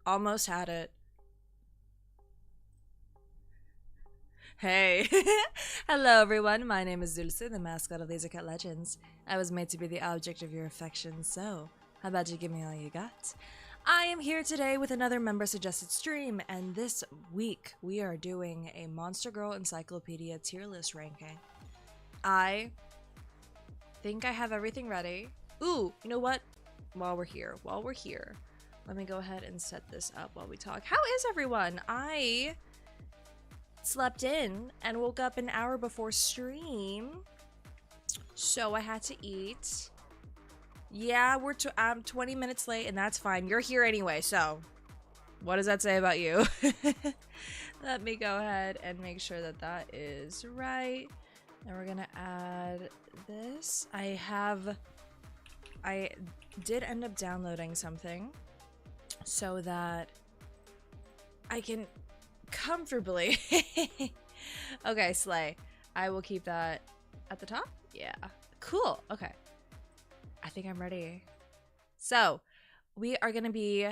Almost had it. Hey. Hello everyone, my name is Dulce, the mascot of Lasercut Legends. I was made to be the object of your affection, so how about you give me all you got? I am here today with another member suggested stream, and this week we are doing a Monster Girl Encyclopedia tier list ranking. I think I have everything ready. Ooh, you know what? While we're here, let me go ahead and set this up while we talk. How is everyone? I slept in and woke up an hour before stream, so I had to eat. Yeah, I'm 20 minutes late, and that's fine. You're here anyway, so what does that say about you? Let me go ahead and make sure that that is right. And we're gonna add this. I did end up downloading something so that I can comfortably. Okay, slay. I will keep that at the top. Yeah. Cool. Okay. I think I'm ready. So, we are going to be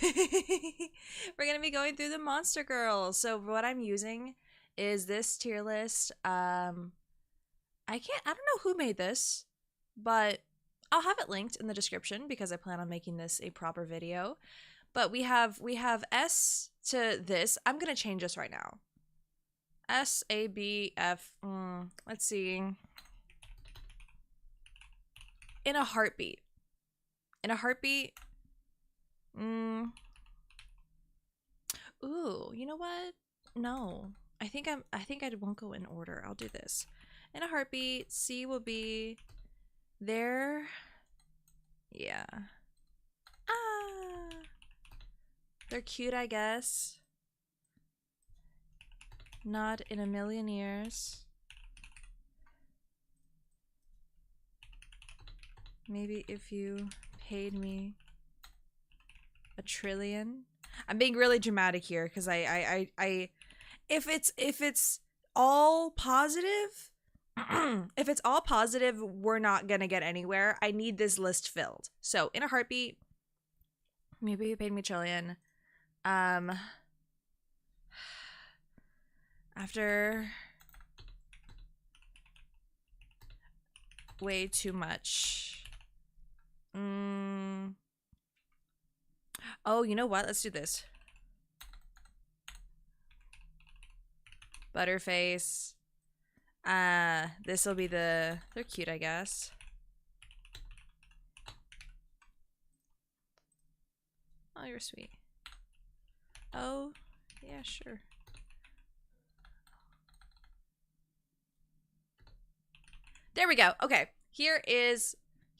we're going to be going through the Monster Girls. So, what I'm using is this tier list. I don't know who made this, but I'll have it linked in the description because I plan on making this a proper video. But we have S to this. I'm going to change this right now. S, A, B, F. Let's see. In a heartbeat. In a heartbeat. Ooh, you know what? No. I think I won't go in order. I'll do this. In a heartbeat, C will be there. Yeah. Ah. They're cute, I guess. Not in a million years. Maybe if you paid me a trillion. I'm being really dramatic here because if it's all positive, if it's all positive, we're not gonna get anywhere. I need this list filled. So in a heartbeat, maybe you paid me a trillion. After way too much. Oh, you know what? Let's do this. Butterface. This will be they're cute, I guess. Oh, you're sweet. Oh, yeah, sure. There we go. Okay, here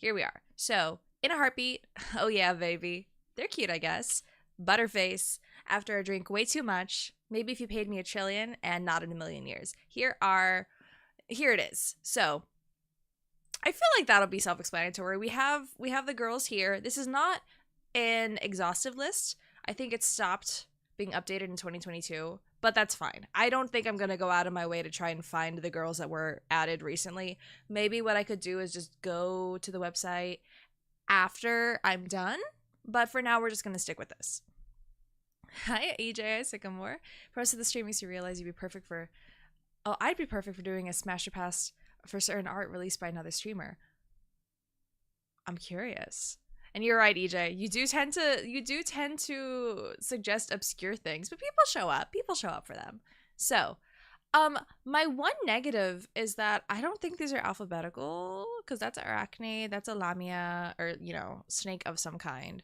we are. So, in a heartbeat, oh yeah, baby. They're cute, I guess. Butterface, after I drink way too much, maybe if you paid me a trillion, and not in a million years. Here it is. So, I feel like that'll be self-explanatory. We have the girls here. This is not an exhaustive list. I think it stopped being updated in 2022, but that's fine. I don't think I'm going to go out of my way to try and find the girls that were added recently. Maybe what I could do is just go to the website after I'm done, but for now we're just going to stick with this. Hi, EJ Sycamore. Post of the stream makes you realize you'd be perfect for... Oh, I'd be perfect for doing a smasher pass for certain art released by another streamer. I'm curious. And you're right, EJ. You do tend to suggest obscure things, but people show up. People show up for them. So, my one negative is that I don't think these are alphabetical, because that's Arachne, that's a Lamia, or, you know, snake of some kind.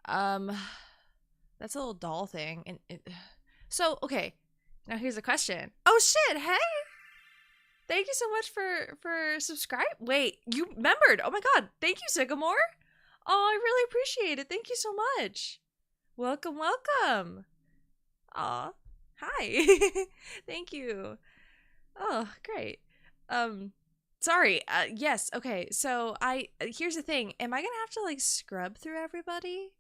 That's a little doll thing. And so, okay. Now here's a question. Oh shit, hey! Thank you so much for subscribe. Wait, you remembered. Oh my god. Thank you, Sycamore. Oh, I really appreciate it. Thank you so much. Welcome, welcome. Aw, hi. Thank you. Oh, great. Sorry. Yes. Okay. So here's the thing. Am I gonna have to like scrub through everybody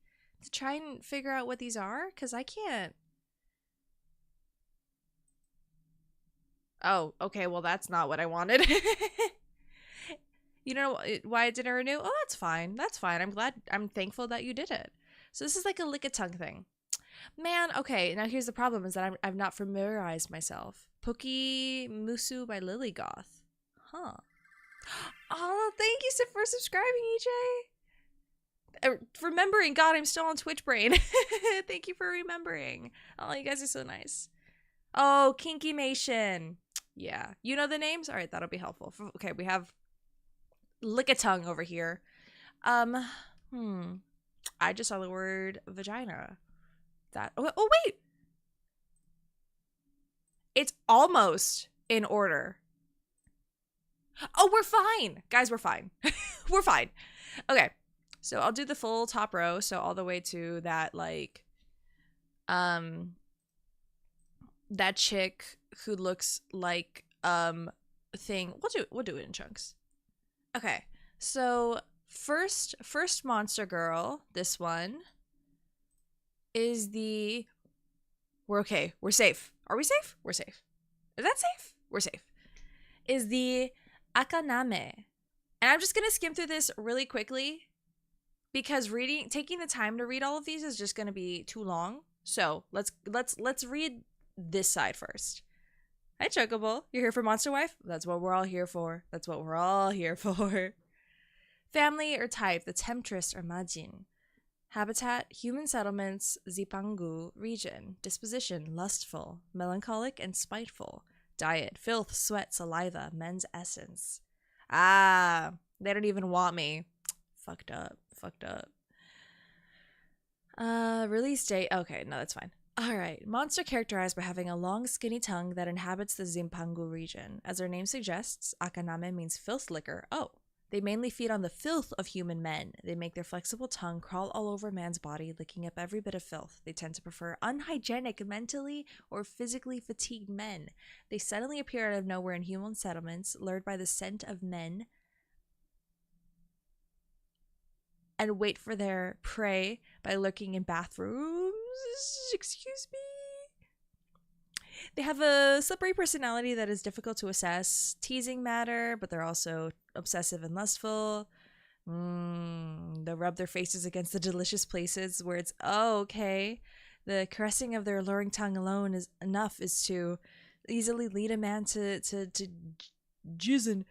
to try and figure out what these are? Cause I can't. Oh, okay. Well, that's not what I wanted. You know why it didn't renew? Oh, that's fine. That's fine. I'm thankful that you did it. So this is like a lick a tongue thing. Man, okay. Now here's the problem is that I've not familiarized myself. Pookie Musu by Lily Goth. Huh. Oh, thank you for subscribing, EJ. Remembering. God, I'm still on Twitch brain. Thank you for remembering. Oh, you guys are so nice. Oh, Kinky Mation. Yeah. You know the names? All right, that'll be helpful. Okay, we have lick a tongue over here. I just saw the word vagina. Oh wait. It's almost in order. Oh, we're fine. Guys, we're fine. We're fine. Okay. So I'll do the full top row, so all the way to that like that chick who looks like thing. We'll do it in chunks. Okay. So first monster girl, this one is the we're okay. We're safe. Are we safe? We're safe. Is that safe? We're safe. Is the akaname. And I'm just going to skim through this really quickly because taking the time to read all of these is just going to be too long. So let's read this side first. Hi, Chocobo. You're here for Monster Wife? That's what we're all here for. That's what we're all here for. Family or type, the Temptress or Majin. Habitat, human settlements, Zipangu region. Disposition, lustful, melancholic, and spiteful. Diet, filth, sweat, saliva, men's essence. Ah, they don't even want me. Fucked up. Release date. Okay, no, that's fine. Alright, monster characterized by having a long, skinny tongue that inhabits the Zimpangu region. As their name suggests, Akaname means filth liquor. Oh, they mainly feed on the filth of human men. They make their flexible tongue crawl all over man's body, licking up every bit of filth. They tend to prefer unhygienic, mentally or physically fatigued men. They suddenly appear out of nowhere in human settlements, lured by the scent of men, and wait for their prey by lurking in bathrooms. Excuse me. They have a slippery personality that is difficult to assess. Teasing matter, but they're also obsessive and lustful. They'll rub their faces against the delicious places where it's, oh, okay. The caressing of their alluring tongue alone is enough is to easily lead a man to jizzing.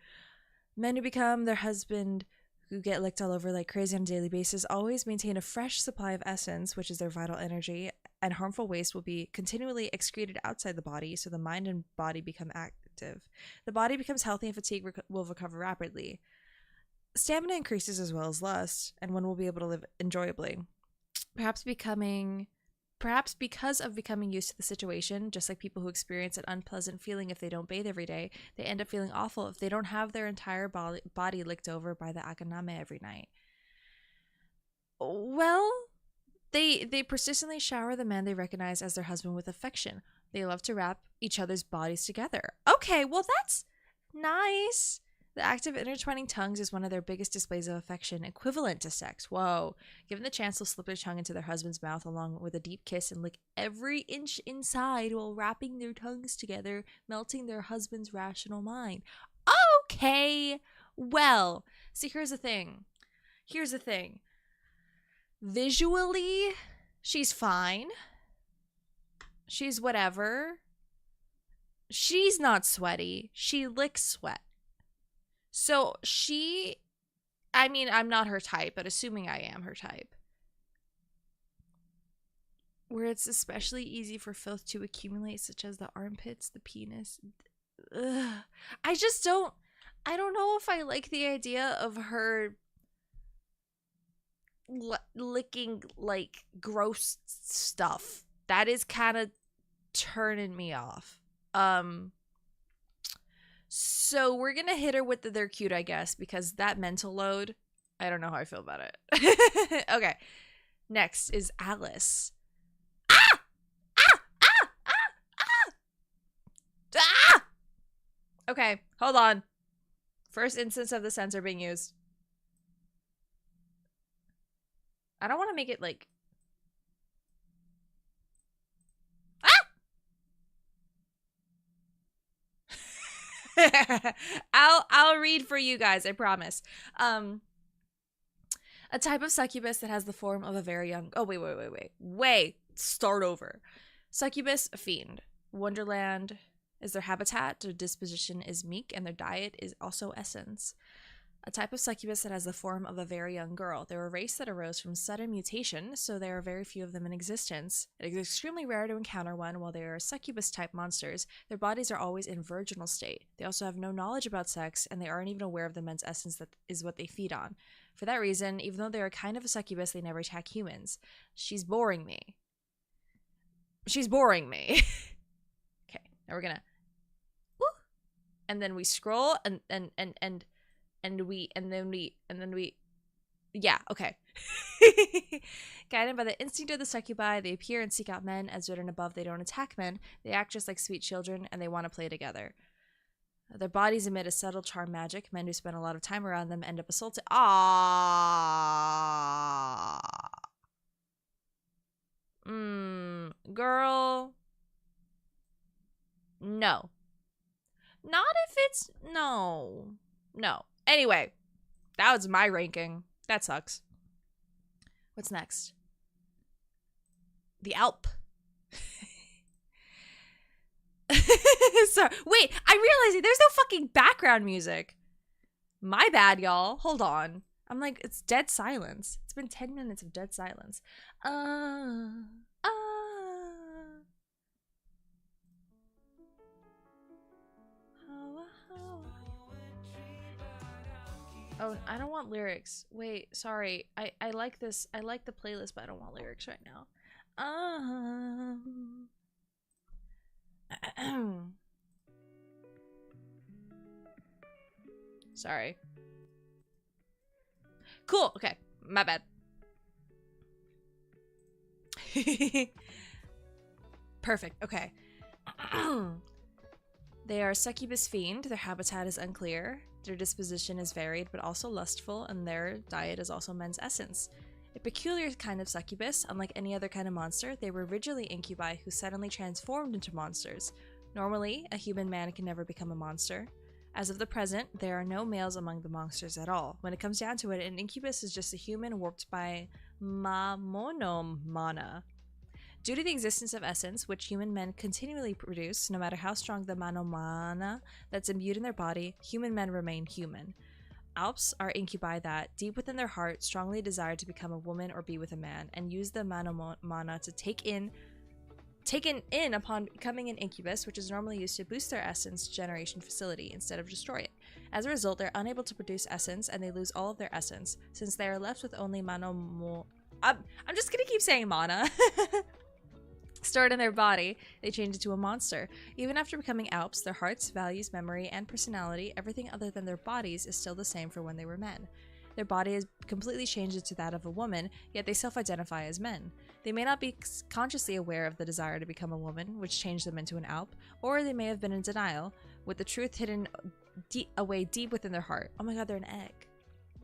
Men who become their husband, who get licked all over like crazy on a daily basis, always maintain a fresh supply of essence, which is their vital energy, and harmful waste will be continually excreted outside the body, so the mind and body become active. The body becomes healthy and fatigue will recover rapidly. Stamina increases as well as lust, and one will be able to live enjoyably. Perhaps because of becoming used to the situation, just like people who experience an unpleasant feeling if they don't bathe every day, they end up feeling awful if they don't have their entire body licked over by the akaname every night. Well, they persistently shower the man they recognize as their husband with affection. They love to wrap each other's bodies together. Okay, well that's nice. The act of intertwining tongues is one of their biggest displays of affection, equivalent to sex. Whoa. Given the chance, they'll slip their tongue into their husband's mouth along with a deep kiss and lick every inch inside while wrapping their tongues together, melting their husband's rational mind. Okay. Well, see, here's the thing. Visually, she's fine. She's whatever. She's not sweaty. She licks sweat. So I'm not her type, but assuming I am her type, where it's especially easy for filth to accumulate, such as the armpits, the penis. Ugh. I don't know if I like the idea of her licking like gross stuff. That is kind of turning me off. So we're going to hit her with the they're cute, I guess, because that mental load, I don't know how I feel about it. Okay. Next is Alice. Ah! Ah! Ah! Ah! Ah! Ah! Okay, hold on. First instance of the sensor being used. I don't want to make it like... I'll read for you guys, I promise. A type of succubus that has the form of a very young... Oh, wait. Start over. Succubus, a fiend. Wonderland is their habitat. Their disposition is meek, and their diet is also essence. A type of succubus that has the form of a very young girl. They're a race that arose from sudden mutation, so there are very few of them in existence. It is extremely rare to encounter one. While they are succubus-type monsters, their bodies are always in virginal state. They also have no knowledge about sex, and they aren't even aware of the men's essence that is what they feed on. For that reason, even though they are kind of a succubus, they never attack humans. She's boring me. Okay, now we're gonna... Woo! And then we scroll, and then we yeah, okay. Guided by the instinct of the succubi, they appear and seek out men. As written above, they don't attack men. They act just like sweet children, and they want to play together. Their bodies emit a subtle charm magic. Men who spend a lot of time around them end up assaulted. Girl, No. Not if it's... No. No. Anyway, that was my ranking. That sucks. What's next? The Alp. Sorry. Wait, I realized there's no fucking background music. My bad, y'all. Hold on. I'm like, it's dead silence. It's been 10 minutes of dead silence. Oh, I don't want lyrics. Wait, sorry. I like this. I like the playlist, but I don't want lyrics right now. Sorry. Cool. Okay. My bad. Perfect. Okay. They are succubus fiend. Their habitat is unclear. Their disposition is varied but also lustful, and their diet is also men's essence. A peculiar kind of succubus, unlike any other kind of monster, they were originally incubi who suddenly transformed into monsters. Normally, a human man can never become a monster. As of the present, there are no males among the monsters at all. When it comes down to it, an incubus is just a human warped by monomana. Due to the existence of essence, which human men continually produce, no matter how strong the manomana that's imbued in their body, human men remain human. Alps are incubi that, deep within their heart, strongly desire to become a woman or be with a man, and use the manomana to taken in upon becoming an incubus, which is normally used to boost their essence generation facility instead of destroy it. As a result, they're unable to produce essence, and they lose all of their essence, since they are left with only I'm just gonna keep saying mana. Stored in their body, they change into a monster. Even after becoming Alps, their hearts, values, memory, and personality, everything other than their bodies, is still the same for when they were men. Their body is completely changed into that of a woman, yet they self-identify as men. They may not be consciously aware of the desire to become a woman, which changed them into an Alp, or they may have been in denial, with the truth hidden away deep within their heart. Oh my god, they're an egg.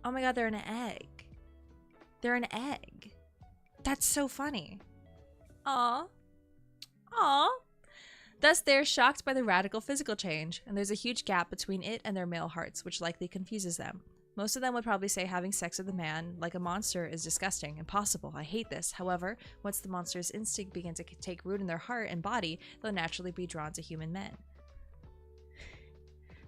Oh my god, they're an egg. They're an egg. That's so funny. Aww. Aww. Thus, they're shocked by the radical physical change, and there's a huge gap between it and their male hearts, which likely confuses them. Most of them would probably say having sex with a man, like a monster, is disgusting, impossible, I hate this. However, once the monster's instinct begins to take root in their heart and body, they'll naturally be drawn to human men.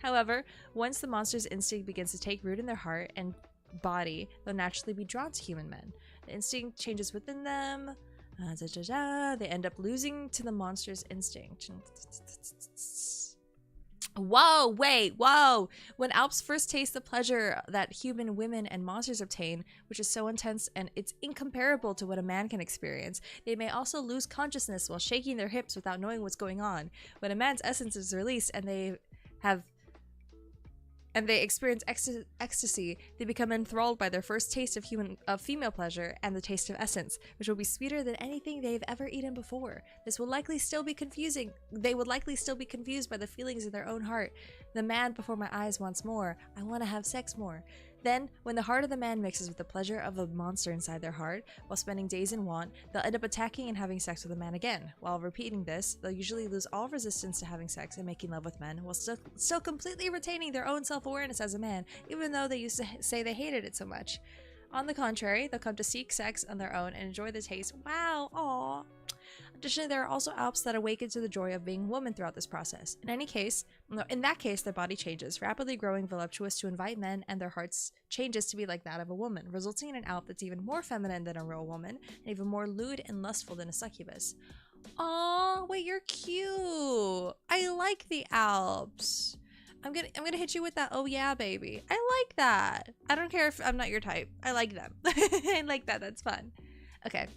However, once the monster's instinct begins to take root in their heart and body, they'll naturally be drawn to human men. The instinct changes within them. They end up losing to the monster's instinct. Whoa, wait, whoa! When Alps first taste the pleasure that human women and monsters obtain, which is so intense and it's incomparable to what a man can experience, they may also lose consciousness while shaking their hips without knowing what's going on. When a man's essence is released and they experience ecstasy, they become enthralled by their first taste of female pleasure and the taste of essence, which will be sweeter than anything they've ever eaten before. This will likely still be confusing. They would likely still be confused by the feelings in their own heart. The man before my eyes wants more. I want to have sex more. Then, when the heart of the man mixes with the pleasure of the monster inside their heart, while spending days in want, they'll end up attacking and having sex with a man again. While repeating this, they'll usually lose all resistance to having sex and making love with men, while still completely retaining their own self-awareness as a man, even though they used to say they hated it so much. On the contrary, they'll come to seek sex on their own and enjoy the taste. Wow, aww. Additionally, there are also Alps that awaken to the joy of being women throughout this process. In that case, their body changes, rapidly growing voluptuous to invite men, and their hearts changes to be like that of a woman, resulting in an Alp that's even more feminine than a real woman, and even more lewd and lustful than a succubus. Aw, wait, you're cute. I like the Alps. I'm gonna hit you with that. Oh yeah, baby. I like that. I don't care if I'm not your type. I like them. I like that. That's fun. Okay.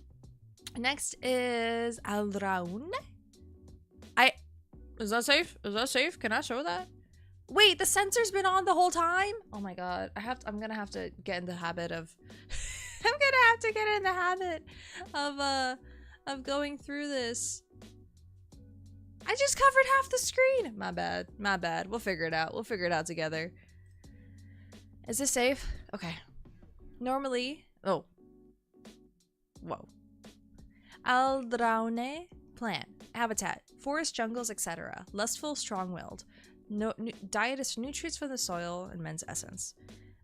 Next is Alraun. Is that safe? Is that safe? Can I show that? Wait, the sensor's been on the whole time? Oh my god. I'm gonna have to get in the habit of I'm gonna have to get in the habit of going through this. I just covered half the screen. My bad. My bad. We'll figure it out. We'll figure it out together. Is this safe? Okay. Normally... Oh. Whoa. Aldraune plant. Habitat: forest, jungles, etc. Lustful, strong-willed. Diet is nutrients from the soil and men's essence.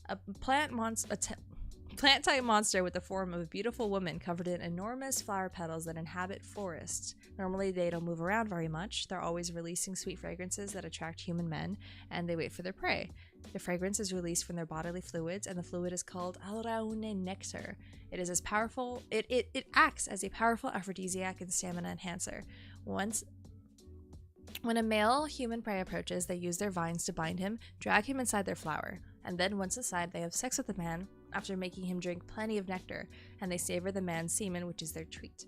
A plant-type monster with the form of a beautiful woman covered in enormous flower petals that inhabit forests. Normally, they don't move around very much. They're always releasing sweet fragrances that attract human men, and they wait for their prey. The fragrance is released from their bodily fluids, and the fluid is called alraune nectar. It is as powerful. It acts as a powerful aphrodisiac and stamina enhancer. When a male human prey approaches, they use their vines to bind him, drag him inside their flower, and then once inside, they have sex with the man after making him drink plenty of nectar, and they savor the man's semen, which is their treat.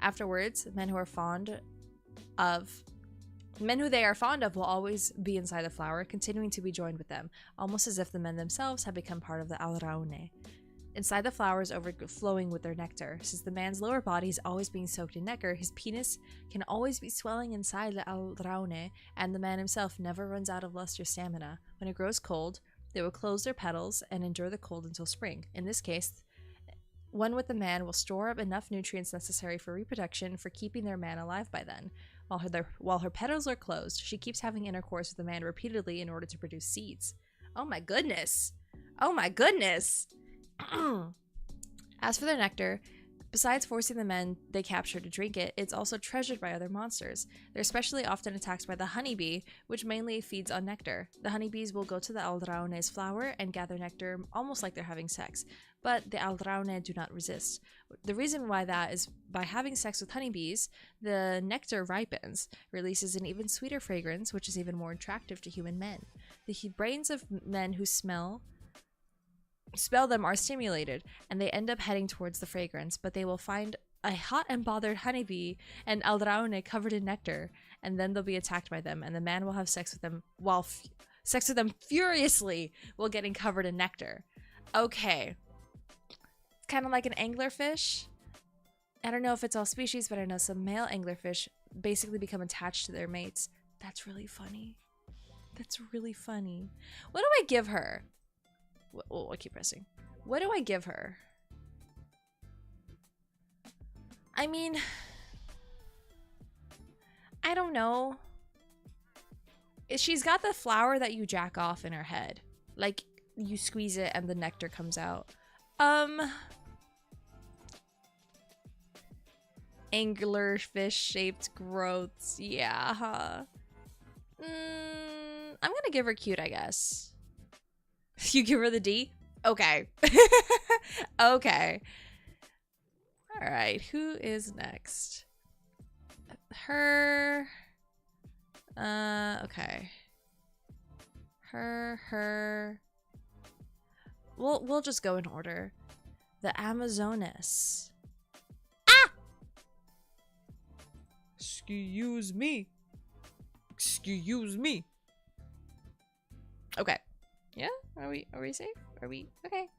Afterwards, men who they are fond of will always be inside the flower, continuing to be joined with them, almost as if the men themselves have become part of the alraune. Inside the flower is overflowing with their nectar. Since the man's lower body is always being soaked in nectar, his penis can always be swelling inside the alraune, and the man himself never runs out of lust or stamina. When it grows cold, they will close their petals and endure the cold until spring. In this case, one with the man will store up enough nutrients necessary for reproduction for keeping their man alive by then. While her petals are closed, she keeps having intercourse with the man repeatedly in order to produce seeds. Oh my goodness! Oh my goodness! As for their nectar, besides forcing the men they capture to drink it, it's also treasured by other monsters. They're especially often attacked by the honeybee, which mainly feeds on nectar. The honeybees will go to the alraune's flower and gather nectar almost like they're having sex, but the alraune do not resist. The reason why that is by having sex with honeybees, the nectar ripens, releases an even sweeter fragrance, which is even more attractive to human men. The brains of men who smell them are stimulated, and they end up heading towards the fragrance, but they will find a hot and bothered honeybee and alraune covered in nectar, and then they'll be attacked by them, and the man will have sex with them furiously while getting covered in nectar. Okay. It's kind of like an anglerfish. I don't know if it's all species, but I know some male anglerfish basically become attached to their mates. That's really funny. That's really funny. What do I give her? Oh, I keep pressing. What do I give her? I mean, I don't know. She's got the flower that you jack off in her head. Like, you squeeze it and the nectar comes out. Anglerfish shaped growths. Yeah, huh? I'm gonna give her cute, I guess. You give her the D? Okay. Okay. All right. Who is next? Her. Okay. Her. We'll just go in order. The Amazoness. Ah! Excuse me. Excuse me. Okay. Yeah? Are we safe? Are we okay?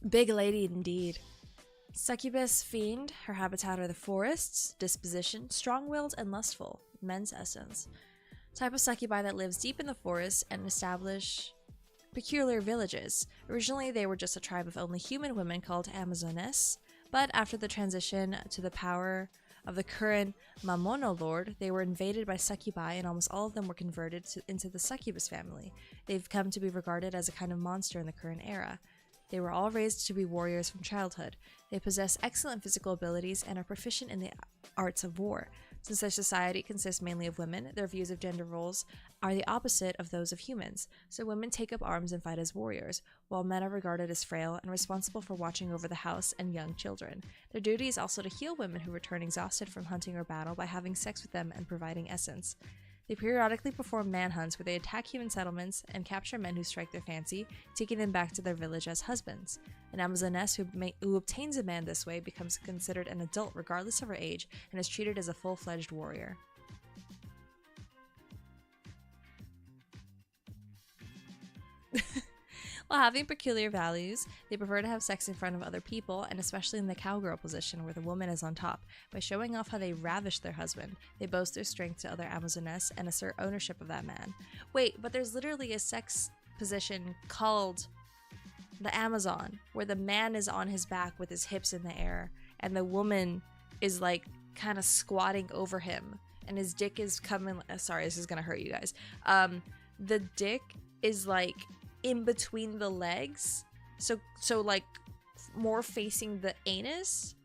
Big lady indeed. Succubus fiend. Her habitat are the forests. Disposition: strong-willed and lustful. Men's essence. Type of succubi that lives deep in the forest and establish peculiar villages. Originally, they were just a tribe of only human women called Amazoness, but after the transition to the power of the current Mamono Lord, they were invaded by succubi, and almost all of them were converted into the succubus family. They've come to be regarded as a kind of monster in the current era. They were all raised to be warriors from childhood. They possess excellent physical abilities and are proficient in the arts of war. Since their society consists mainly of women, their views of gender roles are the opposite of those of humans, so women take up arms and fight as warriors, while men are regarded as frail and responsible for watching over the house and young children. Their duty is also to heal women who return exhausted from hunting or battle by having sex with them and providing essence. They periodically perform manhunts where they attack human settlements and capture men who strike their fancy, taking them back to their village as husbands. An Amazoness who obtains a man this way becomes considered an adult regardless of her age and is treated as a full-fledged warrior. While having peculiar values, they prefer to have sex in front of other people, and especially in the cowgirl position where the woman is on top. By showing off how they ravish their husband, they boast their strength to other Amazoness and assert ownership of that man. Wait, but there's literally a sex position called the Amazon, where the man is on his back with his hips in the air, and the woman is like kind of squatting over him, and his dick is coming. Sorry, this is gonna hurt you guys. The dick is like in between the legs, so like more facing the anus,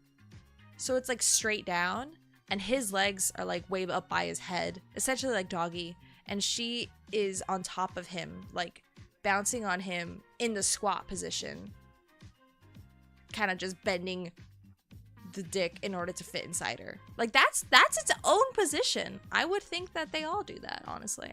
so it's like straight down, and his legs are like way up by his head, essentially like doggy, and she is on top of him, like bouncing on him in the squat position, kind of just bending the dick in order to fit inside her. Like that's its own position. I would think that they all do that, honestly.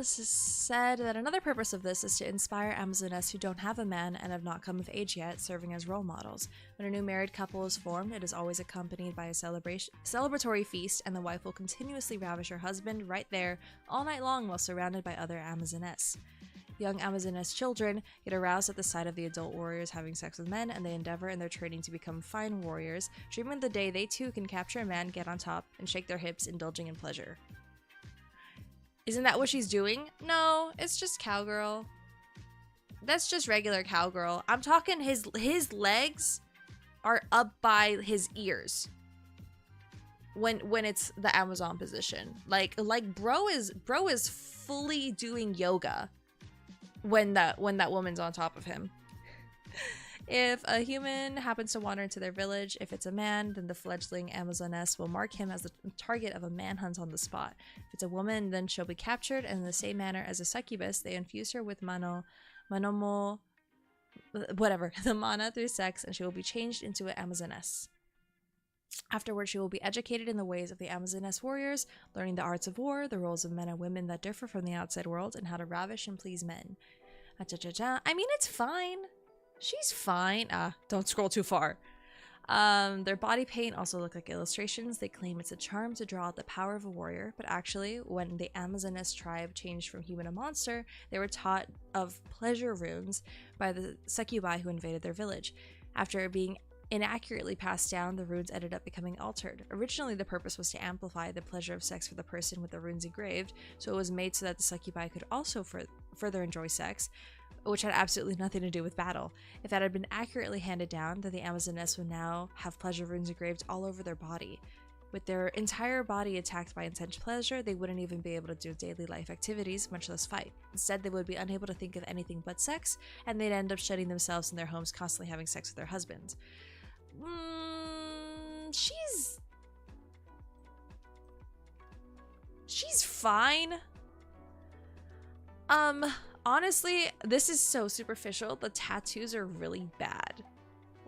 Said that another purpose of this is to inspire Amazones who don't have a man and have not come of age yet, serving as role models. When a new married couple is formed, it is always accompanied by a celebratory feast, and the wife will continuously ravish her husband right there all night long while surrounded by other Amazones. Young Amazones children get aroused at the sight of the adult warriors having sex with men, and they endeavor in their training to become fine warriors, dreaming of the day they too can capture a man, get on top, and shake their hips, indulging in pleasure. Isn't that what she's doing? No, it's just cowgirl. That's just regular cowgirl. I'm talking his legs are up by his ears when it's the Amazon position. Like bro is fully doing yoga when that woman's on top of him. If a human happens to wander into their village, if it's a man, then the fledgling Amazoness will mark him as the target of a manhunt on the spot. If it's a woman, then she'll be captured, and in the same manner as a succubus, they infuse her with the mana through sex, and she will be changed into an Amazoness. Afterwards, she will be educated in the ways of the Amazoness warriors, learning the arts of war, the roles of men and women that differ from the outside world, and how to ravish and please men. I mean, it's fine. She's fine. Don't scroll too far. Their body paint also look like illustrations. They claim it's a charm to draw out the power of a warrior, but actually, when the Amazoness tribe changed from human to monster, they were taught of pleasure runes by the succubi who invaded their village. After being inaccurately passed down, the runes ended up becoming altered. Originally, the purpose was to amplify the pleasure of sex for the person with the runes engraved, so it was made so that the succubi could also further enjoy sex, which had absolutely nothing to do with battle. If that had been accurately handed down, then the Amazoness would now have pleasure runes engraved all over their body. With their entire body attacked by intense pleasure, they wouldn't even be able to do daily life activities, much less fight. Instead, they would be unable to think of anything but sex, and they'd end up shutting themselves in their homes, constantly having sex with their husbands. She's fine. Honestly, this is so superficial. The tattoos are really bad.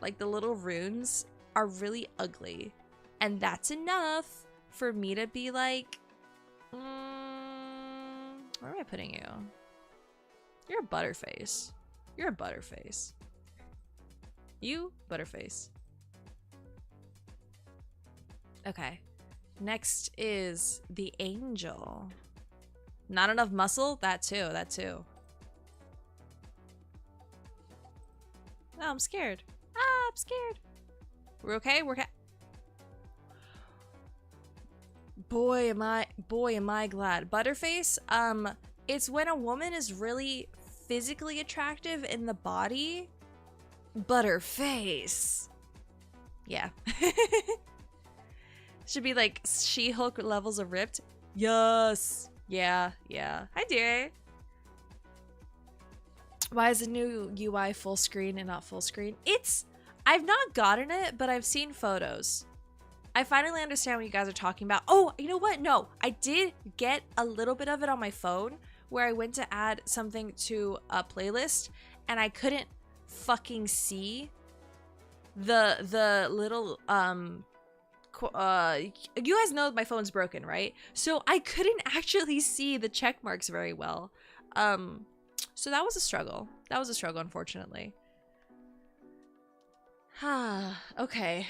Like, the little runes are really ugly. And that's enough for me to be like, where am I putting you? You're a butterface. You're a butterface. You, butterface. Okay. Next is the angel. Not enough muscle? That too. Oh, I'm scared. I'm scared. We're okay? We're okay. Boy, am I glad. Butterface, it's when a woman is really physically attractive in the body. Butterface. Yeah. Should be like She-Hulk levels of ripped. Yes. Yeah. Hi, dear. Why is the new UI full screen and not full screen? I've not gotten it, but I've seen photos. I finally understand what you guys are talking about. Oh, you know what? No, I did get a little bit of it on my phone where I went to add something to a playlist and I couldn't fucking see the little, you guys know my phone's broken, right? So I couldn't actually see the check marks very well. So that was a struggle. Unfortunately. Okay.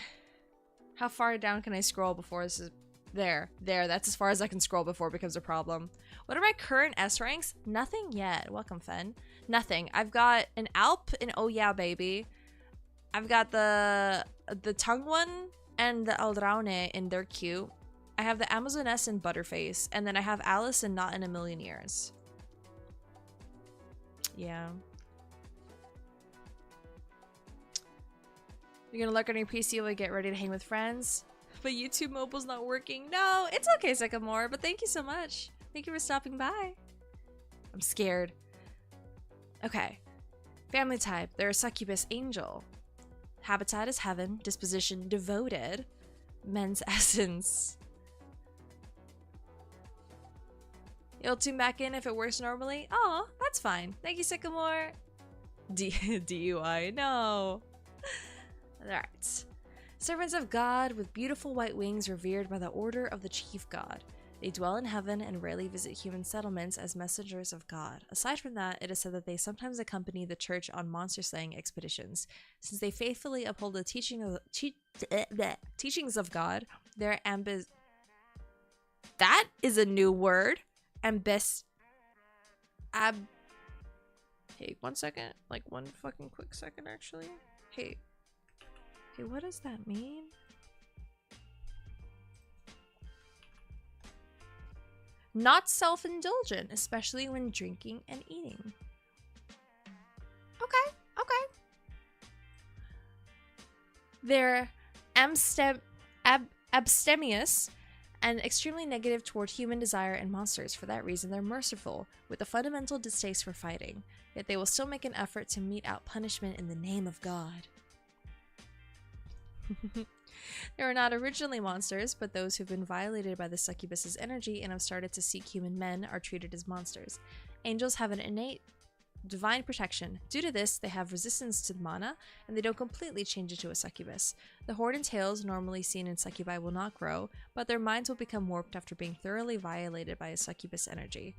How far down can I scroll before this is... There. That's as far as I can scroll before it becomes a problem. What are my current S ranks? Nothing yet. Welcome, Phen. Nothing. I've got an Alp and Oh Yeah Baby. I've got the tongue one and the Aldraune, and they're cute. I have the Amazoness and Butterface, and then I have Alice and Not in a Million Years. Yeah. You're gonna lurk on your PC while you get ready to hang with friends. But YouTube mobile's not working. No, it's okay, Sycamore, but thank you so much. Thank you for stopping by. I'm scared. Okay. Family type. They're a succubus angel. Habitat is heaven. Disposition devoted. Men's essence. You'll tune back in if it works normally. Oh, that's fine. Thank you, Sycamore. DUI. No. Alright. Servants of God with beautiful white wings revered by the order of the chief god. They dwell in heaven and rarely visit human settlements as messengers of God. Aside from that, it is said that they sometimes accompany the church on monster-slaying expeditions. Since they faithfully uphold the teachings of God, their that is a new word. Hey, 1 second. Like, 1 fucking quick second, actually. Hey, what does that mean? Not self-indulgent, especially when drinking and eating. Okay. They're abstemious and extremely negative toward human desire and monsters. For that reason, they're merciful, with a fundamental distaste for fighting. Yet they will still make an effort to mete out punishment in the name of God. They are not originally monsters, but those who've been violated by the succubus's energy and have started to seek human men are treated as monsters. Angels have an innate divine protection. Due to this, they have resistance to mana, and they don't completely change into a succubus. The horn and tails normally seen in succubi will not grow, but their minds will become warped after being thoroughly violated by a succubus energy.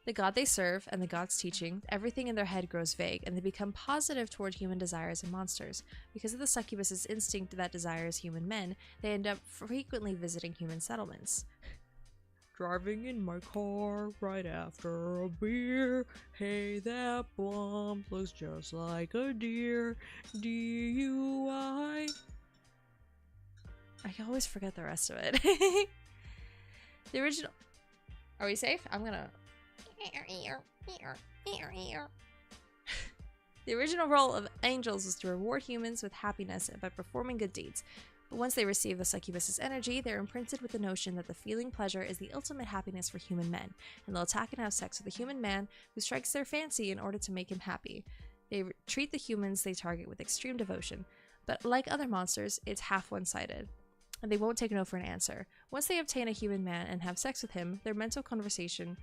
The god they serve, and the god's teaching, everything in their head grows vague, and they become positive toward human desires and monsters. Because of the succubus's instinct that desires human men, they end up frequently visiting human settlements. Driving in my car right after a beer. Hey, that blonde looks just like a deer. DUI. I always forget the rest of it. The original... Are we safe? I'm gonna... The original role of angels was to reward humans with happiness by performing good deeds. But once they receive the succubus's energy, they're imprinted with the notion that the feeling pleasure is the ultimate happiness for human men, and they'll attack and have sex with a human man who strikes their fancy in order to make him happy. They treat the humans they target with extreme devotion, but like other monsters, it's half one-sided, and they won't take no for an answer. Once they obtain a human man and have sex with him, their mental conversion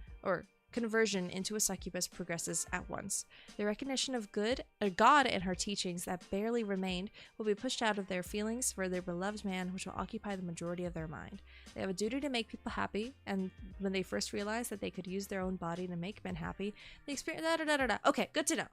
into a succubus progresses at once. The recognition of God and her teachings that barely remained will be pushed out of their feelings for their beloved man, which will occupy the majority of their mind. They have a duty to make people happy, and when they first realize that they could use their own body to make men happy, they experience Okay, good to know.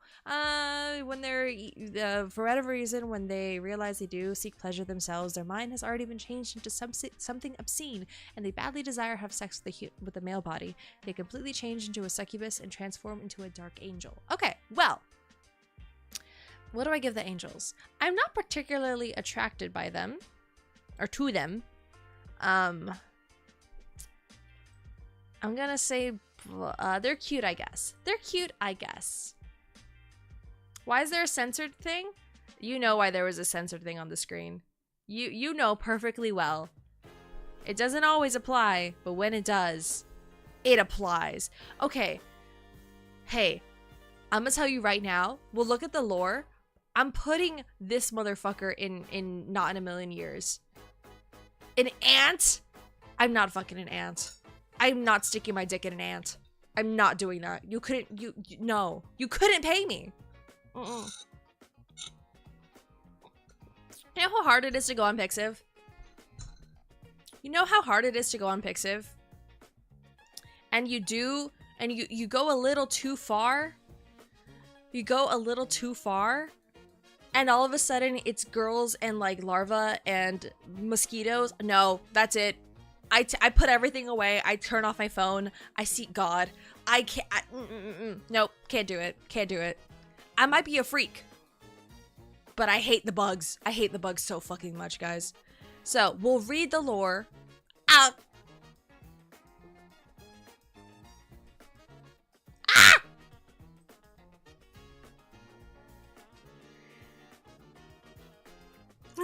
When they're for whatever reason, when they realize they do seek pleasure themselves, their mind has already been changed into something obscene, and they badly desire to have sex with the male body. They completely change into a succubus and transform into a dark angel. Okay, well, what do I give the angels? I'm not particularly attracted by them, or to them. I'm gonna say they're cute, I guess. They're cute, I guess. Why is there a censored thing? You know why there was a censored thing on the screen. You know perfectly well. It doesn't always apply, but when it does, it applies. Okay. Hey, I'm gonna tell you right now, we'll look at the lore. I'm putting this motherfucker in Not in a Million Years. An ant? I'm not fucking an ant. I'm not sticking my dick in an ant. I'm not doing that. You couldn't, no. You couldn't pay me. You know how hard it is to go on Pixiv? You know how hard it is to go on Pixiv? And you go a little too far. You go a little too far. And all of a sudden, it's girls and, like, larvae and mosquitoes. No, that's it. I put everything away. I turn off my phone. I seek God. I can't. Nope, can't do it. Can't do it. I might be a freak. But I hate the bugs. I hate the bugs so fucking much, guys. So, we'll read the lore. Ah!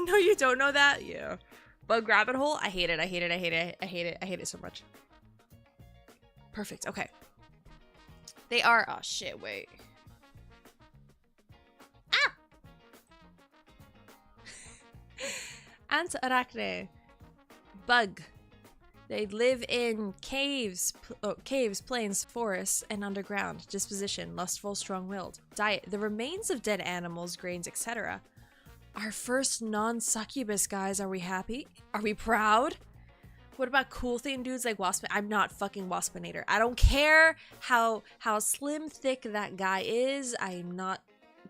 No, you don't know that? Yeah. Bug rabbit hole? I hate it. I hate it. I hate it. I hate it. I hate it so much. Perfect. Okay. They are. Oh, shit. Wait. Ah! Antarachne. Bug. They live in caves, plains, forests, and underground. Disposition, lustful, strong-willed. Diet, the remains of dead animals, grains, etc. Our first non-succubus, guys. Are we happy? Are we proud? What about cool theme dudes like Wasp? I'm not fucking Waspinator. I don't care how slim, thick that guy is. I'm not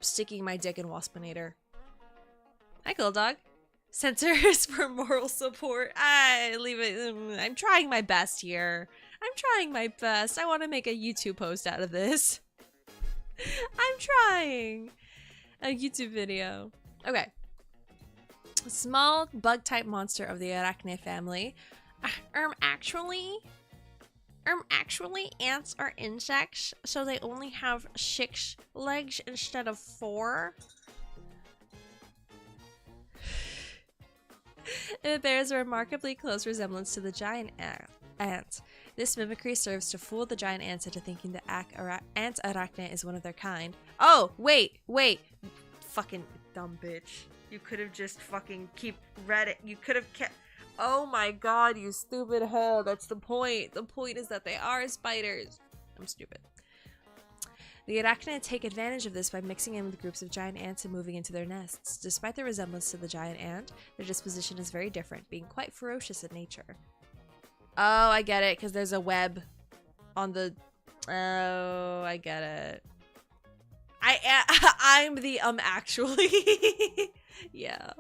sticking my dick in Waspinator. Hi, cool dog. Censors for moral support. I leave it. I'm trying my best here. I'm trying my best. I want to make a YouTube post out of this. I'm trying. A YouTube video. Okay. A small bug-type monster of the Arachne family. Actually, ants are insects, so they only have 6 legs instead of 4. It bears a remarkably close resemblance to the giant ant. This mimicry serves to fool the giant ants into thinking the ant arachne is one of their kind. Oh, wait. Fucking dumb bitch. You could have just fucking read it. You could have kept... Oh my god, you stupid hoe. That's the point. The point is that they are spiders. I'm stupid. The arachne take advantage of this by mixing in with groups of giant ants and moving into their nests. Despite their resemblance to the giant ant, their disposition is very different, being quite ferocious in nature. Oh, I get it, because there's a web on the... Oh, I get it. I'm the actually. Yeah.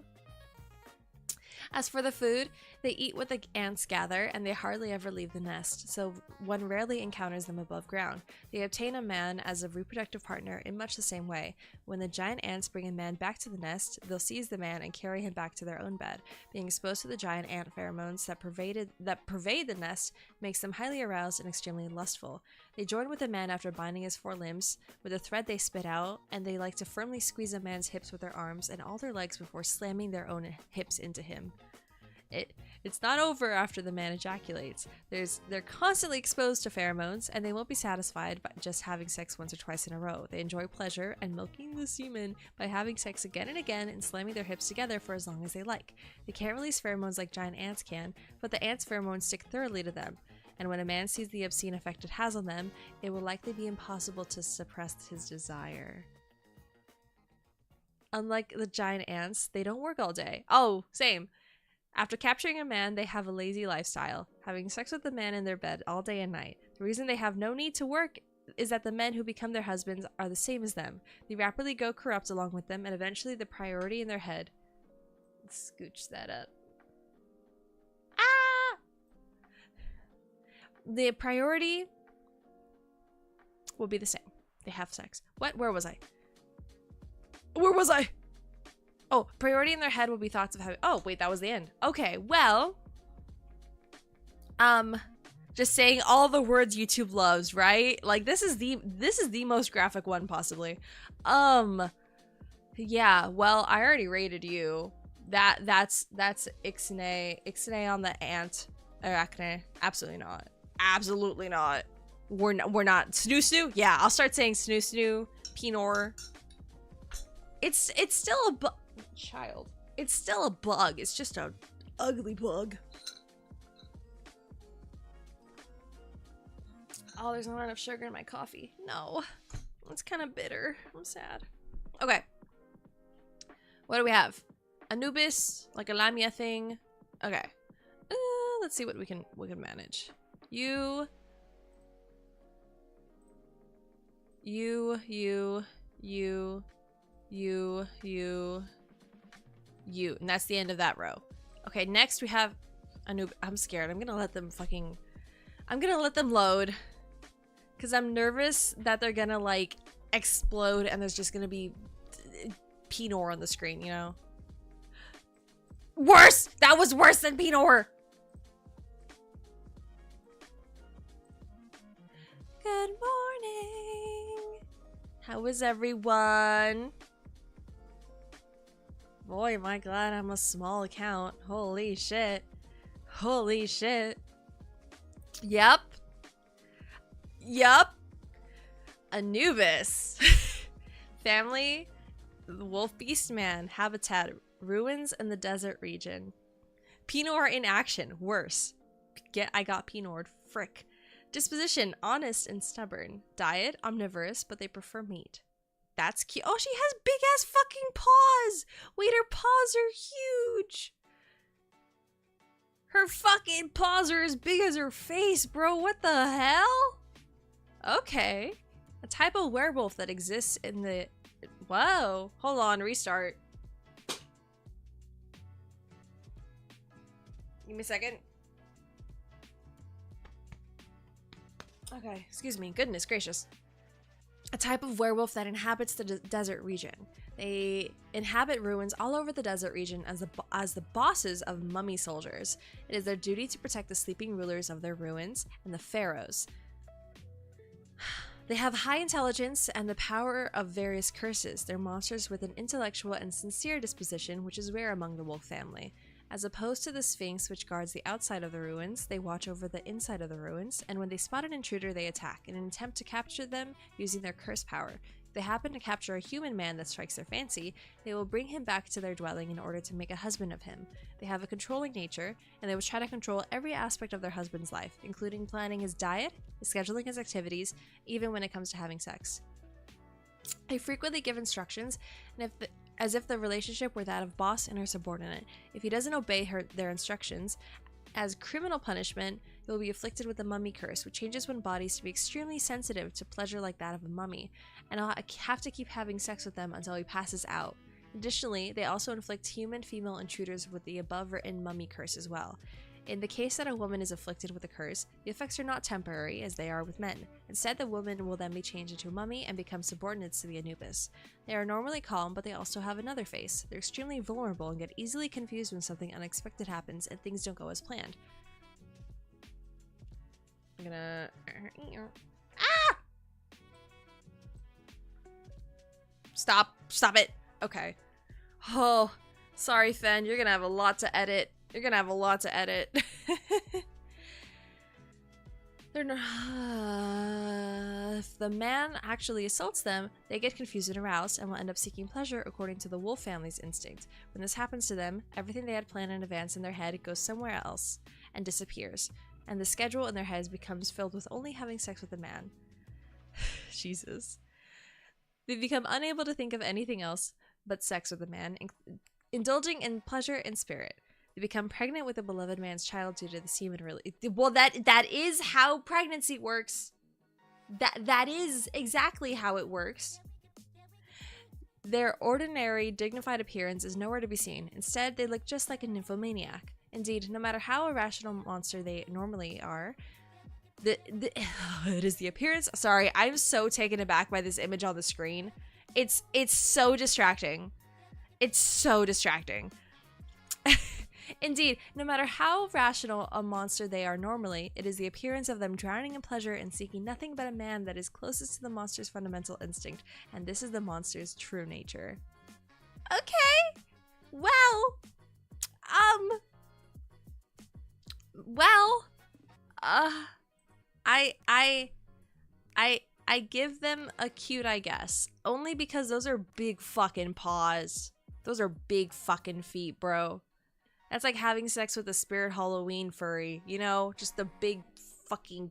As for the food, they eat what the ants gather, and they hardly ever leave the nest, so one rarely encounters them above ground. They obtain a man as a reproductive partner in much the same way. When the giant ants bring a man back to the nest, they'll seize the man and carry him back to their own bed. Being exposed to the giant ant pheromones that pervade the nest makes them highly aroused and extremely lustful. They join with a man after binding his 4 limbs with a thread they spit out, and they like to firmly squeeze a man's hips with their arms and all their legs before slamming their own hips into him. It's not over after the man ejaculates. They're constantly exposed to pheromones, and they won't be satisfied by just having sex once or twice in a row. They enjoy pleasure and milking the semen by having sex again and again and slamming their hips together for as long as they like. They can't release pheromones like giant ants can, but the ants' pheromones stick thoroughly to them. And when a man sees the obscene effect it has on them, it will likely be impossible to suppress his desire. Unlike the giant ants, they don't work all day. Oh, same. After capturing a man, they have a lazy lifestyle, having sex with the man in their bed all day and night. The reason they have no need to work is that the men who become their husbands are the same as them. They rapidly go corrupt along with them, and eventually the priority in their head... Let's scooch that up. Ah! The priority will be the same. They have sex. What? Where was I? Where was I? Oh, priority in their head will be thoughts of having... Oh, wait, that was the end. Okay, well... Just saying all the words YouTube loves, right? Like, this is the most graphic one, possibly. Yeah, well, I already rated you. That's Ixnay. Ixnay on the ant. Arachne. Absolutely not. Absolutely not. We're not. Snoo? Yeah, I'll start saying snoo. Pinor. It's still a bug. Child. It's still a bug. It's just a ugly bug. Oh, there's not enough sugar in my coffee. No. It's kind of bitter. I'm sad. Okay. What do we have? Anubis, like a Lamia thing. Okay. Let's see what we can manage. You. And that's the end of that row. Okay, next we have Anubis. I'm scared. I'm gonna let them load. Because I'm nervous that they're gonna, like, explode and there's just gonna be Pinor on the screen, you know? Worse! That was worse than Pinor! Good morning! How is everyone? Boy, am I glad I'm a small account. Holy shit. Holy shit. Yep. Yup. Anubis. Family, the wolf beast man, habitat, ruins in the desert region. Pinor in action, worse. I got Pinored, frick. Disposition, honest and stubborn. Diet, omnivorous, but they prefer meat. That's cute. Oh, she has big ass fucking paws. Wait, her paws are huge. Her fucking paws are as big as her face, bro. What the hell? Okay. A type of werewolf that exists in the... Whoa. Hold on, restart. Give me a second. Okay, excuse me. Goodness gracious. A type of werewolf that inhabits the desert region. They inhabit ruins all over the desert region as the bosses of mummy soldiers. It is their duty to protect the sleeping rulers of their ruins and the pharaohs. They have high intelligence and the power of various curses. They're monsters with an intellectual and sincere disposition, which is rare among the wolf family. As opposed to the Sphinx, which guards the outside of the ruins, they watch over the inside of the ruins, and when they spot an intruder, they attack in an attempt to capture them using their curse power. If they happen to capture a human man that strikes their fancy, they will bring him back to their dwelling in order to make a husband of him. They have a controlling nature, and they will try to control every aspect of their husband's life, including planning his diet, scheduling his activities, even when it comes to having sex. They frequently give instructions, and as if the relationship were that of boss and her subordinate. If he doesn't obey their instructions, as criminal punishment, he will be afflicted with the mummy curse, which changes one's bodies to be extremely sensitive to pleasure like that of a mummy, and I'll have to keep having sex with them until he passes out. Additionally, they also inflict human female intruders with the above-written mummy curse as well. In the case that a woman is afflicted with a curse, the effects are not temporary as they are with men. Instead, the woman will then be changed into a mummy and become subordinates to the Anubis. They are normally calm, but they also have another face. They're extremely vulnerable and get easily confused when something unexpected happens and things don't go as planned. I'm gonna... Ah! Stop it. Okay. Oh, sorry, Phen. You're gonna have a lot to edit. You're gonna have a lot to edit. If the man actually assaults them, they get confused and aroused and will end up seeking pleasure according to the wolf family's instinct. When this happens to them, everything they had planned in advance in their head goes somewhere else and disappears, and the schedule in their heads becomes filled with only having sex with the man. Jesus. They become unable to think of anything else but sex with the man, indulging in pleasure and spirit. They become pregnant with a beloved man's child due to the semen release. Well, that is how pregnancy works. That is exactly how it works. Their ordinary, dignified appearance is nowhere to be seen. Instead, they look just like a nymphomaniac. Indeed, no matter how irrational monster they normally are, it is the appearance. Sorry, I'm so taken aback by this image on the screen. It's so distracting. It's so distracting. Indeed, no matter how rational a monster they are normally, it is the appearance of them drowning in pleasure and seeking nothing but a man that is closest to the monster's fundamental instinct, and this is the monster's true nature. Okay, well, I give them a cute, I guess, only because those are big fucking paws. Those are big fucking feet, bro. That's like having sex with a Spirit Halloween furry, you know? Just the big fucking...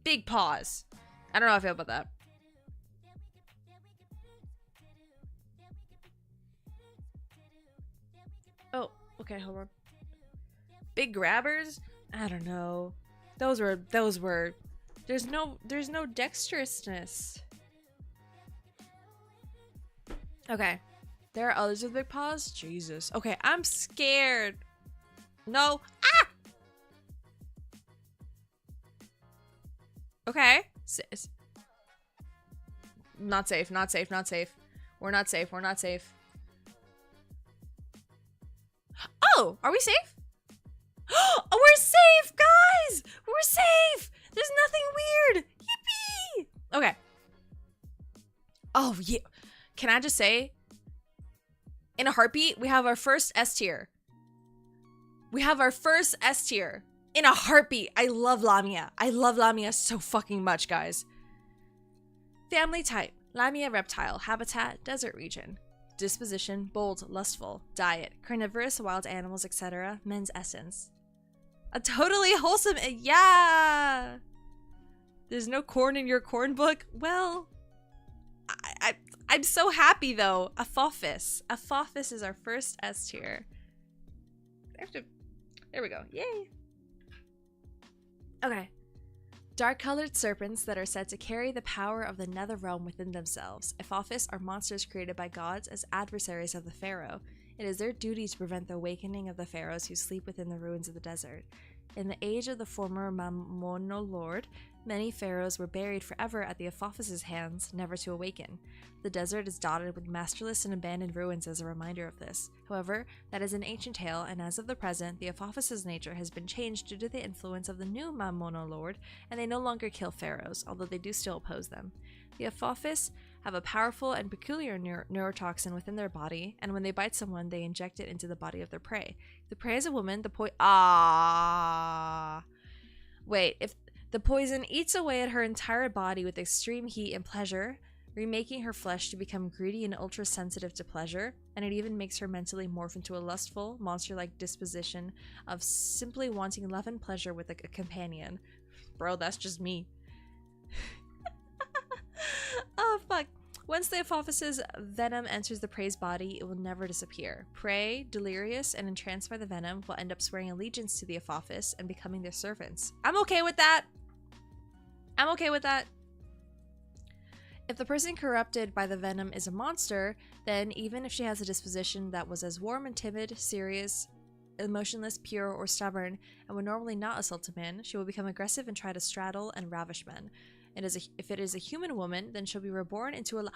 big paws. I don't know how I feel about that. Oh, okay, hold on. Big grabbers? I don't know. Those were... There's no dexterousness. Okay. There are others with big paws? Jesus. Okay, I'm scared. No. Ah! Okay. Not safe, not safe, not safe. We're not safe, we're not safe. Oh, are we safe? Oh, we're safe, guys! We're safe! There's nothing weird! Yippee! Okay. Oh, yeah. Can I just say... In a heartbeat, we have our first S tier. We have our first S tier. In a heartbeat. I love Lamia. I love Lamia so fucking much, guys. Family type. Lamia reptile. Habitat, desert region. Disposition, bold, lustful. Diet, carnivorous, wild animals, etc. Men's essence. A totally wholesome, yeah! There's no corn in your corn book? Well, I'm so happy though. Apophis. Apophis is our first S tier. There we go. Yay! Okay. Dark-colored serpents that are said to carry the power of the nether realm within themselves. Apophis are monsters created by gods as adversaries of the pharaoh. It is their duty to prevent the awakening of the pharaohs who sleep within the ruins of the desert. In the age of the former Mamono Lord, many pharaohs were buried forever at the Apophis's hands, never to awaken. The desert is dotted with masterless and abandoned ruins as a reminder of this. However, that is an ancient tale, and as of the present, the Apophis's nature has been changed due to the influence of the new Mamono Lord, and they no longer kill pharaohs, although they do still oppose them. The Apophis have a powerful and peculiar neurotoxin within their body, and when they bite someone, they inject it into the body of their prey. If the prey is a woman, if the poison eats away at her entire body with extreme heat and pleasure, remaking her flesh to become greedy and ultra-sensitive to pleasure, and it even makes her mentally morph into a lustful, monster-like disposition of simply wanting love and pleasure with a companion. Bro, that's just me. Oh, fuck. Once the Apophis's venom enters the prey's body, it will never disappear. Prey, delirious and entranced by the venom, will end up swearing allegiance to the Apophis and becoming their servants. I'm okay with that. I'm okay with that. If the person corrupted by the venom is a monster, then even if she has a disposition that was as warm and timid, serious, emotionless, pure, or stubborn, and would normally not assault a man, she will become aggressive and try to straddle and ravish men. If it is a human woman, then she'll be reborn into a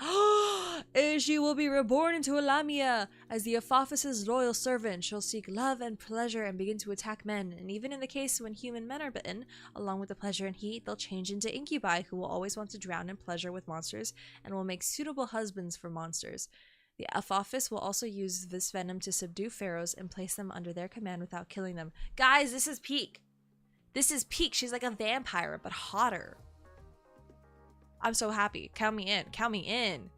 she will be reborn into a Lamia. As the Apophis's loyal servant, she'll seek love and pleasure and begin to attack men. And even in the case when human men are bitten, along with the pleasure and heat, they'll change into incubi who will always want to drown in pleasure with monsters and will make suitable husbands for monsters. The Apophis will also use this venom to subdue pharaohs and place them under their command without killing them. Guys, this is peak. This is peak. She's like a vampire, but hotter. I'm so happy. Count me in. Count me in.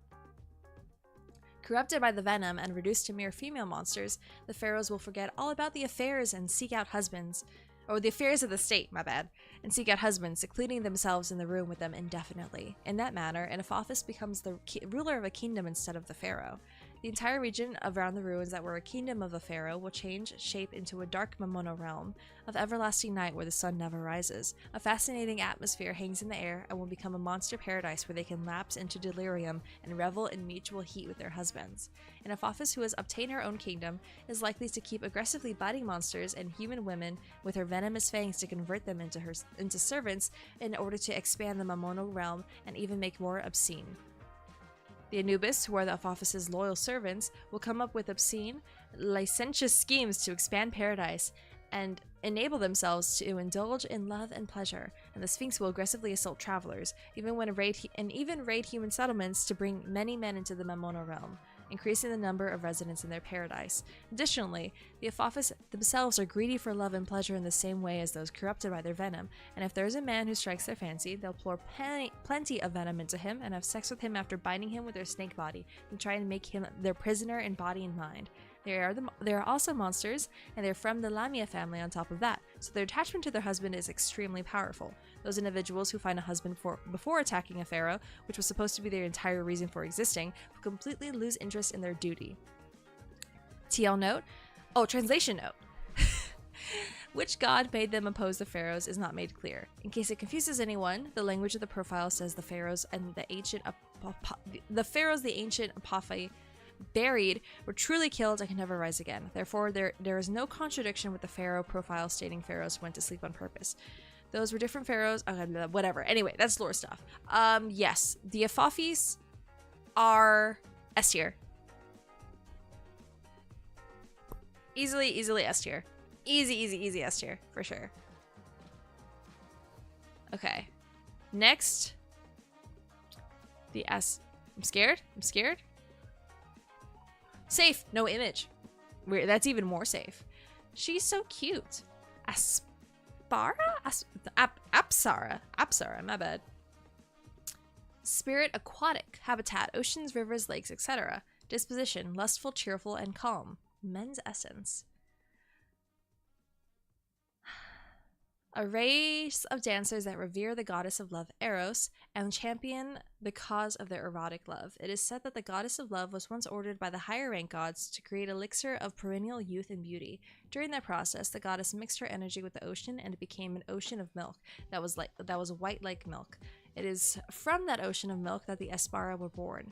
Corrupted by the venom and reduced to mere female monsters, the pharaohs will forget all about the affairs and seek out husbands. Or the affairs of the state, my bad. And seek out husbands, secluding themselves in the room with them indefinitely. In that manner, an Apophis becomes the ruler of a kingdom instead of the pharaoh. The entire region around the ruins that were a kingdom of the pharaoh will change shape into a dark Mamono realm of everlasting night where the sun never rises. A fascinating atmosphere hangs in the air and will become a monster paradise where they can lapse into delirium and revel in mutual heat with their husbands. An Apophis who has obtained her own kingdom is likely to keep aggressively biting monsters and human women with her venomous fangs to convert them into servants in order to expand the Mamono realm and even make more obscene. The Anubis, who are the Apophis's loyal servants, will come up with obscene, licentious schemes to expand paradise and enable themselves to indulge in love and pleasure, and the Sphinx will aggressively assault travelers, even raid human settlements to bring many men into the Mamono realm, increasing the number of residents in their paradise. Additionally, the Apophis themselves are greedy for love and pleasure in the same way as those corrupted by their venom, and if there is a man who strikes their fancy, they'll pour plenty of venom into him and have sex with him after biting him with their snake body and try and make him their prisoner in body and mind. They are also monsters, and they're from the Lamia family on top of that, so their attachment to their husband is extremely powerful. Those individuals who find a husband before attacking a pharaoh, which was supposed to be their entire reason for existing, will completely lose interest in their duty. TL note. Oh, translation note. Which god made them oppose the pharaohs is not made clear. In case it confuses anyone, the language of the profile says the pharaohs the ancient Apophi buried were truly killed and can never rise again. Therefore, there is no contradiction with the pharaoh profile stating pharaohs went to sleep on purpose. Those were different pharaohs. Okay, whatever. Anyway, that's lore stuff. Yes, the Apophis are S tier. Easily S tier. Easy S tier for sure. Okay, next, the S. I'm scared. Safe. No image. That's even more safe. She's so cute. Apsara? Apsara, my bad. Spirit aquatic. Habitat. Oceans, rivers, lakes, etc. Disposition. Lustful, cheerful, and calm. Men's essence. A race of dancers that revere the goddess of love, Eros, and champion the cause of their erotic love. It is said that the goddess of love was once ordered by the higher rank gods to create elixir of perennial youth and beauty. During that process, the goddess mixed her energy with the ocean, and it became an ocean of milk that was white like milk. It is from that ocean of milk that the Espara were born.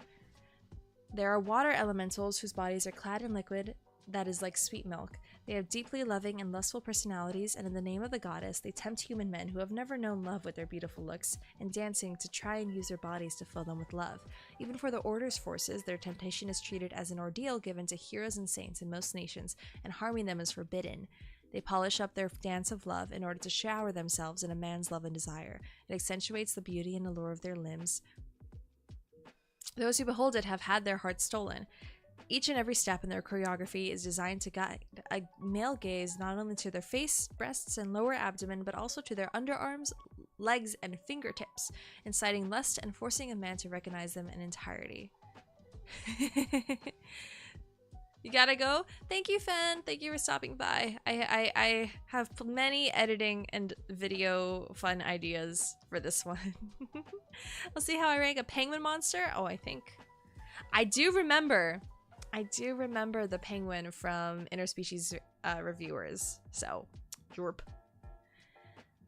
There are water elementals whose bodies are clad in liquid that is like sweet milk. They have deeply loving and lustful personalities, and in the name of the goddess, they tempt human men who have never known love with their beautiful looks and dancing to try and use their bodies to fill them with love. Even for the Order's forces, their temptation is treated as an ordeal given to heroes and saints in most nations, and harming them is forbidden. They polish up their dance of love in order to shower themselves in a man's love and desire. It accentuates the beauty and allure of their limbs. Those who behold it have had their hearts stolen. Each and every step in their choreography is designed to guide a male gaze not only to their face, breasts, and lower abdomen, but also to their underarms, legs, and fingertips, inciting lust and forcing a man to recognize them in entirety. You gotta go? Thank you, Phen. Thank you for stopping by. I have many editing and video fun ideas for this one. Let's see how I rank a penguin monster. Oh, I do remember the penguin from Interspecies reviewers. So, jorp.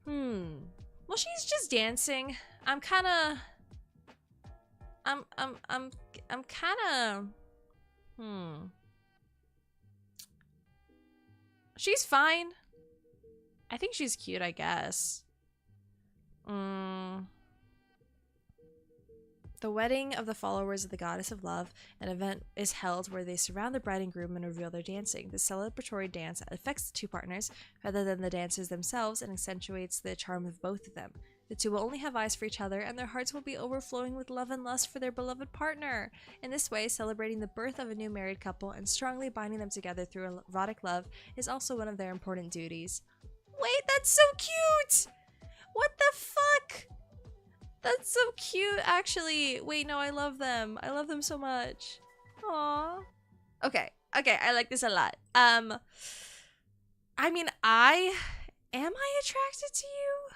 Well, she's just dancing. I'm kind of. She's fine. I think she's cute, I guess. The wedding of the followers of the goddess of love, an event is held where they surround the bride and groom and reveal their dancing. The celebratory dance affects the two partners rather than the dancers themselves and accentuates the charm of both of them. The two will only have eyes for each other, and their hearts will be overflowing with love and lust for their beloved partner. In this way, celebrating the birth of a new married couple and strongly binding them together through erotic love is also one of their important duties. Wait, that's so cute! What the fuck? That's so cute, actually. Wait, no, I love them. I love them so much. Aww. Okay, I like this a lot. I mean, am I attracted to you?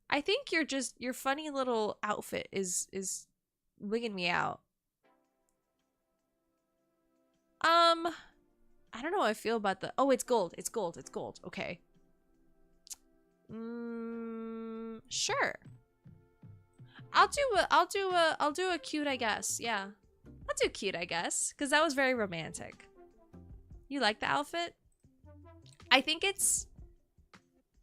I think your funny little outfit is wigging me out. I don't know how I feel about the, oh, it's gold. It's gold. Okay. Sure. I'll do a cute, I guess. Yeah. I'll do cute, I guess, because that was very romantic. You like the outfit? I think it's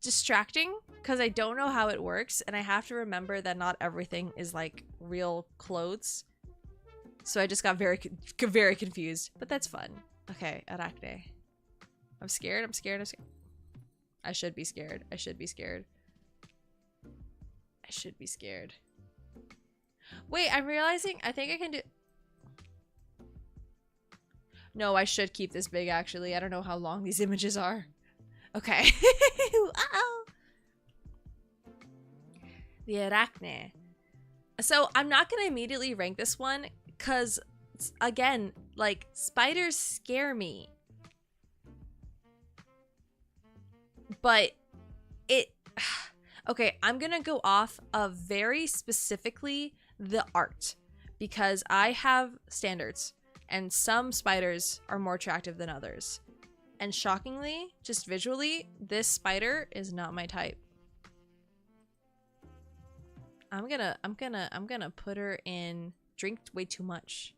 distracting because I don't know how it works, and I have to remember that not everything is like real clothes. So I just got very confused, but that's fun. Okay, Arachne. I'm scared. I should be scared. Wait, I'm realizing I think I can do... No, I should keep this big, actually. I don't know how long these images are. Okay. Uh-oh. The Arachne. So I'm not gonna immediately rank this one because, again, like, spiders scare me. But it... Okay, I'm gonna go off of very specifically the art because I have standards and some spiders are more attractive than others. And shockingly, just visually, this spider is not my type. I'm gonna put her in drink way too much.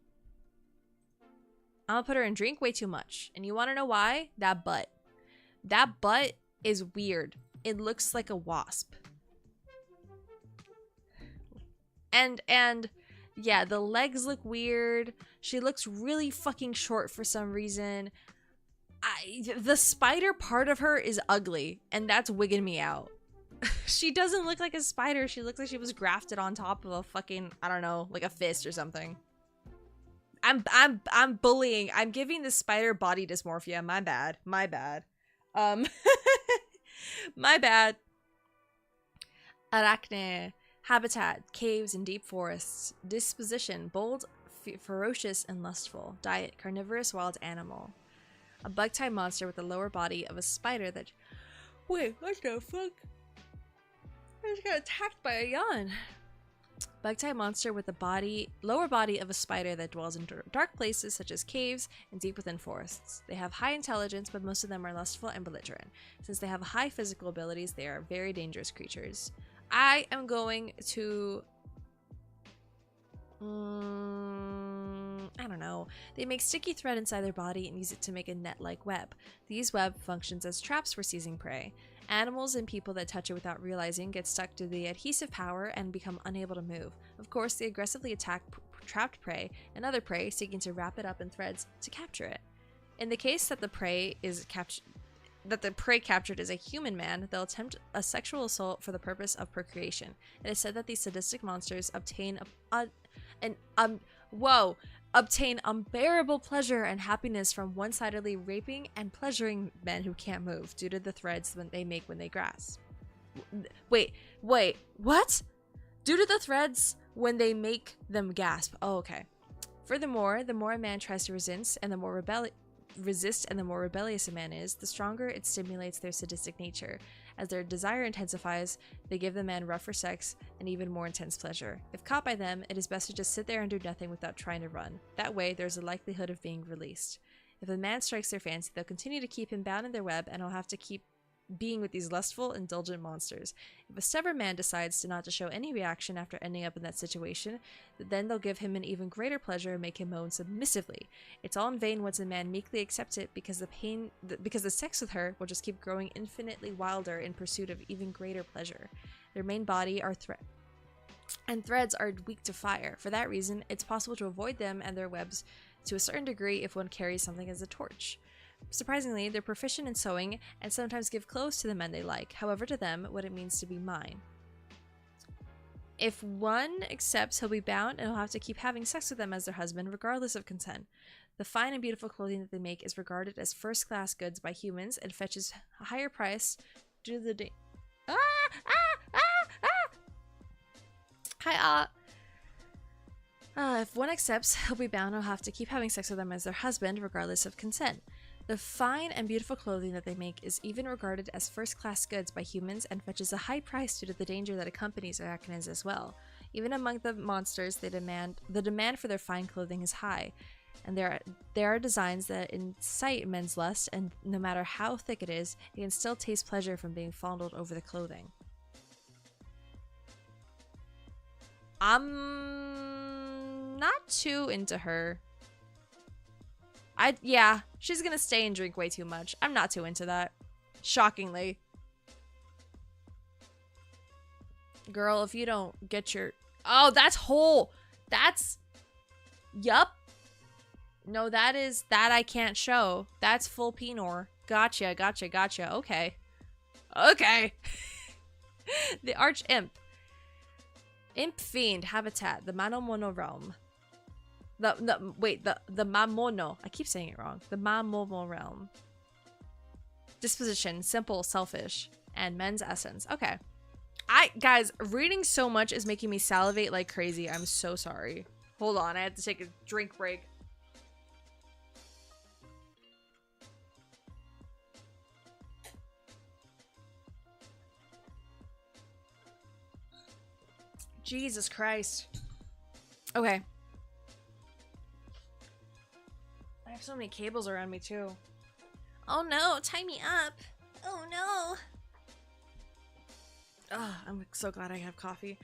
I'm gonna put her in drink way too much. And you wanna know why? That butt. That butt is weird. It looks like a wasp. And yeah, the legs look weird. She looks really fucking short for some reason. The spider part of her is ugly, and that's wigging me out. She doesn't look like a spider. She looks like she was grafted on top of a fucking, I don't know, like a fist or something. I'm bullying. I'm giving the spider body dysmorphia. My bad. My bad. My bad. Arachne. Habitat, caves and deep forests. Disposition, bold, ferocious, and lustful. Diet, carnivorous wild animal. A bug-type monster with the lower body of a spider that... Wait, what the fuck? I just got attacked by a yawn. Bug-type monster with the lower body of a spider that dwells in dark places such as caves and deep within forests. They have high intelligence, but most of them are lustful and belligerent. Since they have high physical abilities, they are very dangerous creatures. I am going to... I don't know. They make sticky thread inside their body and use it to make a net-like web. These web functions as traps for seizing prey. Animals and people that touch it without realizing get stuck to the adhesive power and become unable to move. Of course, they aggressively attack trapped prey and other prey, seeking to wrap it up in threads to capture it. In the case that the prey captured is a human man, they'll attempt a sexual assault for the purpose of procreation. It is said that these sadistic monsters obtain unbearable pleasure and happiness from one-sidedly raping and pleasuring men who can't move due to the threads they make when they grasp. Wait, what? Due to the threads when they make them gasp. Oh, okay. Furthermore, the more a man tries to resist and the more rebellious a man is, the stronger it stimulates their sadistic nature. As their desire intensifies, they give the man rougher sex and even more intense pleasure. If caught by them, it is best to just sit there and do nothing without trying to run. That way, there's a likelihood of being released. If a man strikes their fancy, they'll continue to keep him bound in their web, and he'll have to keep being with these lustful, indulgent monsters. If a stubborn man decides not to show any reaction after ending up in that situation, then they'll give him an even greater pleasure and make him moan submissively. It's all in vain once a man meekly accepts it, because the sex with her will just keep growing infinitely wilder in pursuit of even greater pleasure. Their main body are threads are weak to fire. For that reason, it's possible to avoid them and their webs to a certain degree if one carries something as a torch. Surprisingly, they're proficient in sewing and sometimes give clothes to the men they like, however to them what it means to be mine. If one accepts, he'll be bound and he'll have to keep having sex with them as their husband, regardless of consent. The fine and beautiful clothing that they make is regarded as first-class goods by humans and fetches a higher price due to the if one accepts, he'll be bound and he'll have to keep having sex with them as their husband, regardless of consent. The fine and beautiful clothing that they make is even regarded as first-class goods by humans and fetches a high price due to the danger that accompanies arachnids as well. Even among the monsters, the demand for their fine clothing is high, and there are designs that incite men's lust, and no matter how thick it is, it can still taste pleasure from being fondled over the clothing. I'm not too into her. Yeah, she's gonna stay and drink way too much. I'm not too into that. Shockingly. Girl, if you don't get your... Oh, that's whole! That's... Yup. No, that I can't show. That's full Pinor. Gotcha. Okay. Okay. The Arch Imp. Imp Fiend Habitat, the Manomono realm. The Mamono. I keep saying it wrong. The Mamono realm. Disposition, simple, selfish, and men's essence. Okay. Guys, reading so much is making me salivate like crazy. I'm so sorry. Hold on, I had to take a drink break. Jesus Christ. Okay. I have so many cables around me too. Oh no, tie me up. Oh no. Oh, I'm so glad I have coffee.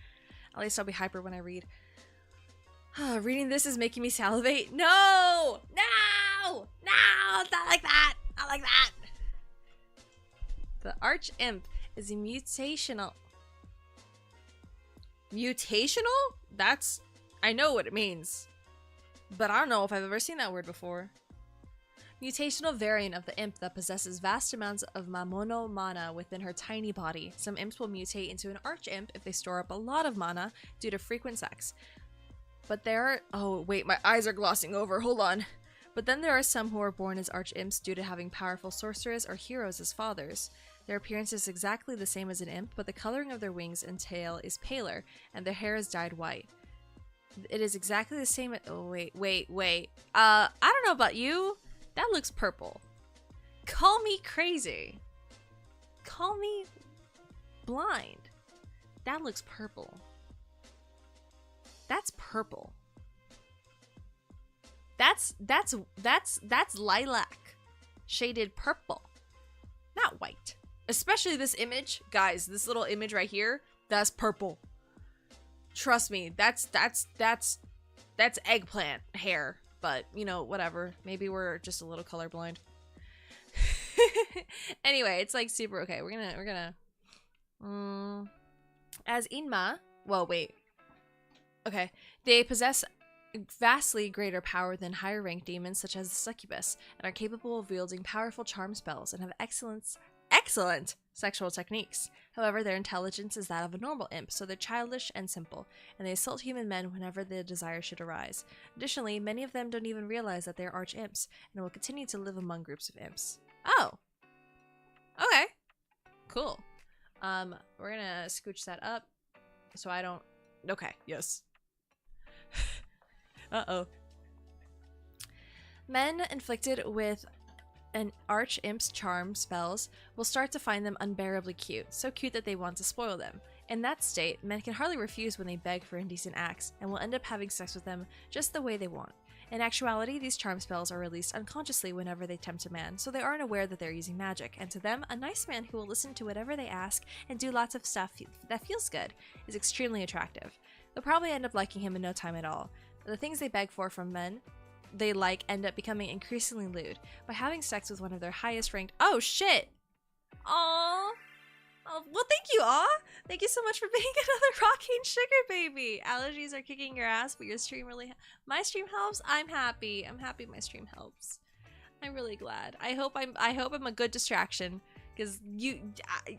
At least I'll be hyper when I read. Reading this is making me salivate. No! No! No! Not like that! Not like that! The Arch Imp is a mutational... Mutational? That's... I know what it means. But I don't know if I've ever seen that word before. Mutational variant of the imp that possesses vast amounts of Mamono mana within her tiny body. Some imps will mutate into an arch imp if they store up a lot of mana due to frequent sex. But there are, oh wait, my eyes are glossing over, hold on. But then there are some who are born as arch-imps due to having powerful sorcerers or heroes as fathers. Their appearance is exactly the same as an imp, but the coloring of their wings and tail is paler, and their hair is dyed white. It is exactly the same. Oh, wait. I don't know about you. That looks purple. Call me crazy. Call me blind. That looks purple. That's purple. That's lilac. Shaded purple. Not white. Especially this image. Guys, this little image right here, that's purple. Trust me, that's eggplant hair, but you know, whatever. Maybe we're just a little colorblind. Anyway, it's like super okay. We're gonna as Inma, well, wait. Okay, they possess vastly greater power than higher ranked demons such as the succubus, and are capable of wielding powerful charm spells and have excellent sexual techniques. However, their intelligence is that of a normal imp, so they're childish and simple, and they assault human men whenever the desire should arise. Additionally, many of them don't even realize that they're arch-imps, and will continue to live among groups of imps. Oh. Okay. Cool. We're gonna scooch that up, so I don't... Okay, yes. Uh-oh. Men inflicted with an arch-imp's charm spells will start to find them unbearably cute, so cute that they want to spoil them. In that state, men can hardly refuse when they beg for indecent acts, and will end up having sex with them just the way they want. In actuality, these charm spells are released unconsciously whenever they tempt a man, so they aren't aware that they're using magic, and to them, a nice man who will listen to whatever they ask and do lots of stuff that feels good is extremely attractive. They'll probably end up liking him in no time at all. The things they beg for from men they like end up becoming increasingly lewd by having sex with one of their highest ranked— oh shit! Aww! Oh, well, thank you, Thank you so much for being another rocking sugar baby. Allergies are kicking your ass, but your stream really— my stream helps. I'm happy. I'm happy my stream helps. I'm really glad. I hope I'm a good distraction, because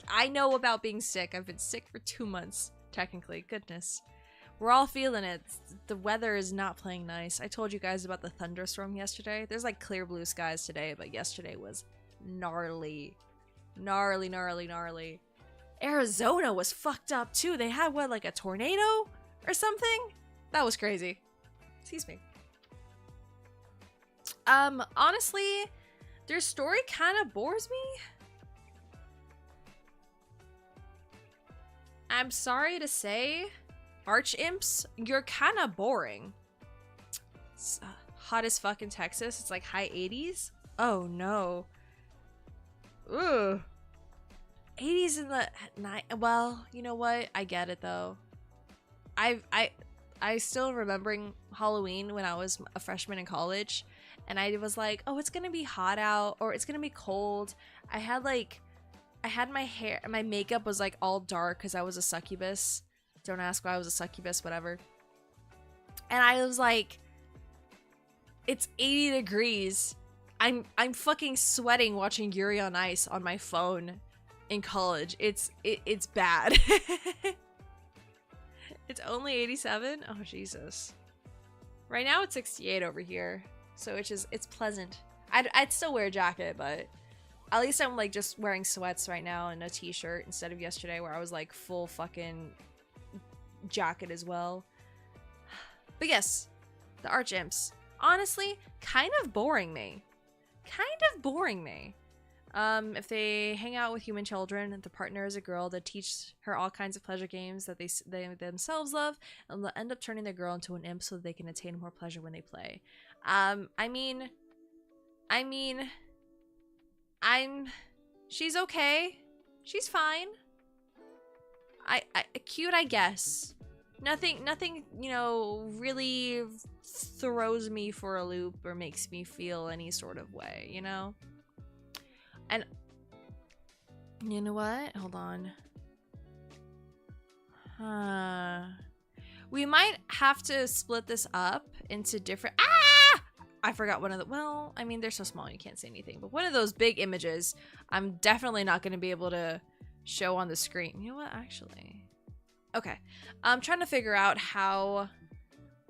I know about being sick. I've been sick for 2 months technically. Goodness. We're all feeling it. The weather is not playing nice. I told you guys about the thunderstorm yesterday. There's like clear blue skies today, but yesterday was gnarly. Gnarly. Arizona was fucked up too. They had what, like a tornado or something? That was crazy. Excuse me. Honestly, their story kind of bores me. I'm sorry to say, arch-imps, you're kind of boring. It's hot as fuck in Texas. It's like high 80s. Oh no. Ugh. 80s in the night. Well, you know what? I get it though. I still remembering Halloween when I was a freshman in college, and I was like, oh, it's gonna be hot out, or it's gonna be cold. I had my hair, my makeup was like all dark because I was a succubus. Don't ask why I was a succubus, whatever. And I was like, it's 80 degrees. I'm fucking sweating watching Yuri on Ice on my phone in college. It's bad. It's only 87? Oh, Jesus. Right now it's 68 over here. So it's pleasant. I'd still wear a jacket, but at least I'm like just wearing sweats right now and a t-shirt instead of yesterday where I was like full fucking jacket as well. But yes, the arch-imps. Honestly, kind of boring me. If they hang out with human children and the partner is a girl, they teach her all kinds of pleasure games that they themselves love, and they'll end up turning the girl into an imp so that they can attain more pleasure when they play. She's okay. She's fine. Cute, I guess. Nothing, you know, really throws me for a loop or makes me feel any sort of way, you know? And you know what? Hold on. We might have to split this up into different— I forgot one of the— well, I mean, they're so small you can't say anything, but one of those big images I'm definitely not going to be able to show on the screen. You know what? Actually, okay. I'm trying to figure out how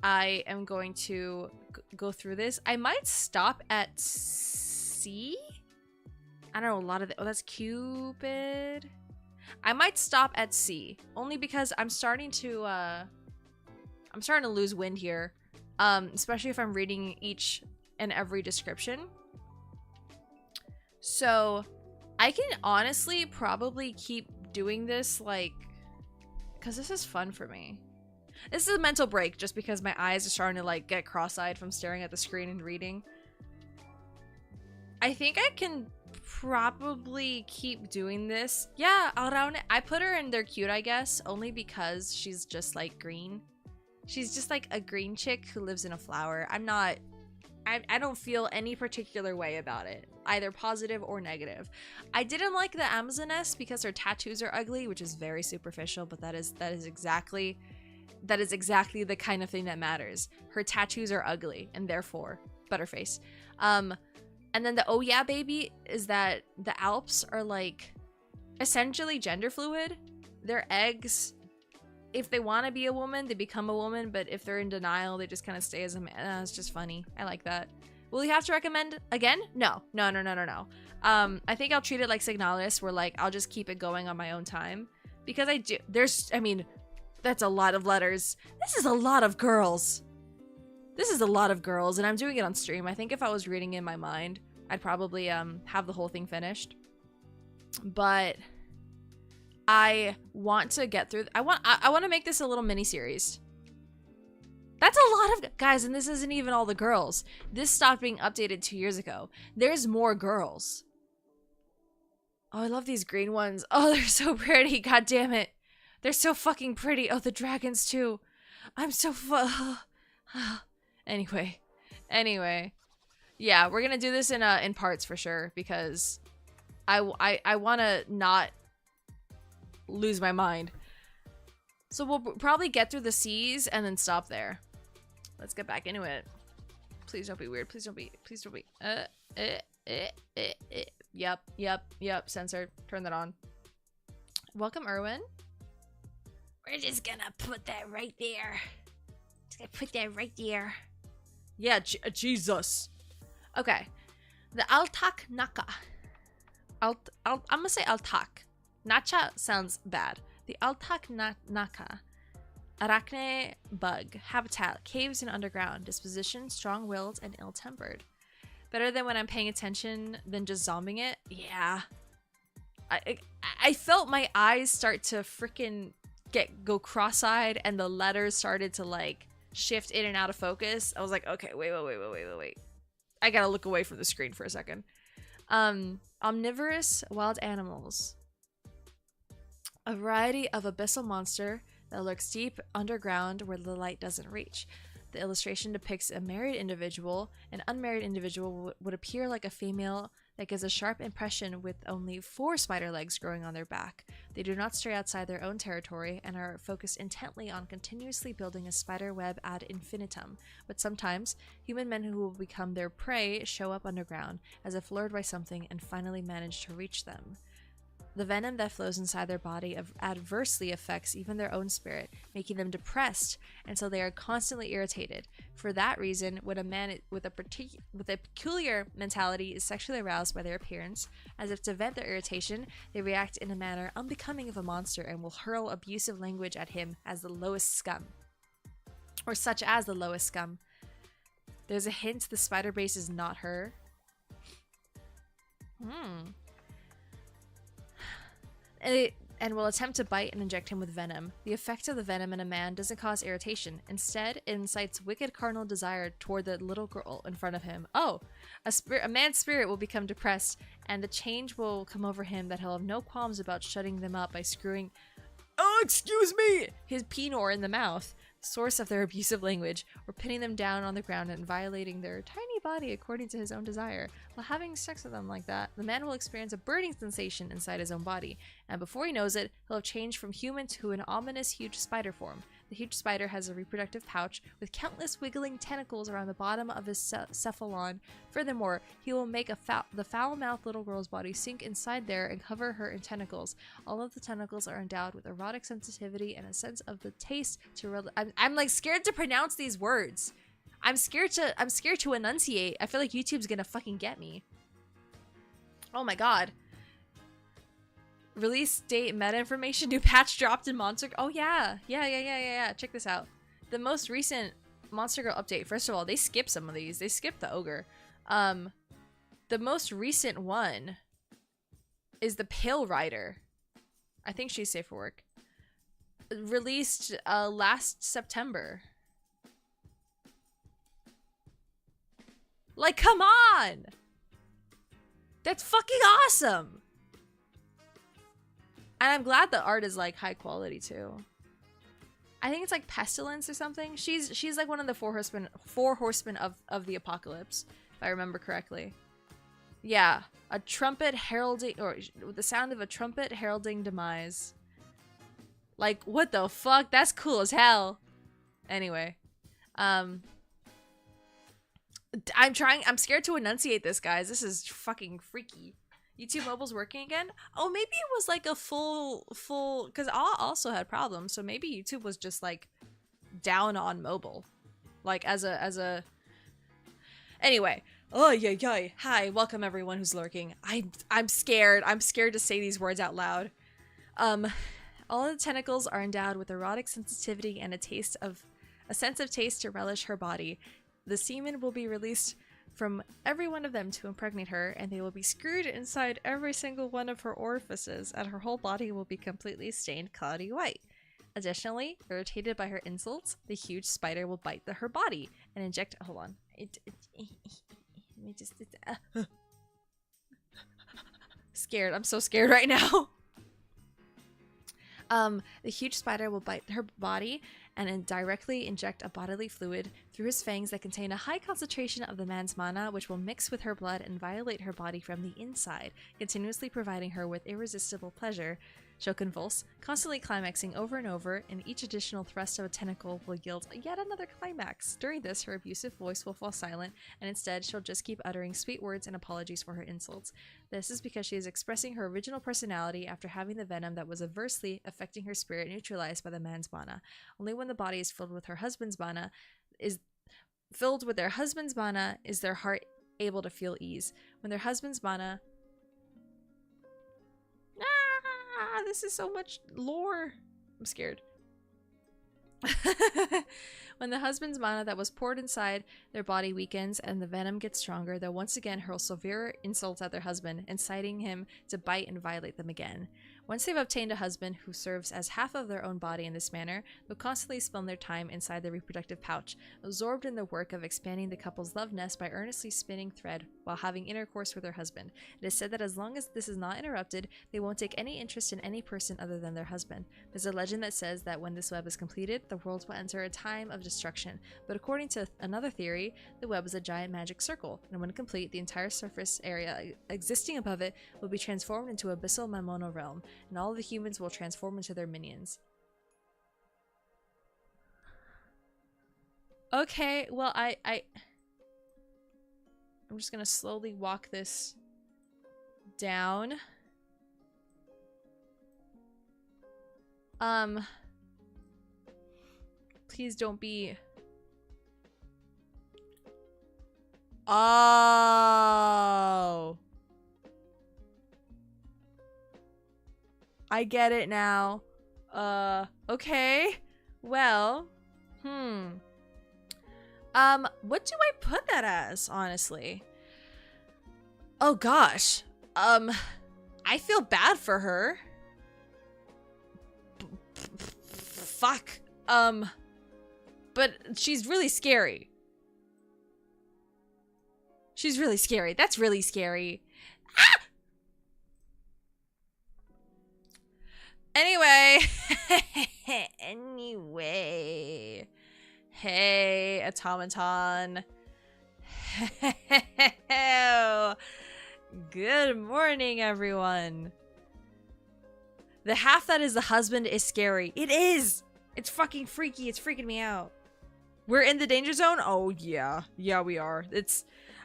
I am going to go through this. I might stop at C. I don't know, a lot of oh, that's Cupid. I might stop at C only because I'm starting to lose wind here. Especially if I'm reading each and every description. So I can honestly probably keep doing this, like, because this is fun for me. This is a mental break just because my eyes are starting to like get cross-eyed from staring at the screen and reading. I think I can probably keep doing this. Yeah, around it. I put her in They're Cute, I guess, only because she's just like green. She's just like a green chick who lives in a flower. I don't feel any particular way about it, either positive or negative. I didn't like the Amazoness because her tattoos are ugly, which is very superficial, but that is exactly the kind of thing that matters. Her tattoos are ugly, and therefore, butterface. And then the oh yeah baby is that the Alps are like essentially gender fluid. They're eggs. If they want to be a woman, they become a woman, but if they're in denial, they just kind of stay as a man. It's just funny. I like that. Will you have to recommend again? No. I think I'll treat it like Signalis, where like I'll just keep it going on my own time, because that's a lot of letters. This is a lot of girls. And I'm doing it on stream. I think if I was reading in my mind, I'd probably have the whole thing finished. But I want to get through. I want to make this a little mini series. That's a lot of guys, and this isn't even all the girls. This stopped being updated 2 years ago. There's more girls. Oh, I love these green ones. Oh, they're so pretty. God damn it. They're so fucking pretty. Oh, the dragons too. I'm so Anyway. Yeah, we're gonna do this in parts for sure, because I want to not lose my mind. So we'll probably get through the C's and then stop there. Let's get back into it. Please don't be weird. Please don't be. Yep. Censored. Turn that on. Welcome, Erwin. We're just gonna put that right there. Yeah, Jesus. Okay. The Altak Naka. I'm gonna say Altak. Nacha sounds bad. The Altak Naka. Arachne bug. Habitat. Caves and underground. Disposition. Strong-willed and ill-tempered. Better than when I'm paying attention than just zombing it? Yeah. I felt my eyes start to freaking go cross-eyed, and the letters started to like shift in and out of focus. I was like, okay, wait. I gotta look away from the screen for a second. Omnivorous wild animals. A variety of abyssal monster that lurks deep underground where the light doesn't reach. The illustration depicts a married individual. An unmarried individual would appear like a female that gives a sharp impression with only 4 spider legs growing on their back. They do not stray outside their own territory and are focused intently on continuously building a spider web ad infinitum. But sometimes, human men who will become their prey show up underground, as if lured by something, and finally manage to reach them. The venom that flows inside their body adversely affects even their own spirit, making them depressed, and so they are constantly irritated. For that reason, when a man with a peculiar mentality is sexually aroused by their appearance, as if to vent their irritation, they react in a manner unbecoming of a monster and will hurl abusive language at him as the lowest scum. Or such as the lowest scum. There's a hint the spider base is not her. And will attempt to bite and inject him with venom. The effect of the venom in a man doesn't cause irritation. Instead, it incites wicked carnal desire toward the little girl in front of him. Oh, a man's spirit will become depressed, and the change will come over him that he'll have no qualms about shutting them up by screwing, oh, excuse me, his penor in the mouth, source of their abusive language, or pinning them down on the ground and violating their tiny any body according to his own desire. While having sex with them like that, the man will experience a burning sensation inside his own body, and before he knows it, he'll have changed from human to an ominous huge spider form. The huge spider has a reproductive pouch with countless wiggling tentacles around the bottom of his cephalon. Furthermore, he will make the foul-mouthed little girl's body sink inside there and cover her in tentacles. All of the tentacles are endowed with erotic sensitivity and a sense of the taste to I'm like scared to pronounce these words. I'm scared to enunciate. I feel like YouTube's gonna fucking get me. Oh my god. Release date, meta information, new patch dropped in Monster. Oh yeah. Yeah. Check this out. The most recent Monster Girl update. First of all, they skipped some of these. They skipped the ogre. The most recent one is the Pale Rider. I think she's safe for work. Released last September. Like, come on! That's fucking awesome! And I'm glad the art is like high quality too. I think it's like Pestilence or something. She's like one of the four horsemen of the apocalypse, if I remember correctly. Yeah, a trumpet heralding, or the sound of a trumpet heralding demise. Like, what the fuck? That's cool as hell. Anyway, I'm scared to enunciate this, guys. This is fucking freaky. YouTube mobile's working again? Oh, maybe it was like a full, because I also had problems, so maybe YouTube was just like down on mobile. Like as a anyway. Oh yeah. Hi, welcome everyone who's lurking. I'm scared. I'm scared to say these words out loud. All of the tentacles are endowed with erotic sensitivity and a sense of taste to relish her body. The semen will be released from every one of them to impregnate her, and they will be screwed inside every single one of her orifices, and her whole body will be completely stained cloudy white. Additionally, irritated by her insults, the huge spider will bite her body and inject. Hold on. Scared. I'm so scared right now. The huge spider will bite her body and directly inject a bodily fluid through his fangs that contain a high concentration of the man's mana, which will mix with her blood and violate her body from the inside, continuously providing her with irresistible pleasure. She'll convulse, constantly climaxing over and over, and each additional thrust of a tentacle will yield yet another climax. During this, her abusive voice will fall silent, and instead she'll just keep uttering sweet words and apologies for her insults. This is because she is expressing her original personality after having the venom that was adversely affecting her spirit neutralized by the man's mana. Only when the body is filled with their husband's mana is their heart able to feel ease. When their husband's mana... this is so much lore. I'm scared. When the husband's mana that was poured inside their body weakens and the venom gets stronger, they'll once again hurl severe insults at their husband, inciting him to bite and violate them again. Once they've obtained a husband who serves as half of their own body in this manner, they'll constantly spend their time inside the reproductive pouch, absorbed in the work of expanding the couple's love nest by earnestly spinning thread while having intercourse with their husband. It is said that as long as this is not interrupted, they won't take any interest in any person other than their husband. There's a legend that says that when this web is completed, the world will enter a time of destruction. But according to another theory, the web is a giant magic circle, and when complete, the entire surface area existing above it will be transformed into abyssal Mamono realm, and all of the humans will transform into their minions. Okay, well, I'm just gonna slowly walk this down. Please don't be... Oh! I get it now. Okay. Well, what do I put that as, honestly? Oh gosh. I feel bad for her. Fuck. But she's really scary. She's really scary. That's really scary. Ah! Anyway. Anyway. Hey, automaton. Good morning, everyone. The half that is the husband is scary. It is! It's fucking freaky. It's freaking me out. We're in the danger zone? Oh, yeah. Yeah, we are.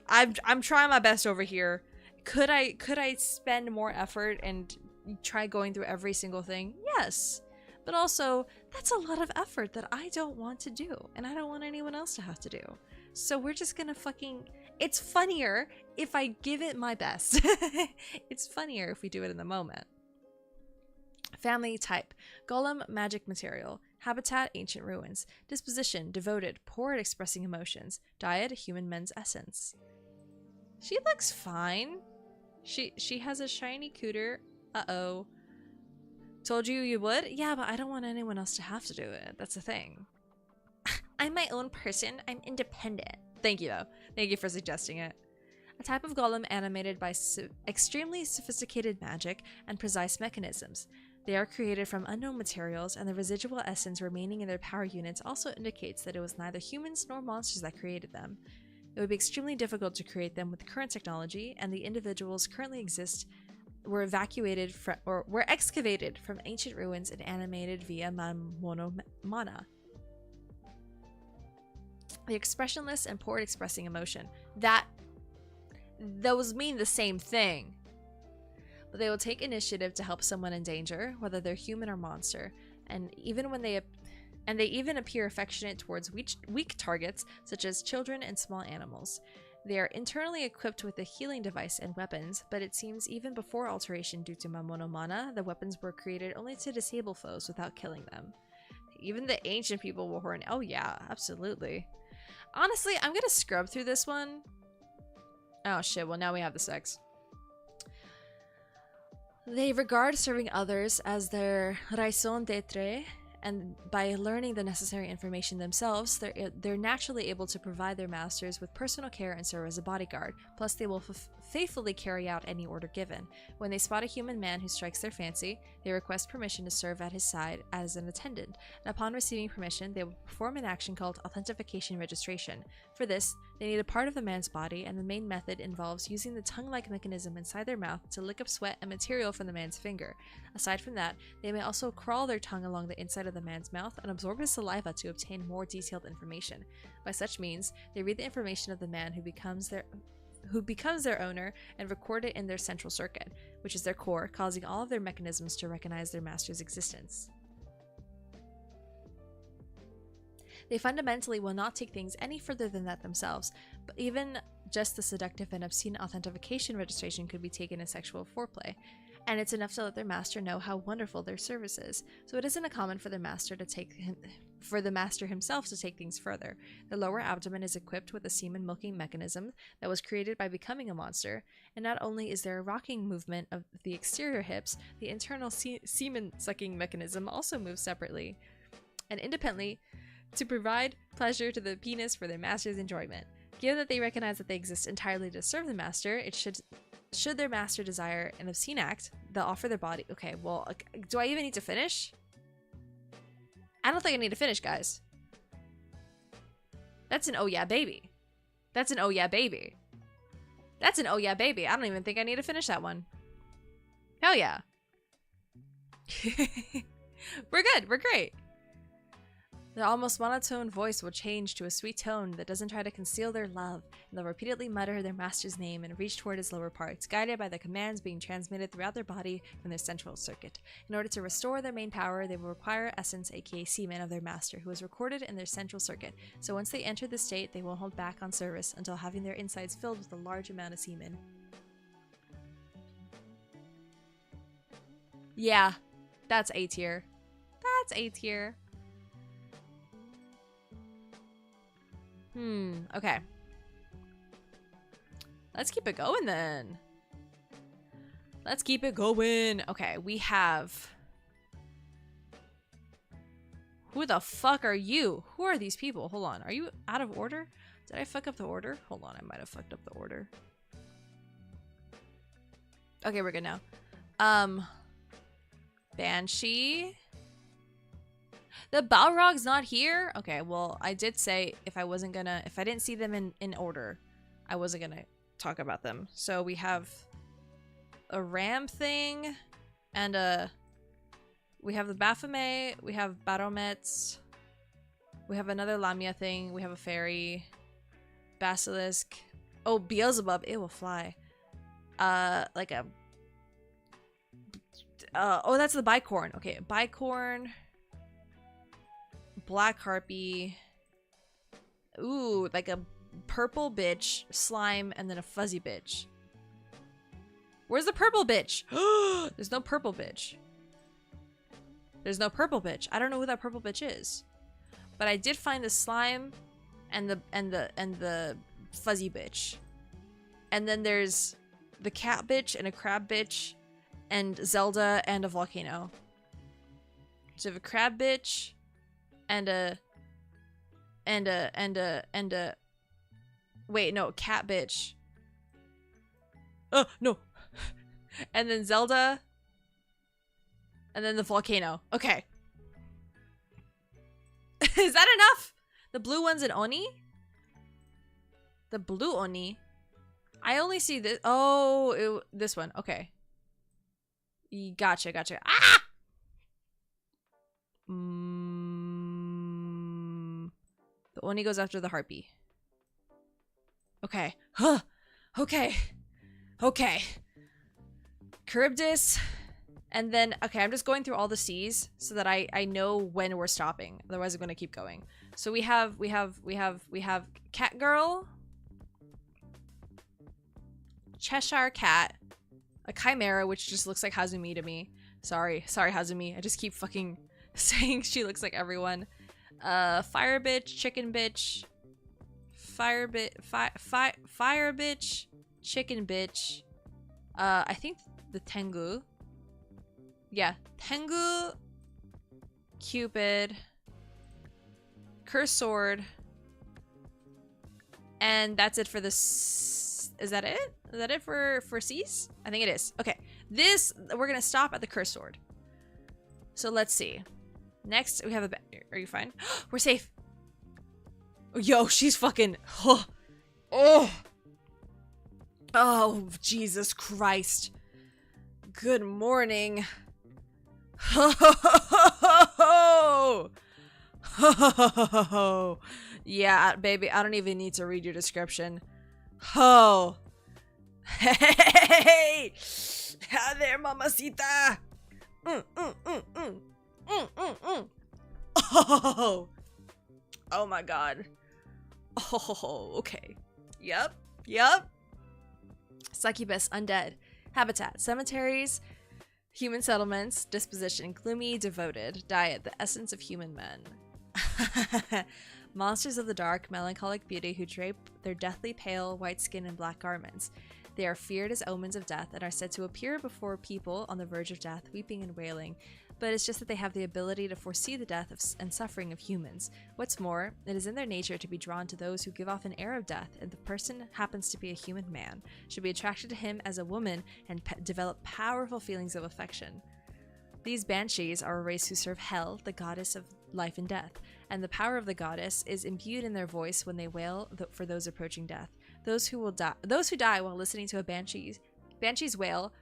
I'm trying my best over here. Could I spend more effort and try going through every single thing? Yes. But also, that's a lot of effort that I don't want to do. And I don't want anyone else to have to do. So we're just gonna fucking... It's funnier if I give it my best. It's funnier if we do it in the moment. Family type. Golem, magic material. Habitat, ancient ruins. Disposition, devoted, poor at expressing emotions. Diet, human men's essence. She looks fine. She has a shiny cooter. Uh-oh. Told you you would? Yeah, but I don't want anyone else to have to do it. That's the thing. I'm my own person. I'm independent. Thank you, though. Thank you for suggesting it. A type of golem animated by extremely sophisticated magic and precise mechanisms. They are created from unknown materials, and the residual essence remaining in their power units also indicates that it was neither humans nor monsters that created them. It would be extremely difficult to create them with current technology, and the individuals currently exist were excavated from ancient ruins and animated via mana. The expressionless and poor at expressing emotion. Those mean the same thing. But they will take initiative to help someone in danger, whether they're human or monster, and they even appear affectionate towards weak targets such as children and small animals. They are internally equipped with a healing device and weapons, but it seems even before alteration due to mana, the weapons were created only to disable foes without killing them. Even the ancient people were horny. Oh yeah, absolutely. Honestly, I'm gonna scrub through this one. Oh shit, well now we have the sex. They regard serving others as their raison d'etre, and by learning the necessary information themselves, they're naturally able to provide their masters with personal care and serve as a bodyguard. Plus, they will faithfully carry out any order given. When they spot a human man who strikes their fancy, they request permission to serve at his side as an attendant. And upon receiving permission, they will perform an action called authentication registration. For this, they need a part of the man's body, and the main method involves using the tongue-like mechanism inside their mouth to lick up sweat and material from the man's finger. Aside from that, they may also crawl their tongue along the inside of the man's mouth and absorb his saliva to obtain more detailed information. By such means, they read the information of the man who becomes their owner and record it in their central circuit, which is their core, causing all of their mechanisms to recognize their master's existence. They fundamentally will not take things any further than that themselves, but even just the seductive and obscene authentication registration could be taken as sexual foreplay. And it's enough to let their master know how wonderful their service is, so it isn't uncommon for the master himself to take things further. The lower abdomen is equipped with a semen milking mechanism that was created by becoming a monster, and not only is there a rocking movement of the exterior hips, the internal semen sucking mechanism also moves separately and independently to provide pleasure to the penis for their master's enjoyment. Given that they recognize that they exist entirely to serve the master, it should their master desire an obscene act, they'll offer their body. Okay, well, do I even need to finish? I don't think I need to finish, guys. That's an oh yeah baby. That's an oh yeah baby. That's an oh yeah baby. I don't even think I need to finish that one. Hell yeah. We're good. We're great. Their almost monotone voice will change to a sweet tone that doesn't try to conceal their love, and they'll repeatedly mutter their master's name and reach toward his lower parts, guided by the commands being transmitted throughout their body from their central circuit. In order to restore their main power, they will require essence, aka semen, of their master, who is recorded in their central circuit. So once they enter the state, they won't hold back on service until having their insides filled with a large amount of semen. Yeah, that's A tier. That's A tier. Okay. Let's keep it going then. Let's keep it going. Okay, we have... Who the fuck are you? Who are these people? Hold on. Are you out of order? Did I fuck up the order? Hold on, I might have fucked up the order. Okay, we're good now. Banshee... The Balrog's not here? Okay, well, I did say if I didn't see them in order. I wasn't gonna talk about them. So we have a ram thing, and we have the Baphomet, we have Baromets, we have another Lamia thing, we have a fairy, basilisk. Oh, Beelzebub, it will fly. Like a oh, that's the bicorn. Okay, bicorn, black harpy. Ooh, like a purple bitch, slime, and then a fuzzy bitch. Where's the purple bitch? There's no purple bitch. There's no purple bitch. I don't know who that purple bitch is. But I did find the slime and the fuzzy bitch. And then there's the cat bitch and a crab bitch and Zelda and a volcano. So we have a crab bitch and a wait, no, cat bitch. Oh, no. And then Zelda. And then the volcano. Okay. Is that enough? The blue one's an Oni? The blue Oni? I only see this. Oh, this one. Okay. Gotcha, gotcha. Ah! The Oni goes after the harpy. Okay. Huh. Okay. Okay. Charybdis. And then, okay, I'm just going through all the C's so that I know when we're stopping. Otherwise, I'm going to keep going. So we have Cat Girl, Cheshire Cat, a Chimera, which just looks like Hazumi to me. Sorry, Hazumi. I just keep fucking saying she looks like everyone. Fire bitch, chicken bitch, fire bitch, chicken bitch. I think the Tengu. Yeah, Tengu, Cupid, Curse Sword, and that's it for this. Is that it? Is that it for C's? I think it is. Okay, this, we're gonna stop at the Curse Sword. So let's see. Next, we have a. Are you fine? We're safe. Oh, yo, she's fucking. Oh, Jesus Christ. Good morning. Yeah, baby, I don't even need to read your description. Oh. Hey! Hi there, mamacita! Oh! Oh my god. Oh, okay. Yep. Succubus, undead. Habitat, cemeteries, human settlements, disposition, gloomy, devoted. Diet, the essence of human men. Monsters of the dark, melancholic beauty who drape their deathly pale white skin in black garments. They are feared as omens of death and are said to appear before people on the verge of death, weeping and wailing. But it's just that they have the ability to foresee the death and suffering of humans. What's more, it is in their nature to be drawn to those who give off an air of death, and the person happens to be a human man, should be attracted to him as a woman and develop powerful feelings of affection. These banshees are a race who serve Hel, the goddess of life and death, and the power of the goddess is imbued in their voice when they wail for those approaching death. Those who die while listening to a banshee's wail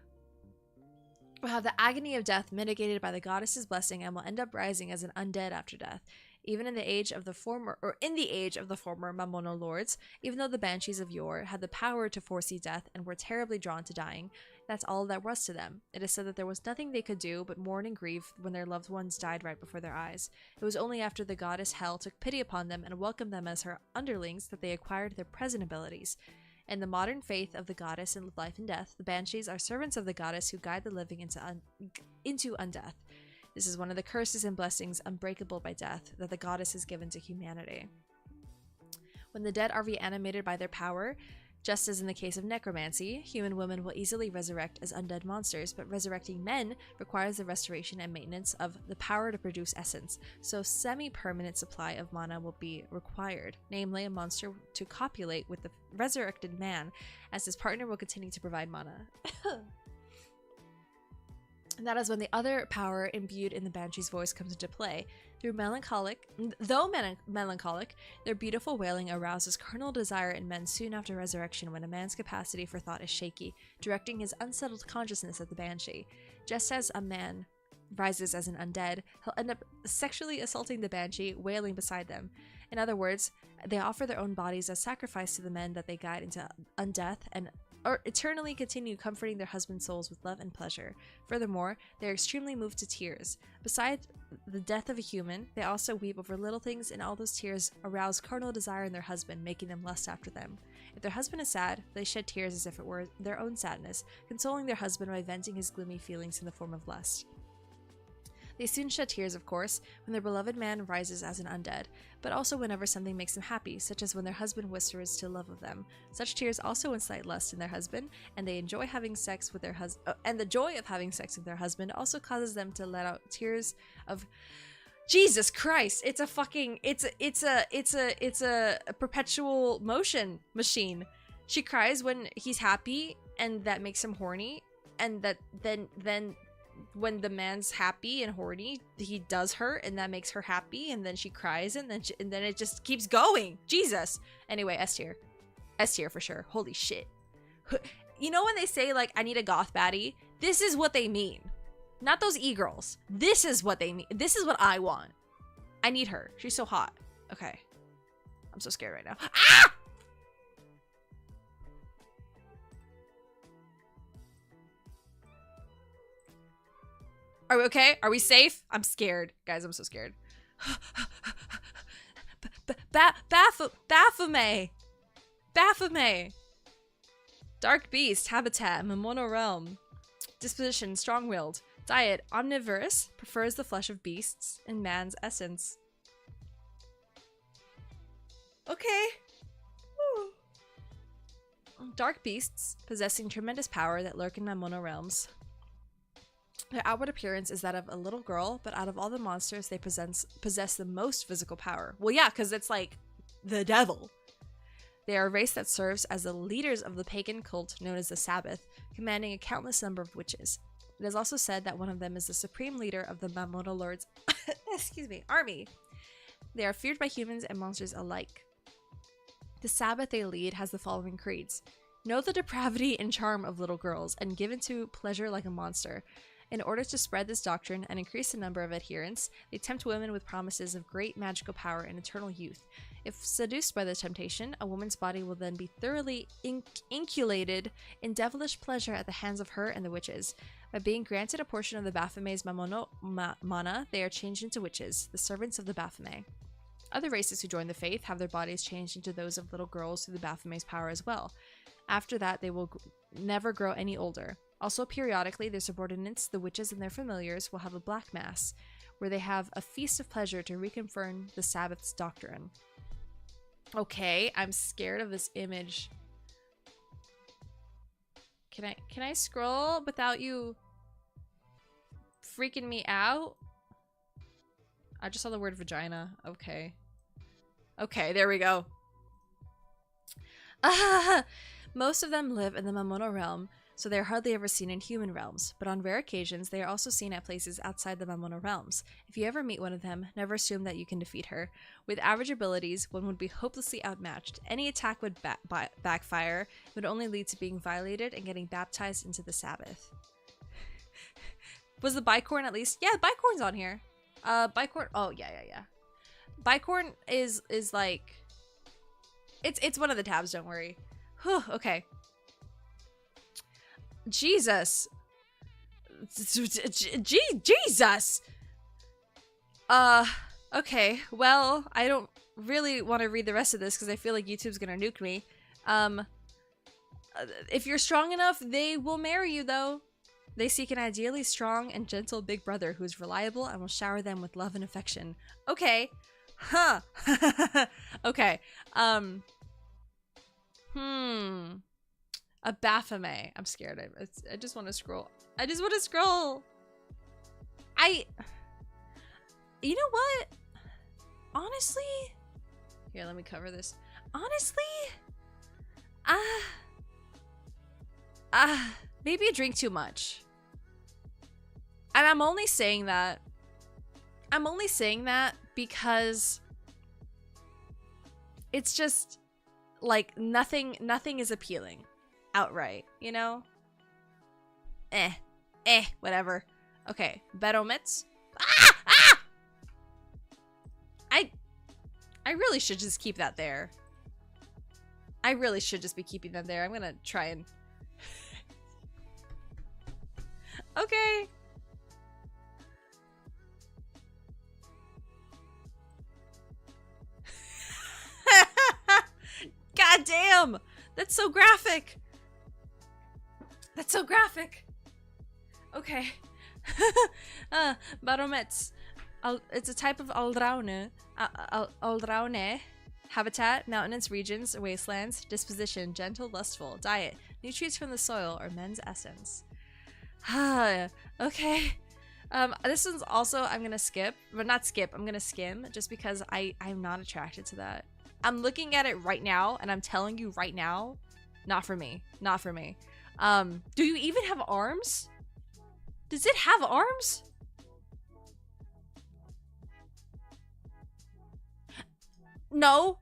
will have the agony of death mitigated by the goddess's blessing and will end up rising as an undead after death. Even in the age of the former Mamono lords, even though the banshees of yore had the power to foresee death and were terribly drawn to dying, that's all that was to them. It is said that there was nothing they could do but mourn and grieve when their loved ones died right before their eyes. It was only after the goddess Hel took pity upon them and welcomed them as her underlings that they acquired their present abilities. In the modern faith of the goddess in life and death, the banshees are servants of the goddess who guide the living into undeath. This is one of the curses and blessings unbreakable by death that the goddess has given to humanity. When the dead are reanimated by their power, just as in the case of necromancy, human women will easily resurrect as undead monsters, but resurrecting men requires the restoration and maintenance of the power to produce essence, so semi-permanent supply of mana will be required, namely a monster to copulate with the resurrected man, as his partner will continue to provide mana. And that is when the other power imbued in the banshee's voice comes into play. Though melancholic, their beautiful wailing arouses carnal desire in men soon after resurrection, when a man's capacity for thought is shaky, directing his unsettled consciousness at the banshee. Just as a man rises as an undead, he'll end up sexually assaulting the banshee, wailing beside them. In other words, they offer their own bodies as sacrifice to the men that they guide into undeath, and or eternally continue comforting their husbands' souls with love and pleasure. Furthermore, they are extremely moved to tears. Besides the death of a human, they also weep over little things, and all those tears arouse carnal desire in their husband, making them lust after them. If their husband is sad, they shed tears as if it were their own sadness, consoling their husband by venting his gloomy feelings in the form of lust. They soon shed tears, of course, when their beloved man rises as an undead, but also whenever something makes them happy, such as when their husband whispers to love of them. Such tears also incite lust in their husband, and they enjoy having sex with their husband. And the joy of having sex with their husband also causes them to let out tears of Jesus Christ. It's a perpetual motion machine. She cries when he's happy, and that makes him horny, and that then when the man's happy and horny, he does her, and that makes her happy, and then she cries, and then it just keeps going. Jesus. Anyway, S tier for sure. Holy shit. You know when they say, like, I need a goth baddie? This is what they mean. Not those e-girls. This is what they mean. This is what I want. I need her. She's so hot. Okay. I'm so scared right now. Ah! Are we okay? Are we safe? I'm scared. Guys, I'm so scared. Baphomet. Dark beast, habitat, Mamono realm. Disposition, strong-willed. Diet, omnivorous, prefers the flesh of beasts and man's essence. Okay. Woo. Dark beasts, possessing tremendous power that lurk in Mamono realms. Their outward appearance is that of a little girl, but out of all the monsters, they possess the most physical power. Well, yeah, because it's like the devil. They are a race that serves as the leaders of the pagan cult known as the Sabbath, commanding a countless number of witches. It is also said that one of them is the supreme leader of the Mamono Lord's army. They are feared by humans and monsters alike. The Sabbath they lead has the following creeds. Know the depravity and charm of little girls, and give into pleasure like a monster. In order to spread this doctrine and increase the number of adherents, they tempt women with promises of great magical power and eternal youth. If seduced by the temptation, a woman's body will then be thoroughly inoculated in devilish pleasure at the hands of her and the witches. By being granted a portion of the Baphomet's Mamono mana, they are changed into witches, the servants of the Baphomet. Other races who join the faith have their bodies changed into those of little girls through the Baphomet's power as well. After that, they will never grow any older. Also, periodically, their subordinates, the witches and their familiars, will have a black mass, where they have a feast of pleasure to reconfirm the Sabbath's doctrine. Okay, I'm scared of this image. Can I scroll without you freaking me out? I just saw the word vagina. Okay. Okay, there we go. Most of them live in the Mamono realm, so they are hardly ever seen in human realms, but on rare occasions they are also seen at places outside the Mamono realms. If you ever meet one of them, never assume that you can defeat her. With average abilities, one would be hopelessly outmatched. Any attack would backfire, would only lead to being violated and getting baptized into the Sabbath. Was the bicorn at least? Yeah, bicorn's on here. Bicorn, oh yeah. Bicorn is like, it's one of the tabs, don't worry. Whew, okay. Jesus. Jesus. Okay. Well, I don't really want to read the rest of this because I feel like YouTube's gonna nuke me. If you're strong enough, they will marry you though. They seek an ideally strong and gentle big brother who is reliable and will shower them with love and affection. Okay. Huh. Okay. A Baphomet. I'm scared. I just want to scroll. I just want to scroll. You know what? Honestly, here, let me cover this. Honestly, maybe I drink too much. And I'm only saying that because it's just like nothing is appealing outright, you know? Whatever. Okay, Emotes. I really should just keep that there. I really should just be keeping that there. I'm gonna try and okay. God damn! That's so graphic! That's so graphic! Okay. Barometz. It's a type of aldraune habitat, mountainous regions, wastelands, disposition, gentle, lustful, diet, nutrients from the soil, or men's essence. Okay. This one's also, I'm gonna skip, but not skip, I'm gonna skim, just because I'm not attracted to that. I'm looking at it right now, and I'm telling you right now, not for me. Not for me. Do you even have arms? Does it have arms? No.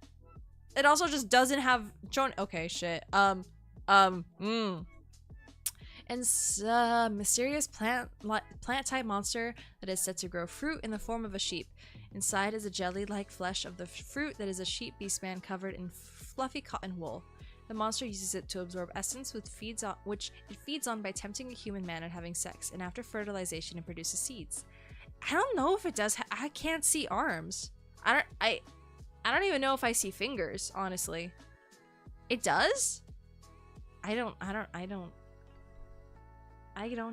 It also just doesn't have okay, shit. And mysterious plant type monster that is said to grow fruit in the form of a sheep. Inside is a jelly-like flesh of the fruit that is a sheep beast man covered in fluffy cotton wool. The monster uses it to absorb essence which it feeds on by tempting a human man and having sex, and after fertilization it produces seeds. I don't know if it does I can't see arms. I don't even know if I see fingers, honestly. It does? I don't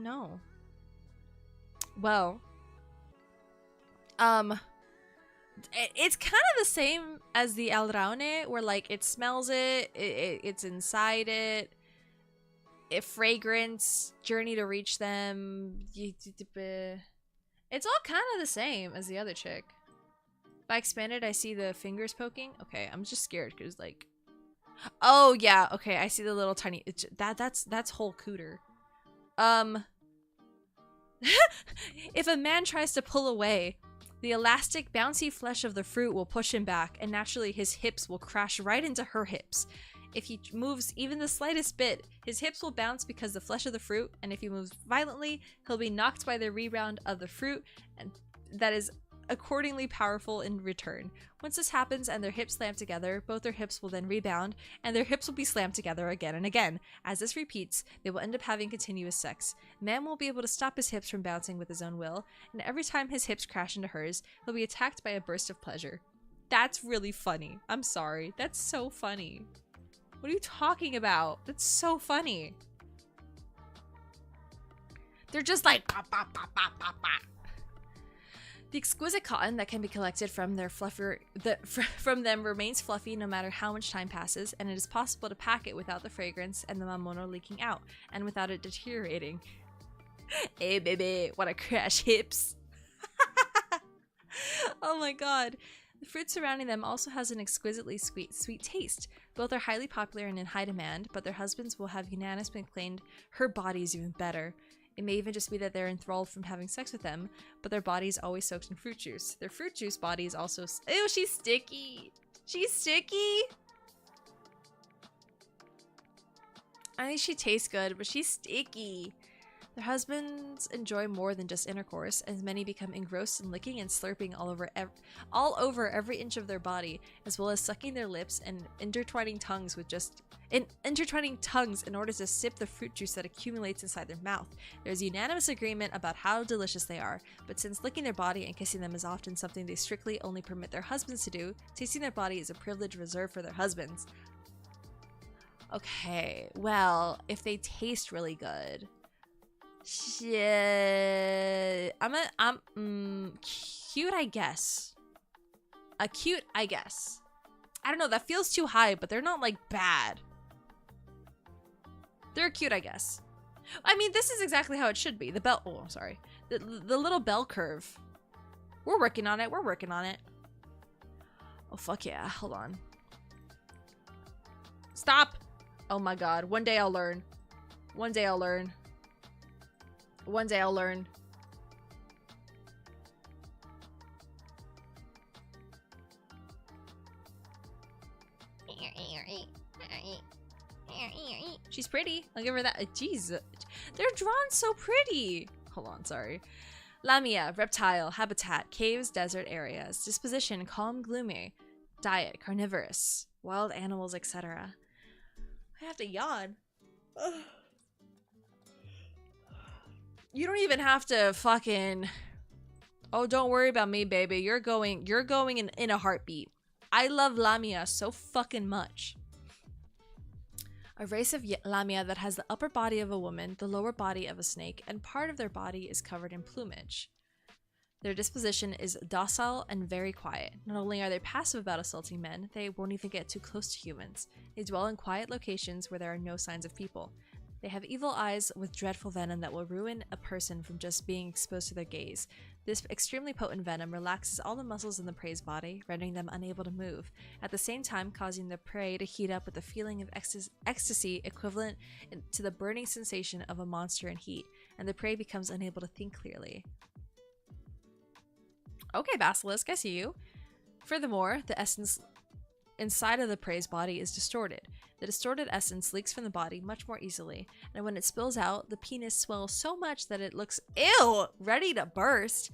know. Well, it's kind of the same as the aldraune, where like it smells it's inside it, fragrance, journey to reach them. It's all kind of the same as the other chick. If I expand it, I see the fingers poking. Okay, I'm just scared because like, oh yeah, okay, I see the little tiny. That's whole cooter. If a man tries to pull away, the elastic, bouncy flesh of the fruit will push him back, and naturally his hips will crash right into her hips. If he moves even the slightest bit, his hips will bounce because the flesh of the fruit, and if he moves violently, he'll be knocked by the rebound of the fruit, and that is accordingly powerful in return. Once this happens and their hips slam together, both their hips will then rebound, and their hips will be slammed together again and again. As this repeats, they will end up having continuous sex. Man won't be able to stop his hips from bouncing with his own will, and every time his hips crash into hers, he'll be attacked by a burst of pleasure. That's really funny. I'm sorry. That's so funny. What are you talking about? That's so funny. They're just like pop, pop, pop, pop, pop, pop. The exquisite cotton that can be collected from from them remains fluffy no matter how much time passes, and it is possible to pack it without the fragrance and the mamono leaking out, and without it deteriorating. Hey baby, wanna crash hips? Oh my god. The fruit surrounding them also has an exquisitely sweet taste. Both are highly popular and in high demand, but their husbands will have unanimously claimed her body is even better. It may even just be that they're enthralled from having sex with them, but their body is always soaked in fruit juice. Their fruit juice body is also... Ew, she's sticky! She's sticky! I think she tastes good, but she's sticky. Their husbands enjoy more than just intercourse, as many become engrossed in licking and slurping all over every inch of their body, as well as sucking their lips and intertwining tongues in order to sip the fruit juice that accumulates inside their mouth. There's unanimous agreement about how delicious they are, but since licking their body and kissing them is often something they strictly only permit their husbands to do, tasting their body is a privilege reserved for their husbands. Okay, well, if they taste really good... Shit. Cute, I guess. Cute, I guess. I don't know, that feels too high, but they're not, like, bad. They're cute, I guess. I mean, this is exactly how it should be. The bell... Oh, I'm sorry. The little bell curve. We're working on it. We're working on it. Oh, fuck yeah. Hold on. Stop! Oh my god. One day I'll learn. One day I'll learn. One day I'll learn. She's pretty. I'll give her that. Jeez. They're drawn so pretty. Hold on, sorry. Lamia, reptile, habitat, caves, desert areas. Disposition, calm, gloomy. Diet, carnivorous. Wild animals, etc. I have to yawn. Ugh. You don't even have to fucking... Oh, don't worry about me, baby. You're going in a heartbeat. I love Lamia so fucking much. A race of Lamia that has the upper body of a woman, the lower body of a snake, and part of their body is covered in plumage. Their disposition is docile and very quiet. Not only are they passive about assaulting men, they won't even get too close to humans. They dwell in quiet locations where there are no signs of people. They have evil eyes with dreadful venom that will ruin a person from just being exposed to their gaze. This extremely potent venom relaxes all the muscles in the prey's body, rendering them unable to move, at the same time causing the prey to heat up with a feeling of ecstasy equivalent to the burning sensation of a monster in heat, and the prey becomes unable to think clearly. Okay, Basilisk, I see you. Furthermore, the essence inside of the prey's body is distorted. The distorted essence leaks from the body much more easily, and when it spills out, the penis swells so much that it looks ready to burst.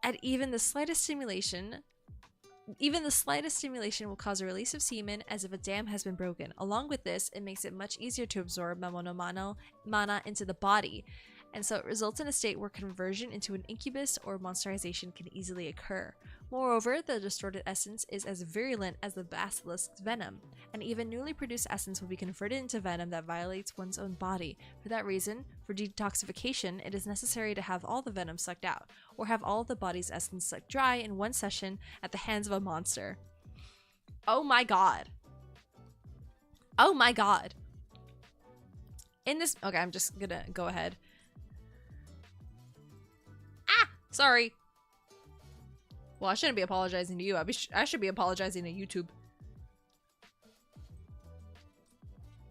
And even the slightest stimulation will cause a release of semen as if a dam has been broken. Along with this, it makes it much easier to absorb mana into the body, and so it results in a state where conversion into an incubus or monsterization can easily occur. Moreover, the distorted essence is as virulent as the basilisk's venom, and even newly produced essence will be converted into venom that violates one's own body. For that reason, for detoxification, it is necessary to have all the venom sucked out, or have all of the body's essence sucked dry in one session at the hands of a monster. Oh my god. Oh my god. In this... Okay, I'm just gonna go ahead. Sorry. Well, I shouldn't be apologizing to you. I should be apologizing to YouTube.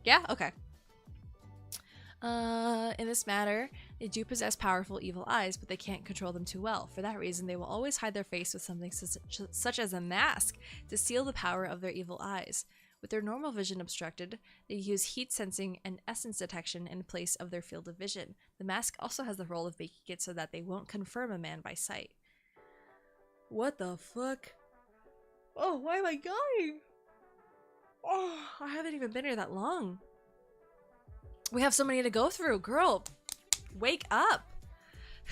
Yeah? Okay. In this matter, they do possess powerful evil eyes, but they can't control them too well. For that reason, they will always hide their face with something such as a mask to seal the power of their evil eyes. With their normal vision obstructed, they use heat sensing and essence detection in place of their field of vision. The mask also has the role of making it so that they won't confirm a man by sight. What the fuck? Oh, why am I dying? Oh, I haven't even been here that long. We have so many to go through. Girl, wake up.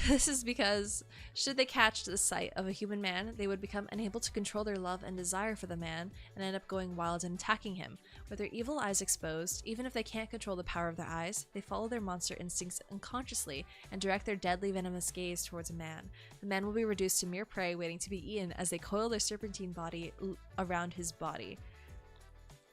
This is because, should they catch the sight of a human man, they would become unable to control their love and desire for the man and end up going wild and attacking him. With their evil eyes exposed, even if they can't control the power of their eyes, they follow their monster instincts unconsciously and direct their deadly venomous gaze towards a man. The man will be reduced to mere prey waiting to be eaten as they coil their serpentine body around his body.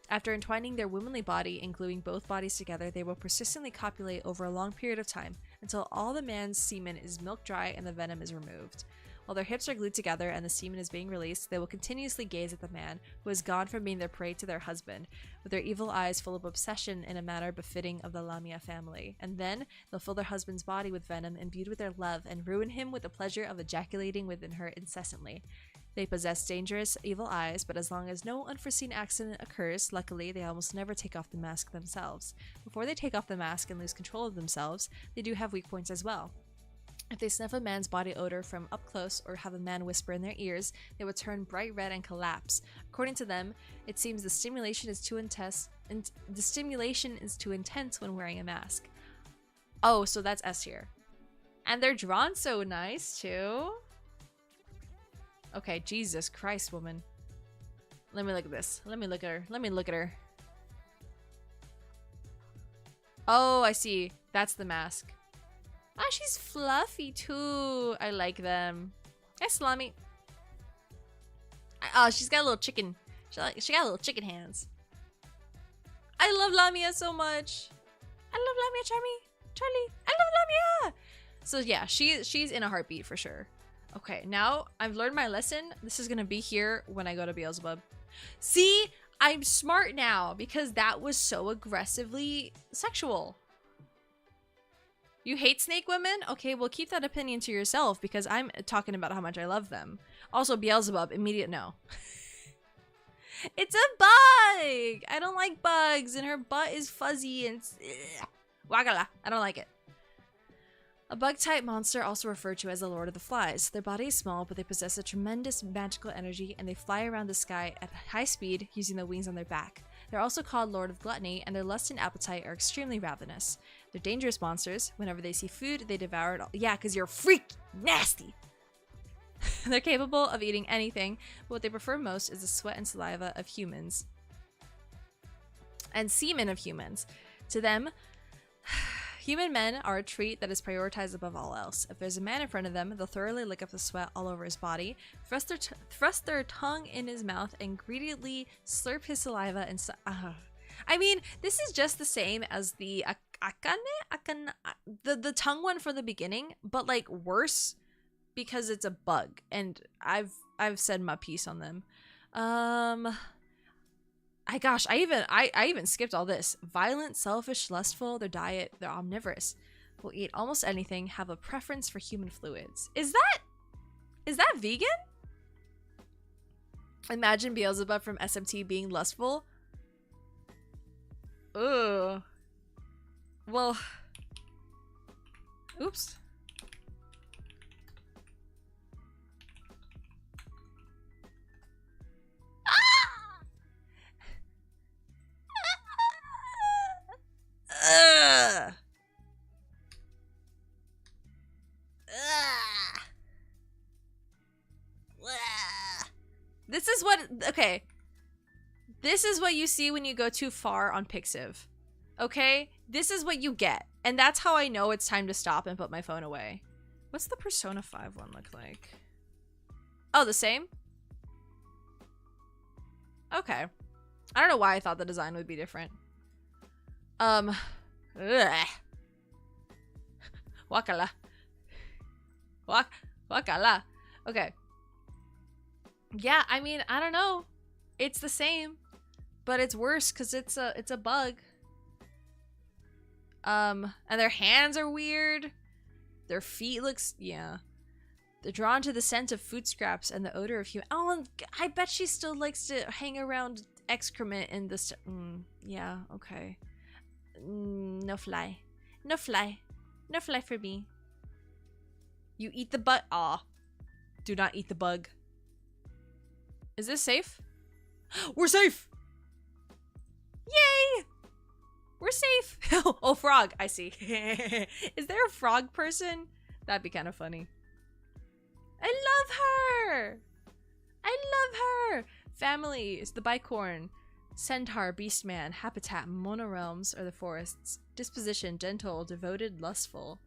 After entwining their womanly body and gluing both bodies together, they will persistently copulate over a long period of time until all the man's semen is milk dry and the venom is removed. While their hips are glued together and the semen is being released, they will continuously gaze at the man who has gone from being their prey to their husband, with their evil eyes full of obsession in a manner befitting of the Lamia family. And then they'll fill their husband's body with venom imbued with their love and ruin him with the pleasure of ejaculating within her incessantly. They possess dangerous, evil eyes, but as long as no unforeseen accident occurs, luckily, they almost never take off the mask themselves. Before they take off the mask and lose control of themselves, they do have weak points as well. If they sniff a man's body odor from up close or have a man whisper in their ears, they would turn bright red and collapse. According to them, it seems the stimulation is too intense when wearing a mask. Oh, so that's S tier. And they're drawn so nice, too. Okay, Jesus Christ, woman. Let me look at this. Let me look at her. Let me look at her. Oh, I see. That's the mask. Ah, she's fluffy too. I like them. Hi, Salami. Oh, she's got a little chicken. She got little chicken hands. I love Lamia so much. I love Lamia, Charlie. I love Lamia. So yeah, she's in a heartbeat for sure. Okay, now I've learned my lesson. This is gonna be here when I go to Beelzebub. See, I'm smart now because that was so aggressively sexual. You hate snake women? Okay, well keep that opinion to yourself because I'm talking about how much I love them. Also, Beelzebub, immediate no. It's a bug! I don't like bugs, and her butt is fuzzy and... Wagala. I don't like it. A bug-type monster, also referred to as the Lord of the Flies. Their body is small, but they possess a tremendous magical energy, and they fly around the sky at high speed using the wings on their back. They're also called Lord of Gluttony, and their lust and appetite are extremely ravenous. They're dangerous monsters. Whenever they see food, they devour it all. Yeah, because you're freaky, nasty! They're capable of eating anything, but what they prefer most is the sweat and saliva of humans. And semen of humans. To them, human men are a treat that is prioritized above all else. If there's a man in front of them, they'll thoroughly lick up the sweat all over his body, thrust their tongue in his mouth, and greedily slurp his saliva and I mean, this is just the same as the the tongue one from the beginning, but like worse because it's a bug, and I've said my piece on them. I even skipped all this. Violent, selfish, lustful, their diet, they're omnivorous. Will eat almost anything, have a preference for human fluids. Is that vegan? Imagine Beelzebub from SMT being lustful. Ugh. Well, oops. This is what, okay. This is what you see when you go too far on Pixiv. Okay? This is what you get. And that's how I know it's time to stop and put my phone away. What's the Persona 5 one look like? Oh, the same? Okay. I don't know why I thought the design would be different. Ugh. Wakala. Wakala. Okay. Yeah, I mean, I don't know. It's the same, but it's worse because it's a bug. And their hands are weird. Their feet yeah. They're drawn to the scent of food scraps and the odor of human. Oh, and I bet she still likes to hang around excrement in the. Yeah. Okay. No fly. No fly. No fly for me. You eat the bug. Aw. Do not eat the bug. Is this safe? We're safe! Yay! We're safe! Oh, frog. I see. Is there a frog person? That'd be kind of funny. I love her! I love her! Families, the bicorn, centaur, beastman, habitat, monorealms, or the forests. Disposition, gentle, devoted, lustful.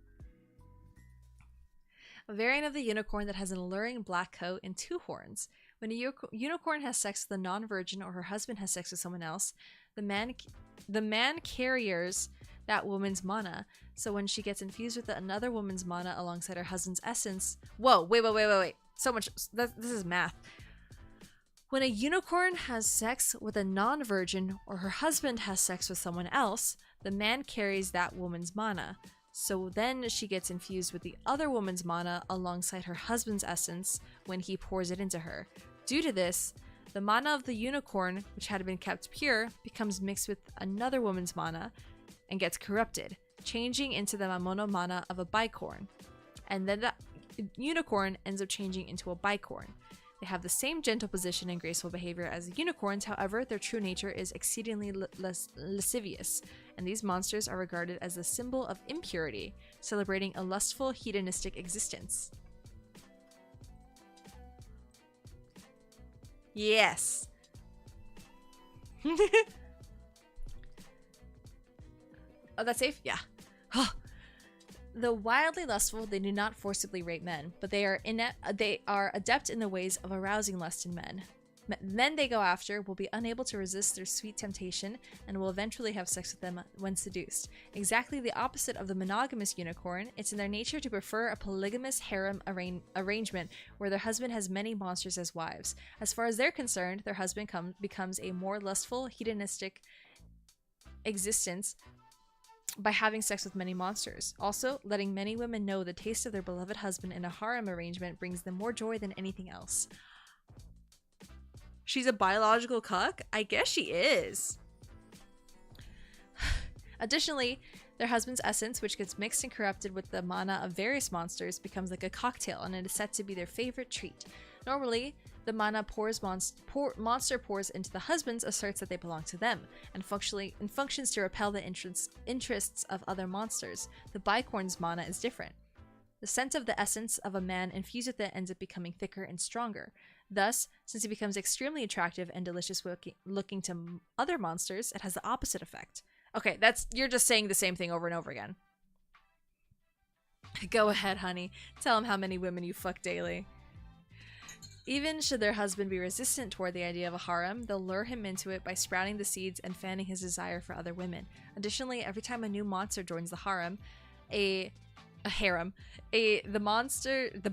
A variant of the unicorn that has an alluring black coat and 2 horns. When a unicorn has sex with a non-virgin or her husband has sex with someone else, the man carries that woman's mana. So when she gets infused with another woman's mana alongside her husband's essence... Whoa, wait. So much... This is math. When a unicorn has sex with a non-virgin or her husband has sex with someone else, the man carries that woman's mana. So then she gets infused with the other woman's mana alongside her husband's essence when he pours it into her. Due to this, the mana of the unicorn, which had been kept pure, becomes mixed with another woman's mana and gets corrupted, changing into the Mamono mana of a bicorn. And then the unicorn ends up changing into a bicorn. They have the same gentle position and graceful behavior as the unicorns, however, their true nature is exceedingly lascivious, and these monsters are regarded as a symbol of impurity, celebrating a lustful, hedonistic existence. Yes. Oh, that's safe? Yeah. Though wildly lustful, they do not forcibly rape men, but they are adept in the ways of arousing lust in men. Men they go after will be unable to resist their sweet temptation and will eventually have sex with them when seduced. Exactly the opposite of the monogamous unicorn, it's in their nature to prefer a polygamous harem arrangement where their husband has many monsters as wives. As far as they're concerned, their husband becomes a more lustful, hedonistic existence by having sex with many monsters. Also, letting many women know the taste of their beloved husband in a harem arrangement brings them more joy than anything else. She's a biological cuck? I guess she is. Additionally, their husband's essence, which gets mixed and corrupted with the mana of various monsters, becomes like a cocktail, and it is said to be their favorite treat. Normally, the mana monster pours into the husbands asserts that they belong to them, and functions to repel the interests of other monsters. The bicorn's mana is different. The scent of the essence of a man infused with it ends up becoming thicker and stronger. Thus, since it becomes extremely attractive and delicious looking to other monsters, it has the opposite effect. Okay, you're just saying the same thing over and over again. Go ahead, honey. Tell him how many women you fuck daily. Even should their husband be resistant toward the idea of a harem, they'll lure him into it by sprouting the seeds and fanning his desire for other women. Additionally, every time a new monster joins the harem, the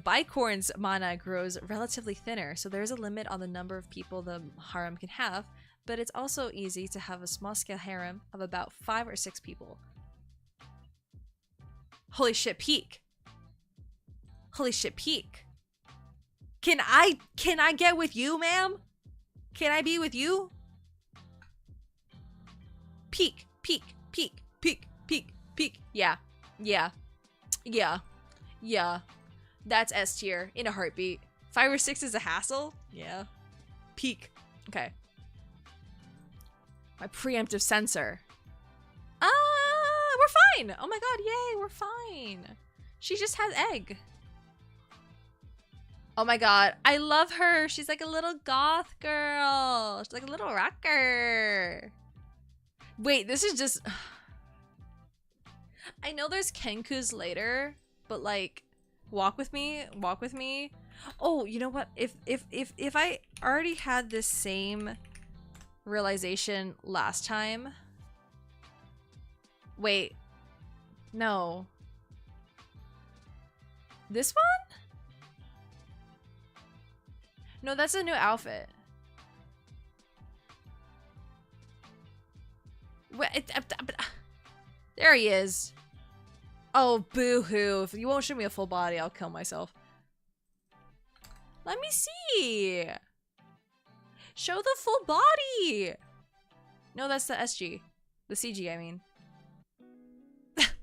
bicorn's mana grows relatively thinner, so there's a limit on the number of people the harem can have, but it's also easy to have a small-scale harem of about 5 or 6 people. Holy shit, peak. Holy shit, peak. Can I get with you, ma'am? Can I be with you? Peak, peak, peak, peak, peak, peak. Yeah, yeah, yeah, yeah. That's S tier in a heartbeat. 5 or 6 is a hassle? Yeah. Peak. Okay. My preemptive sensor. We're fine. Oh my god, yay, we're fine. She just has egg. Oh my god, I love her. She's like a little goth girl. She's like a little rocker. Wait, this is just... I know there's Kenkus later, but like, walk with me, walk with me. Oh, you know what? If I already had this same realization last time... Wait. No. This one? No, that's a new outfit. Wait, there he is. Oh, boo-hoo. If you won't show me a full body, I'll kill myself. Let me see. Show the full body. No, that's the SG. The CG, I mean.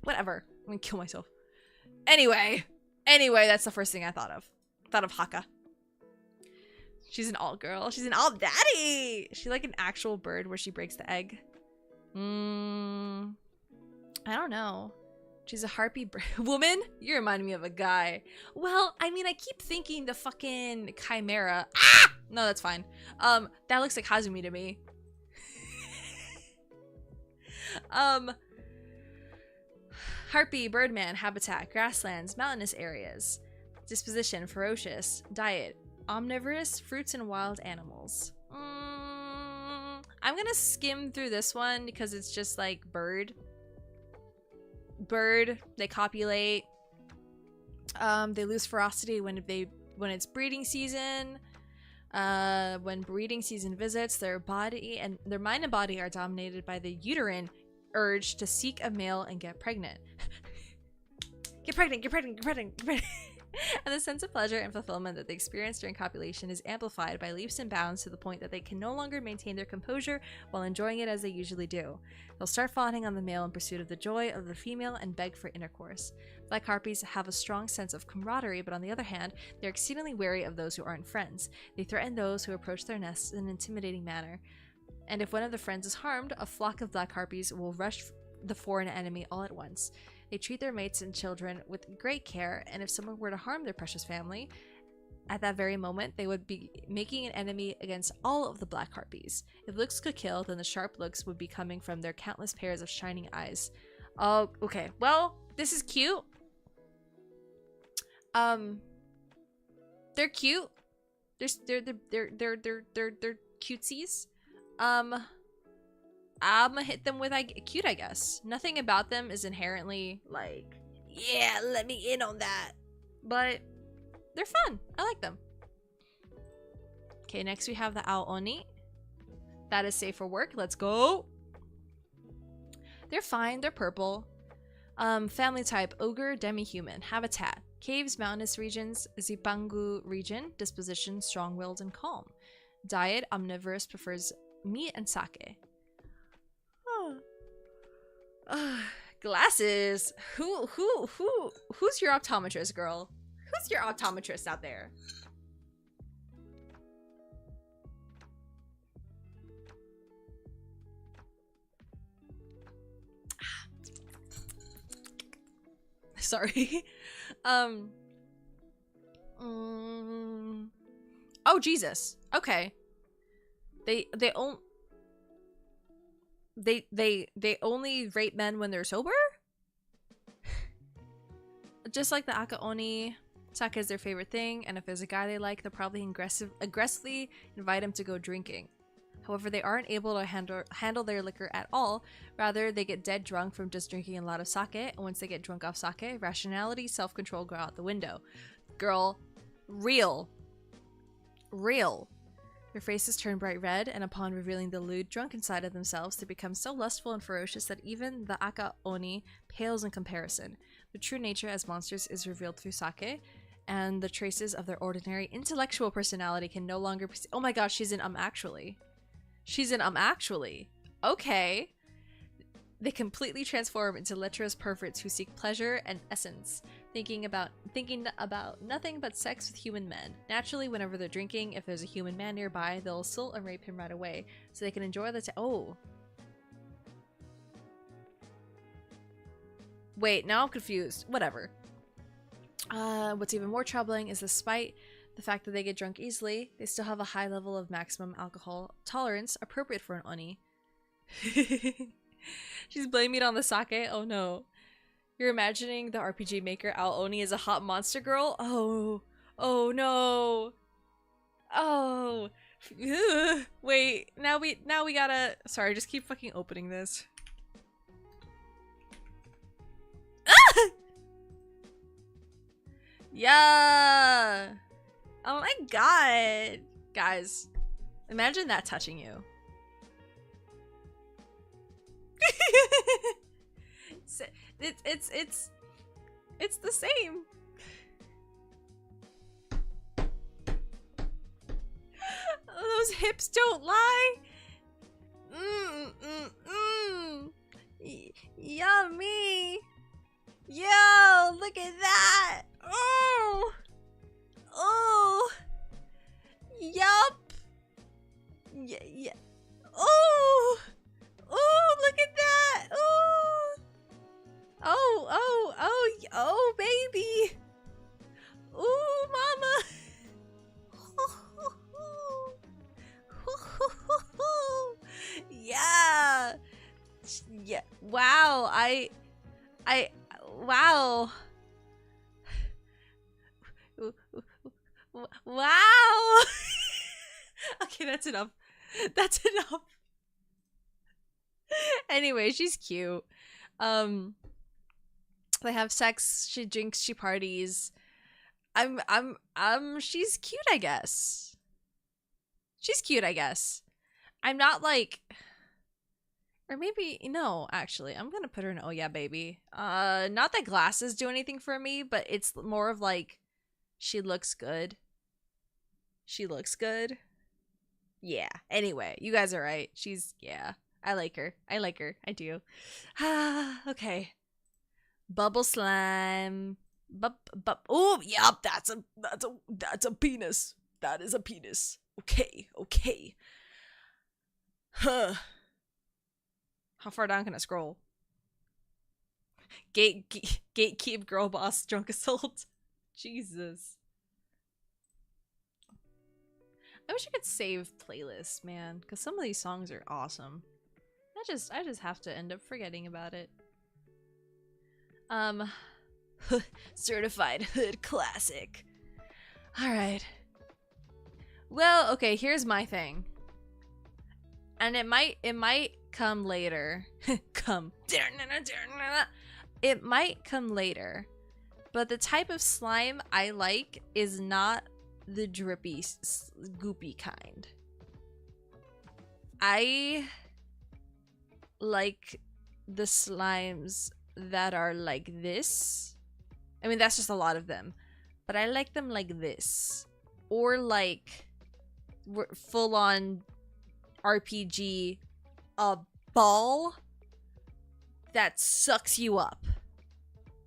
Whatever. I'm gonna kill myself. Anyway, that's the first thing I thought of. Thought of Haka. She's an alt girl. She's an alt daddy. She's like an actual bird where she breaks the egg. I don't know. She's a harpy woman? You remind me of a guy. Well, I mean, I keep thinking the fucking chimera. Ah! No, that's fine. That looks like Hazumi to me. Harpy, birdman, habitat, grasslands, mountainous areas. Disposition, ferocious. Diet, omnivorous, fruits and wild animals. I'm gonna skim through this one because it's just like bird. They copulate. They lose ferocity when it's breeding season. When breeding season visits, their mind and body are dominated by the uterine urge to seek a male and get pregnant. Get pregnant. And the sense of pleasure and fulfillment that they experience during copulation is amplified by leaps and bounds to the point that they can no longer maintain their composure while enjoying it as they usually do. They'll start fawning on the male in pursuit of the joy of the female and beg for intercourse. Black harpies have a strong sense of camaraderie, but on the other hand, they're exceedingly wary of those who aren't friends. They threaten those who approach their nests in an intimidating manner. And if one of the friends is harmed, a flock of black harpies will rush the foreign enemy all at once. They treat their mates and children with great care, and if someone were to harm their precious family, at that very moment, they would be making an enemy against all of the black harpies. If looks could kill, then the sharp looks would be coming from their countless pairs of shining eyes. Oh, okay. Well, this is cute. They're cute. They're cutesies. I'm gonna hit them with cute, I guess. Nothing about them is inherently like, yeah, let me in on that. But they're fun. I like them. Okay, next we have the Aoni. That is safe for work. Let's go. They're fine. They're purple. Family type, ogre, demi-human. Habitat, caves, mountainous regions, Zipangu region. Disposition, strong-willed and calm. Diet, omnivorous, prefers meat and sake. Glasses. Who's your optometrist, girl? Who's your optometrist out there? Sorry. Oh Jesus. Okay. They only rape men when they're sober? Just like the Akaoni, sake is their favorite thing, and if there's a guy they like, they'll probably aggressively invite him to go drinking. However, they aren't able to handle their liquor at all. Rather, they get dead drunk from just drinking a lot of sake, and once they get drunk off sake, rationality, self-control go out the window. Girl, real. Their faces turn bright red, and upon revealing the lewd drunk inside of themselves, they become so lustful and ferocious that even the Akaoni pales in comparison. The true nature as monsters is revealed through sake, and the traces of their ordinary intellectual personality can no longer be— oh my gosh, she's in Actually. She's in Actually. Okay. They completely transform into lecherous perverts who seek pleasure and essence, thinking about nothing but sex with human men. Naturally, whenever they're drinking, if there's a human man nearby, they'll assault and rape him right away, so they can enjoy the oh. Wait, now I'm confused. Whatever. What's even more troubling is despite the fact that they get drunk easily, they still have a high level of maximum alcohol tolerance appropriate for an oni. She's blaming it on the sake? Oh no. You're imagining the RPG maker Ao Oni as a hot monster girl? Oh. Oh no. Oh. Ugh. Wait, now we gotta— sorry, just keep fucking opening this. Yeah. Oh my god. Guys, imagine that touching you. It's the same. Those hips don't lie. Yummy. Yo, look at that. Oh. Oh. Yup. Yeah. Oh. Oh, look at that. Oh. Oh, baby. Oh, mama. Yeah. Yeah. Wow. Wow. Wow. Okay, that's enough. That's enough. Anyway, she's cute. They have sex, she drinks, she parties. She's cute, I guess. She's cute, I guess. I'm not like— or maybe, no, actually, I'm gonna put her in oh yeah, baby. Not that glasses do anything for me, but it's more of like, she looks good. She looks good. Yeah. Anyway, you guys are right. She's— yeah. I like her. I do. Okay. Bubble slime. Oh, yep, that's a penis. That is a penis. Okay. Huh. How far down can I scroll? Gatekeep girl boss drunk assault. Jesus. I wish I could save playlists, man, because some of these songs are awesome. I just have to end up forgetting about it. Certified hood classic. Alright. Well, okay, here's my thing. And it might come later. It might come later. But the type of slime I like is not the drippy, goopy kind. I like the slimes that are like this. I mean, that's just a lot of them. But I like them like this. Or like full-on RPG, a ball that sucks you up.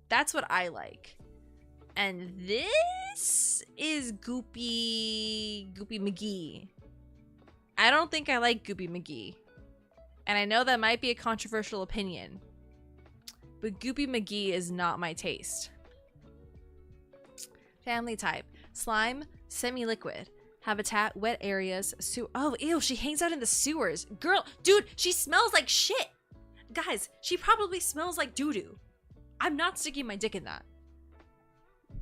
That's what I like. And this is Goopy McGee. I don't think I like Goopy McGee. And I know that might be a controversial opinion, but Goopy McGee is not my taste. Family type: slime, semi-liquid. Habitat: wet areas. Oh, ew, she hangs out in the sewers. Girl, dude, she smells like shit. Guys, she probably smells like doo-doo. I'm not sticking my dick in that.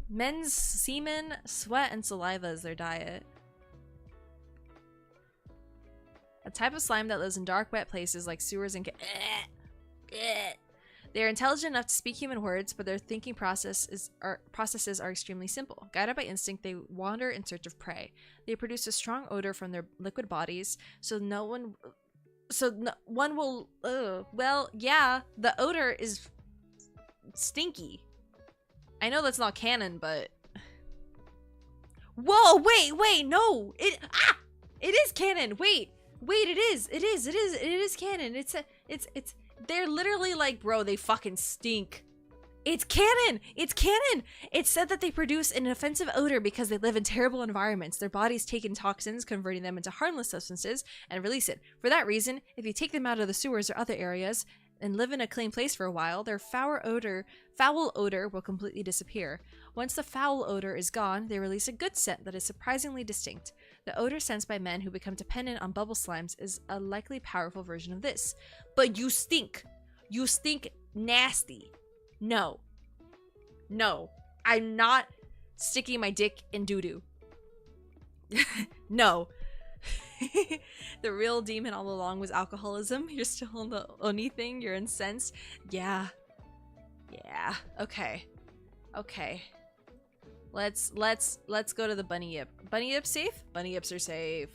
Men's semen, sweat, and saliva is their diet. A type of slime that lives in dark, wet places like sewers and they are intelligent enough to speak human words, but their thinking processes are extremely simple. Guided by instinct, they wander in search of prey. They produce a strong odor from their liquid bodies, so one will. Well, yeah, the odor is stinky. I know that's not canon, but whoa, wait, no, it is canon. Wait, it is canon. It's they're literally like, bro, they fucking stink. It's canon. It's said that they produce an offensive odor because they live in terrible environments. Their bodies take in toxins, converting them into harmless substances, and release it. For that reason, if you take them out of the sewers or other areas and live in a clean place for a while, their foul odor will completely disappear. Once the foul odor is gone, they release a good scent that is surprisingly distinct. The odor sensed by men who become dependent on bubble slimes is a likely powerful version of this. But you stink. You stink nasty. No, I'm not sticking my dick in doo-doo. No. The real demon all along was alcoholism. You're still on the oni thing. You're incensed. Yeah. Okay. Let's go to the bunny yip. Bunny yip safe? Bunny yips are safe.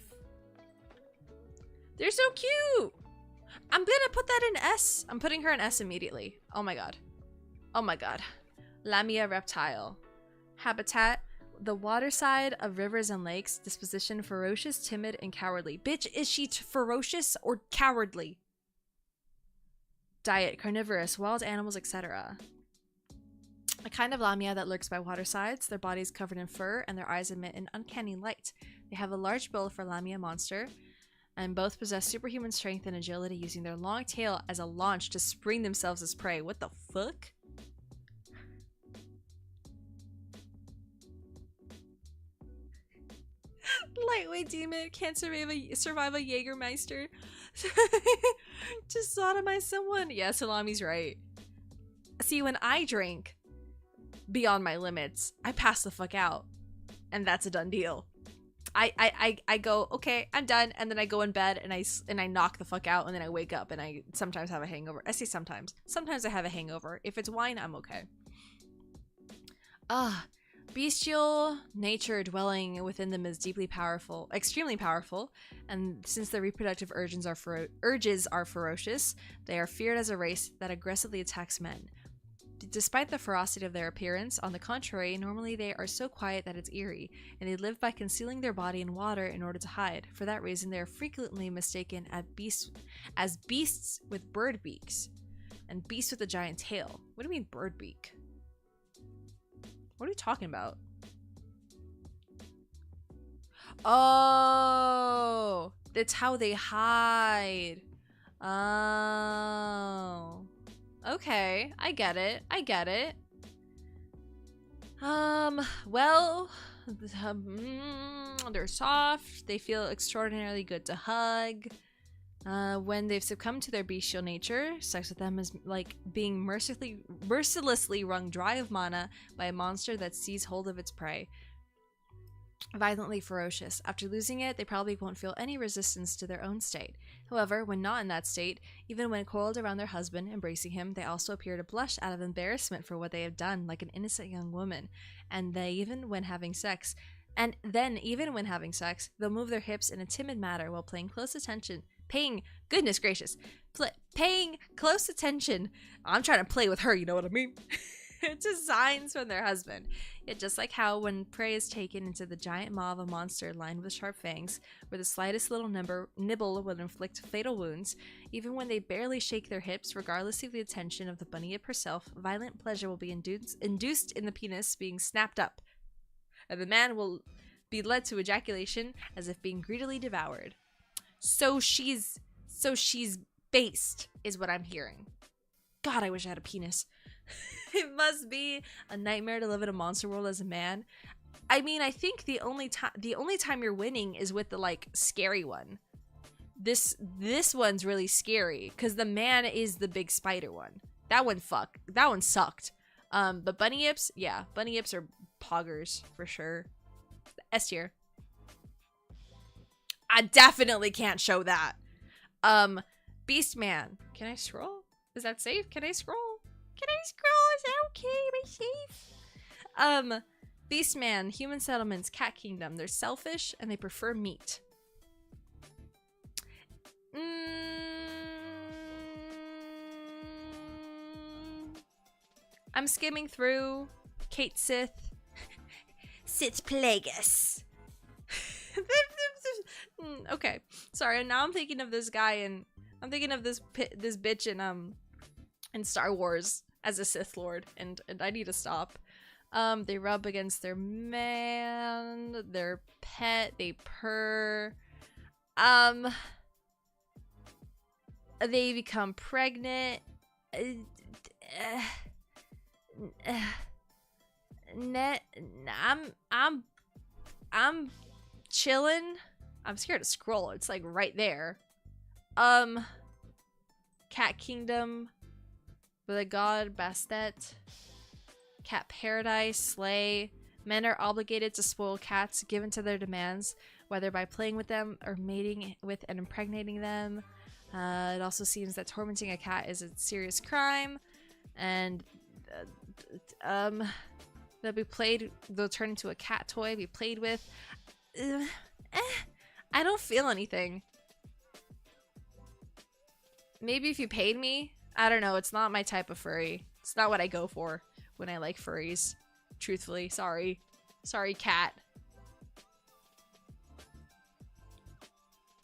They're so cute. I'm gonna put that in S. I'm putting her in S immediately. Oh my god. Lamia reptile. Habitat: the water side of rivers and lakes. Disposition: ferocious, timid, and cowardly. Bitch, is she ferocious or cowardly? Diet: carnivorous, wild animals, etc. A kind of lamia that lurks by watersides. Their body is covered in fur and their eyes emit an uncanny light. They have a large build for lamia monster, and both possess superhuman strength and agility, using their long tail as a launch to spring themselves as prey. What the fuck? Lightweight demon can't survive a Jägermeister. Just sodomize someone. Yeah, Salami's right. See, when I drink beyond my limits, I pass the fuck out, and that's a done deal. I go, okay, I'm done, and then I go in bed and I knock the fuck out, and then I wake up and I sometimes have a hangover. I say sometimes I have a hangover. If it's wine, I'm okay. Bestial nature dwelling within them is deeply powerful, extremely powerful, and since their reproductive urges are ferocious, they are feared as a race that aggressively attacks men. Despite the ferocity of their appearance, on the contrary, normally they are so quiet that it's eerie, and they live by concealing their body in water in order to hide. For that reason, they are frequently mistaken as beasts with bird beaks, and beasts with a giant tail. What do you mean bird beak? What are you talking about? Oh, that's how they hide. Oh. Okay, I get it. Well, they're soft. They feel extraordinarily good to hug. When they've succumbed to their bestial nature, sex with them is like being mercilessly wrung dry of mana by a monster that seizes hold of its prey. Violently ferocious. After losing it, they probably won't feel any resistance to their own state. However, when not in that state, even when coiled around their husband, embracing him, they also appear to blush out of embarrassment for what they have done, like an innocent young woman. And even when having sex, they'll move their hips in a timid manner while paying close attention. Paying close attention. I'm trying to play with her, you know what I mean? to signs from their husband. Yet just like how when prey is taken into the giant maw of a monster lined with sharp fangs, where the slightest little nibble will inflict fatal wounds, even when they barely shake their hips, regardless of the attention of the bunny imp herself, violent pleasure will be induced in the penis being snapped up, and the man will be led to ejaculation as if being greedily devoured. So she's based, is what I'm hearing. God, I wish I had a penis. It must be a nightmare to live in a monster world as a man. I mean, I think the only time you're winning is with the like scary one. This one's really scary because the man is the big spider one. That one sucked. But bunny yips, yeah, bunny yips are poggers for sure. S tier. I definitely can't show that. Beast man. Can I scroll? Is that safe? Can I scroll? Can I scroll? Is that okay? Am I safe? Beast man, human settlements, cat kingdom. They're selfish and they prefer meat. I'm skimming through. Kate Sith. Sith Plagueis. Okay, sorry. Now I'm thinking of this guy and I'm thinking of this bitch in Star Wars as a Sith Lord, and I need to stop. They rub against their man, their pet, they purr. They become pregnant. I'm chilling. I'm scared to scroll. It's like right there. Cat Kingdom with a god Bastet. Cat Paradise, Slay. Men are obligated to spoil cats given to their demands, whether by playing with them or mating with and impregnating them. It also seems that tormenting a cat is a serious crime, and they'll turn into a cat toy, be played with. I don't feel anything. Maybe if you paid me? I don't know. It's not my type of furry. It's not what I go for when I like furries. Truthfully. Sorry. Sorry, cat.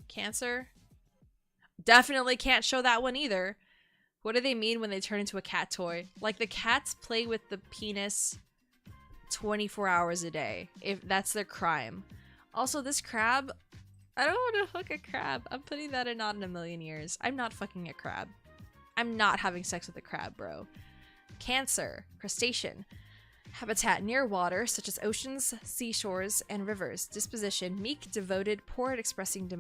Cancer? Definitely can't show that one either. What do they mean when they turn into a cat toy? Like, the cats play with the penis 24 hours a day. If that's their crime. Also, this crab... I don't want to fuck a crab. I'm putting that in not in a million years. I'm not fucking a crab. I'm not having sex with a crab, bro. Cancer. Crustacean. Habitat near water, such as oceans, seashores, and rivers. Disposition. Meek, devoted, poor at expressing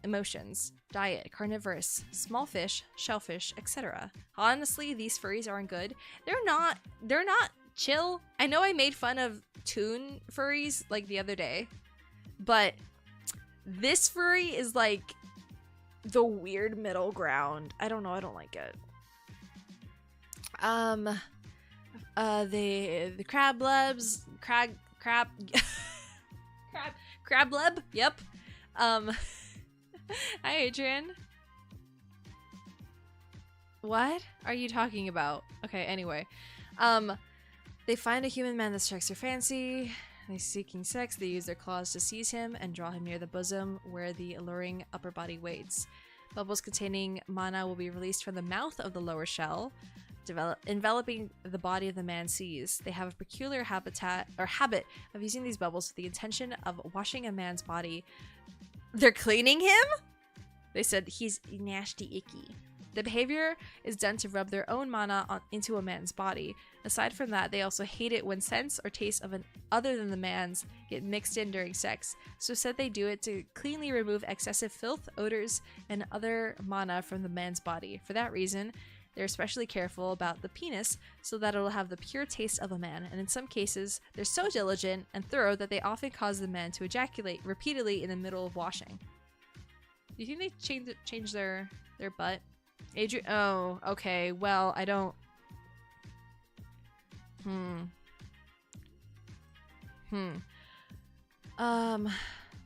emotions. Diet. Carnivorous. Small fish, shellfish, etc. Honestly, these furries aren't good. They're not chill. I know I made fun of toon furries, like, the other day. But... this furry is like the weird middle ground. I don't know. I don't like it. The crab lebs, crab leb. Yep. Hi, Adrian. What are you talking about? Okay. Anyway, they find a human man that strikes their fancy. They seeking sex, they use their claws to seize him and draw him near the bosom where the alluring upper body waits. Bubbles containing mana will be released from the mouth of the lower shell, enveloping the body of the man seized. They have a peculiar habit of using these bubbles with the intention of washing a man's body. They're cleaning him? They said he's nasty icky. The behavior is done to rub their own mana into a man's body. Aside from that, they also hate it when scents or tastes of an other than the man's get mixed in during sex. So said they do it to cleanly remove excessive filth, odors, and other mana from the man's body. For that reason, they're especially careful about the penis so that it'll have the pure taste of a man. And in some cases, they're so diligent and thorough that they often cause the man to ejaculate repeatedly in the middle of washing. Do you think they change their butt? Adrian, oh, okay, well, I don't,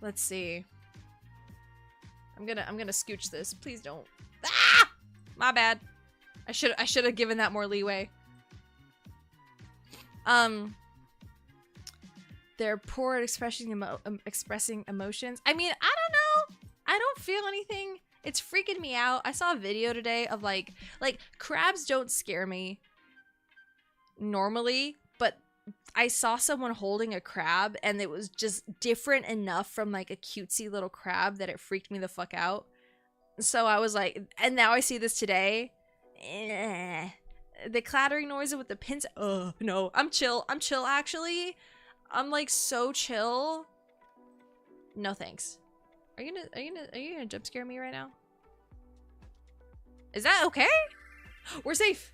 let's see, I'm gonna scooch this, please don't, my bad, I should have given that more leeway. They're poor at expressing emotions. I mean, I don't know. I don't feel anything. It's freaking me out. I saw a video today of like crabs don't scare me normally, but I saw someone holding a crab and it was just different enough from like a cutesy little crab that it freaked me the fuck out. So I was like, and now I see this today. The clattering noises with the pins. Oh no, I'm chill. I'm chill actually. I'm like so chill. No thanks. Are you gonna jump scare me right now? Is that okay? We're safe.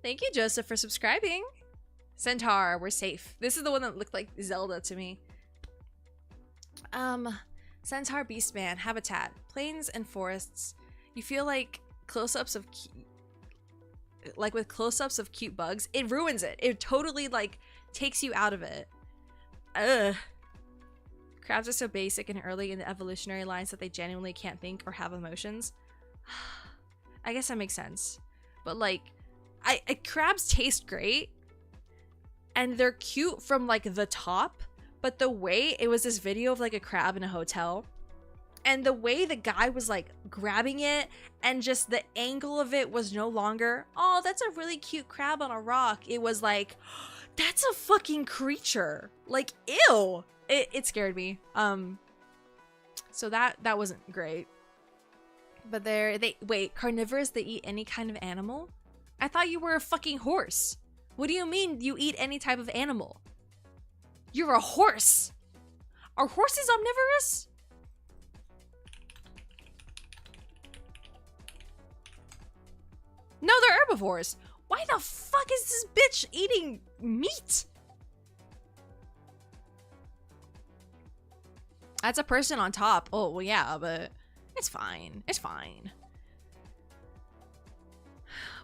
Thank you, Joseph, for subscribing. Centaur, we're safe. This is the one that looked like Zelda to me. Centaur Beastman, habitat, plains and forests. You feel like close-ups of with close-ups of cute bugs. It ruins it. It totally like takes you out of it. Ugh. Crabs are so basic and early in the evolutionary lines that they genuinely can't think or have emotions. I guess that makes sense. But like, crabs taste great and they're cute from like the top, but the way it was this video of like a crab in a hotel and the way the guy was like grabbing it and just the angle of it was no longer, oh, that's a really cute crab on a rock. It was like, that's a fucking creature. Like, ew. It scared me. So that wasn't great. But wait, carnivores, they eat any kind of animal? I thought you were a fucking horse. What do you mean you eat any type of animal? You're a horse. Are horses omnivorous? No, they're herbivores. Why the fuck is this bitch eating meat? That's a person on top. Oh, well, yeah, but it's fine. It's fine.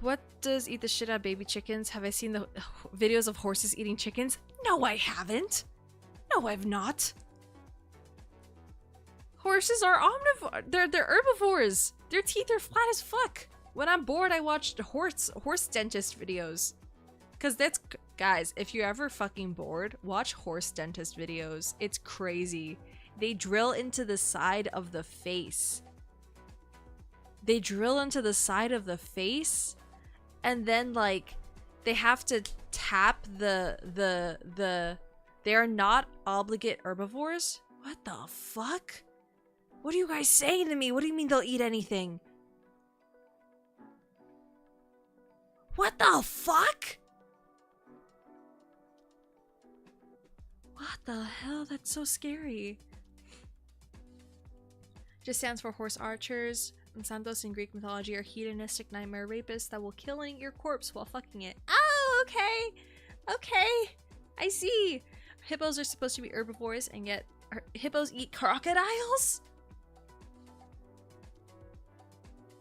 What does eat the shit out of baby chickens? Have I seen the videos of horses eating chickens? No, I haven't. No, I've not. Horses are omnivores. They're herbivores. Their teeth are flat as fuck. When I'm bored, I watch horse dentist videos. Cause that's, guys, if you're ever fucking bored, watch horse dentist videos. It's crazy. They drill into the side of the face. They drill into the side of the face, and then like they have to tap the. They are not obligate herbivores. What the fuck? What are you guys saying to me? What do you mean they'll eat anything? What the fuck? What the hell? That's so scary. Just stands for horse archers. And Santos in Greek mythology are hedonistic nightmare rapists that will killing your corpse while fucking it. Oh, okay. Okay. I see. Hippos are supposed to be herbivores, and yet hippos eat crocodiles?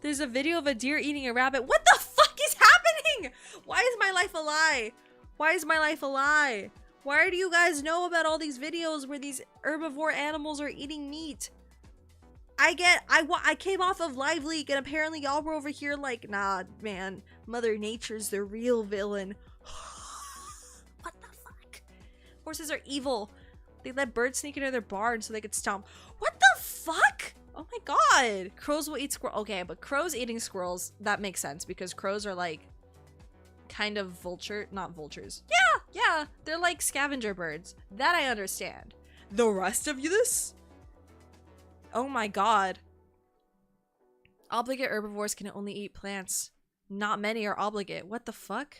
There's a video of a deer eating a rabbit. What the fuck is happening? Why is my life a lie? Why is my life a lie? Why do you guys know about all these videos where these herbivore animals are eating meat? I came off of Live Leak and apparently y'all were over here like, nah, man, Mother Nature's the real villain. What the fuck? Horses are evil. They let birds sneak into their barn so they could stomp. What the fuck? Oh my god. Crows will eat squirrels. Okay, but crows eating squirrels, that makes sense because crows are like kind of not vultures. Yeah, they're like scavenger birds. That I understand. The rest of this? Oh my god. Obligate herbivores can only eat plants. Not many are obligate. What the fuck?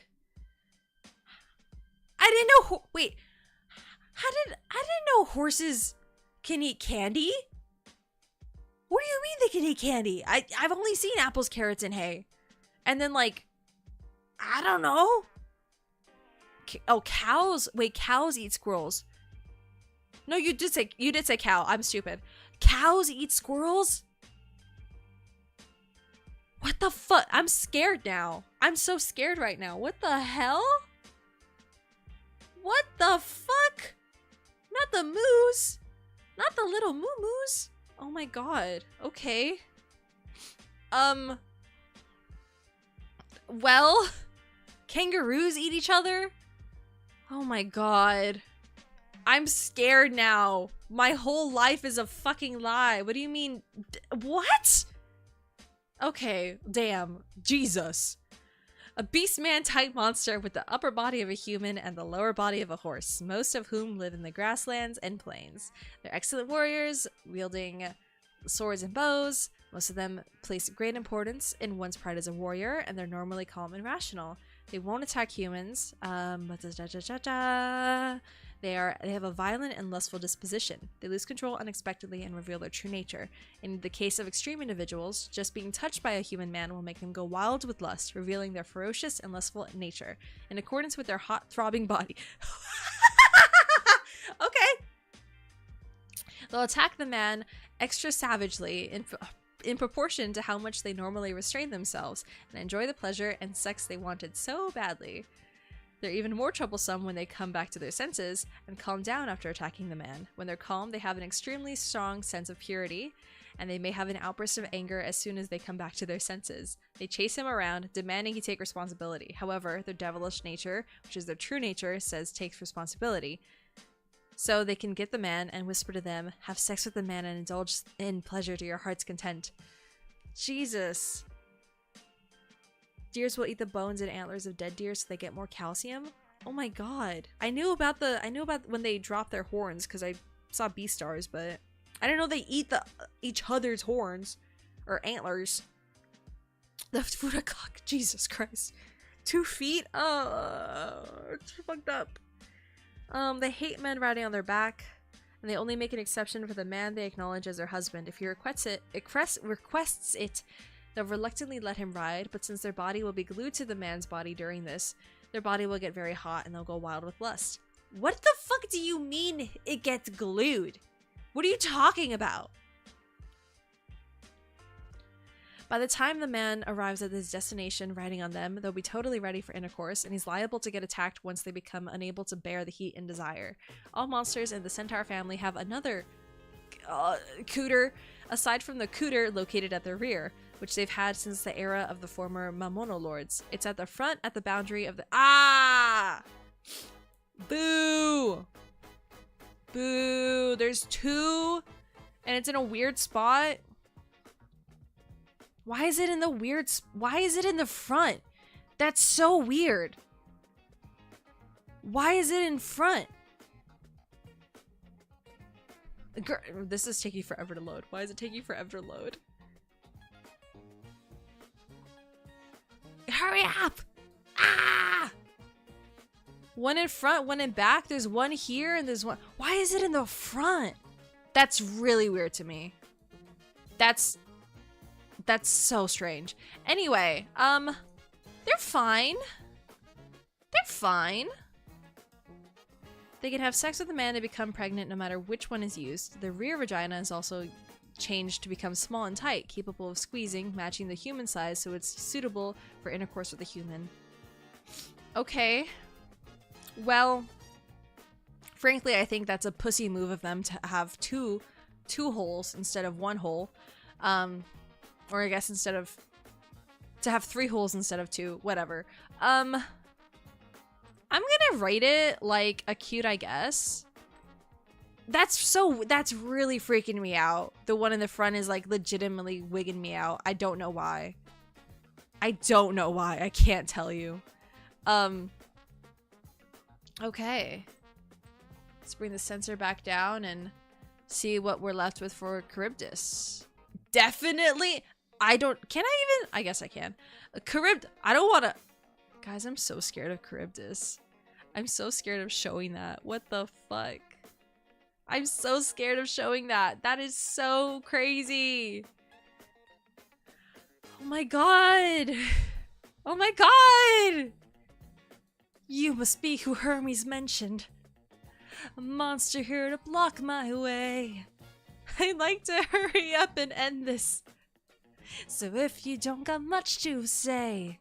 I didn't know. Wait. I didn't know horses can eat candy? What do you mean they can eat candy? I've only seen apples, carrots, and hay. And then like, I don't know. Oh, cows. Wait, cows eat squirrels. No, you did say cow. I'm stupid. Cows eat squirrels? What the fuck? I'm scared now. I'm so scared right now. What the hell? What the fuck? Not the moose. Not the little moo-moos. Oh my god. Okay. Well, kangaroos eat each other? Oh my god. I'm scared now. My whole life is a fucking lie. What do you mean? What? Okay, damn. Jesus. A beastman type monster with the upper body of a human and the lower body of a horse, most of whom live in the grasslands and plains. They're excellent warriors, wielding swords and bows. Most of them place great importance in one's pride as a warrior, and they're normally calm and rational. They won't attack humans. They have a violent and lustful disposition. They lose control unexpectedly and reveal their true nature. In the case of extreme individuals, just being touched by a human man will make them go wild with lust, revealing their ferocious and lustful nature, in accordance with their hot, throbbing body. Okay. They'll attack the man extra savagely in proportion to how much they normally restrain themselves and enjoy the pleasure and sex they wanted so badly. They're even more troublesome when they come back to their senses and calm down after attacking the man. When they're calm, they have an extremely strong sense of purity, and they may have an outburst of anger as soon as they come back to their senses. They chase him around, demanding he take responsibility. However, their devilish nature, which is their true nature, says takes responsibility. So they can get the man and whisper to them, have sex with the man and indulge in pleasure to your heart's content. Jesus. Deers will eat the bones and antlers of dead deer so they get more calcium. Oh my god. I knew about when they drop their horns because I saw Beastars, but I didn't know they eat each other's horns or antlers. The Fudacock, Jesus Christ. 2 feet? Oh, it's fucked up. They hate men riding on their back, and they only make an exception for the man they acknowledge as their husband. If he requests it, they'll reluctantly let him ride, but since their body will be glued to the man's body during this, their body will get very hot and they'll go wild with lust. What the fuck do you mean it gets glued? What are you talking about? By the time the man arrives at his destination riding on them, they'll be totally ready for intercourse, and he's liable to get attacked once they become unable to bear the heat and desire. All monsters in the centaur family have another cooter, aside from the cooter located at their rear, which they've had since the era of the former Mamono lords. It's at the front, at the boundary of the— Ah! Boo! Boo! There's 2, and it's in a weird spot. Why is it in the why is it in the front? That's so weird. Why is it in front? This is taking forever to load. Why is it taking forever to load? Hurry up! Ah! One in front, one in back. There's one here and there's one. Why is it in the front? That's really weird to me. That's so strange. Anyway, they're fine. They're fine. They can have sex with a man to become pregnant no matter which one is used. The rear vagina is also changed to become small and tight, capable of squeezing, matching the human size so it's suitable for intercourse with a human. Okay. Well, frankly, I think that's a pussy move of them to have two holes instead of 1 hole. Or I guess to have 3 holes instead of 2, whatever. I'm gonna rate it like a cute, I guess. That's really freaking me out. The one in the front is like legitimately wigging me out. I don't know why. I don't know why. I can't tell you. Okay. Let's bring the sensor back down and see what we're left with for Charybdis. Definitely. I guess I can. I don't want to. Guys, I'm so scared of Charybdis. I'm so scared of showing that. What the fuck? I'm so scared of showing that. That is so crazy. Oh my god. Oh my god. You must be who Hermes mentioned. A monster here to block my way. I'd like to hurry up and end this. So if you don't got much to say,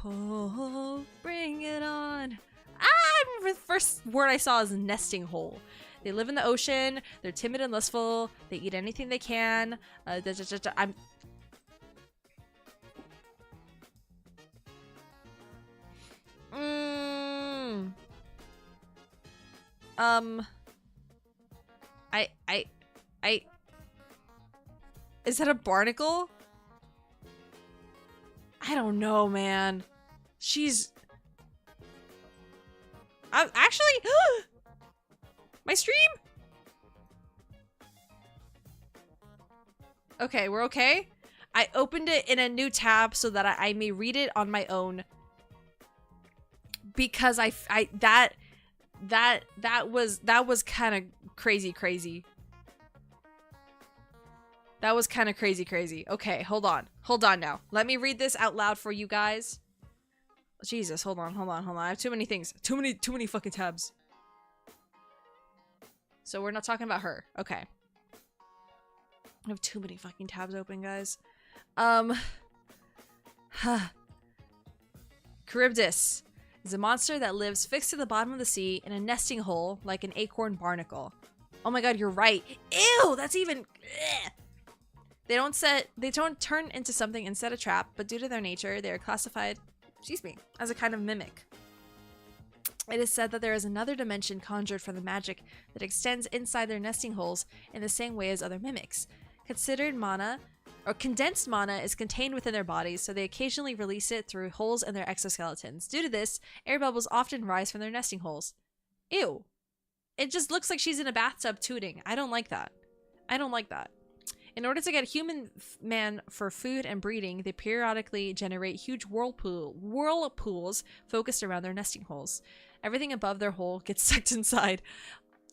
oh, bring it on. The first word I saw is nesting hole. They live in the ocean. They're timid and lustful. They eat anything they can. I is that a barnacle? I don't know, man. She's actually my stream. Okay, we're okay. I opened it in a new tab so that I may read it on my own, because that was kind of crazy. That was kind of crazy. Okay, hold on now. Let me read this out loud for you guys. Jesus, hold on. I have too many things. Too many fucking tabs. So we're not talking about her. Okay. I have too many fucking tabs open, guys. Charybdis is a monster that lives fixed to the bottom of the sea in a nesting hole like an acorn barnacle. Oh my god, you're right. Ew, that's even... Ugh. They don't turn into something and set a trap, but due to their nature, they are classified, as a kind of mimic. It is said that there is another dimension conjured from the magic that extends inside their nesting holes in the same way as other mimics. Considered mana, or condensed mana, is contained within their bodies, so they occasionally release it through holes in their exoskeletons. Due to this, air bubbles often rise from their nesting holes. Ew. It just looks like she's in a bathtub tooting. I don't like that. In order to get human man for food and breeding, they periodically generate huge whirlpools focused around their nesting holes. Everything above their hole gets sucked inside.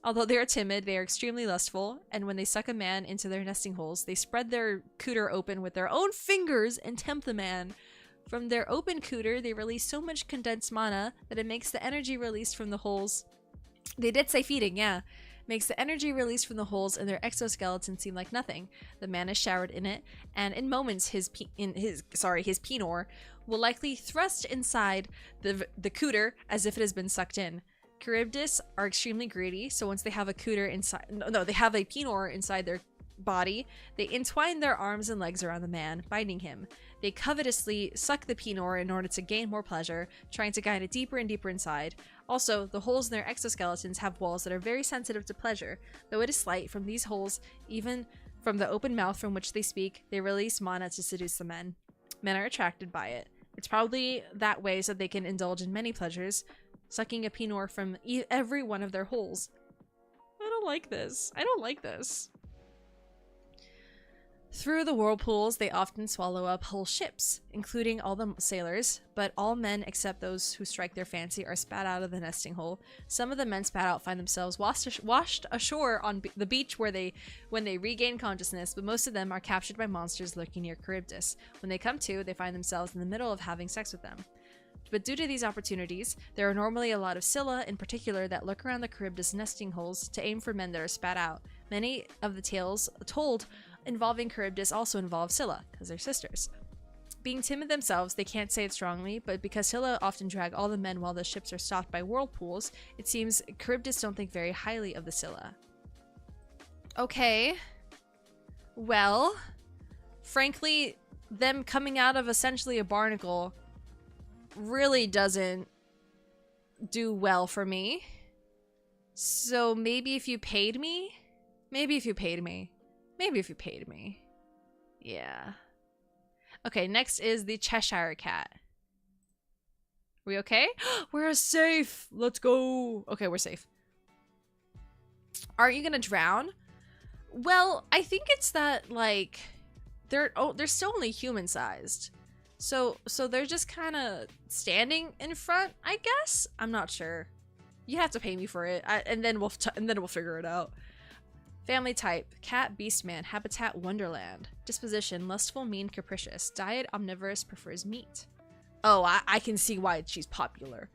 Although they are timid, they are extremely lustful, and when they suck a man into their nesting holes, they spread their cooter open with their own fingers and tempt the man. From their open cooter, they release so much condensed mana that it makes the energy released from the holes. They did say feeding, yeah. Makes the energy released from the holes in their exoskeleton seem like nothing. The man is showered in it, and in moments his penor will likely thrust inside the cooter as if it has been sucked in. Charybdis are extremely greedy, so once they have a cooter inside, they have a penor inside their body, they entwine their arms and legs around the man, binding him. They covetously suck the penor in order to gain more pleasure, trying to guide it deeper and deeper inside. Also, the holes in their exoskeletons have walls that are very sensitive to pleasure. Though it is slight, from these holes, even from the open mouth from which they speak, they release mana to seduce the men. Men are attracted by it. It's probably that way so they can indulge in many pleasures, sucking a penor from every one of their holes. I don't like this. Through the whirlpools, they often swallow up whole ships, including all the sailors, but all men except those who strike their fancy are spat out of the nesting hole. Some of the men spat out find themselves washed ashore on the beach when they regain consciousness, but most of them are captured by monsters lurking near Charybdis. When they come to, they find themselves in the middle of having sex with them. But due to these opportunities, there are normally a lot of Scylla in particular that lurk around the Charybdis nesting holes to aim for men that are spat out. Many of the tales told involving Charybdis also involve Scylla, because they're sisters. Being timid themselves, they can't say it strongly, but because Scylla often drag all the men while the ships are stopped by whirlpools, it seems Charybdis don't think very highly of the Scylla. Okay. Well, frankly, them coming out of essentially a barnacle really doesn't do well for me. So maybe if you paid me? Yeah. Okay, next is the Cheshire Cat. We okay? We're safe! Let's go! Okay, we're safe. Aren't you gonna drown? Well, I think it's that, like, they're still only human-sized. So they're just kind of standing in front, I guess? I'm not sure. You have to pay me for it, and then we'll figure it out. Family type: cat, beast man. Habitat: wonderland. Disposition: lustful, mean, capricious. Diet: omnivorous, prefers meat. Oh, I can see why she's popular.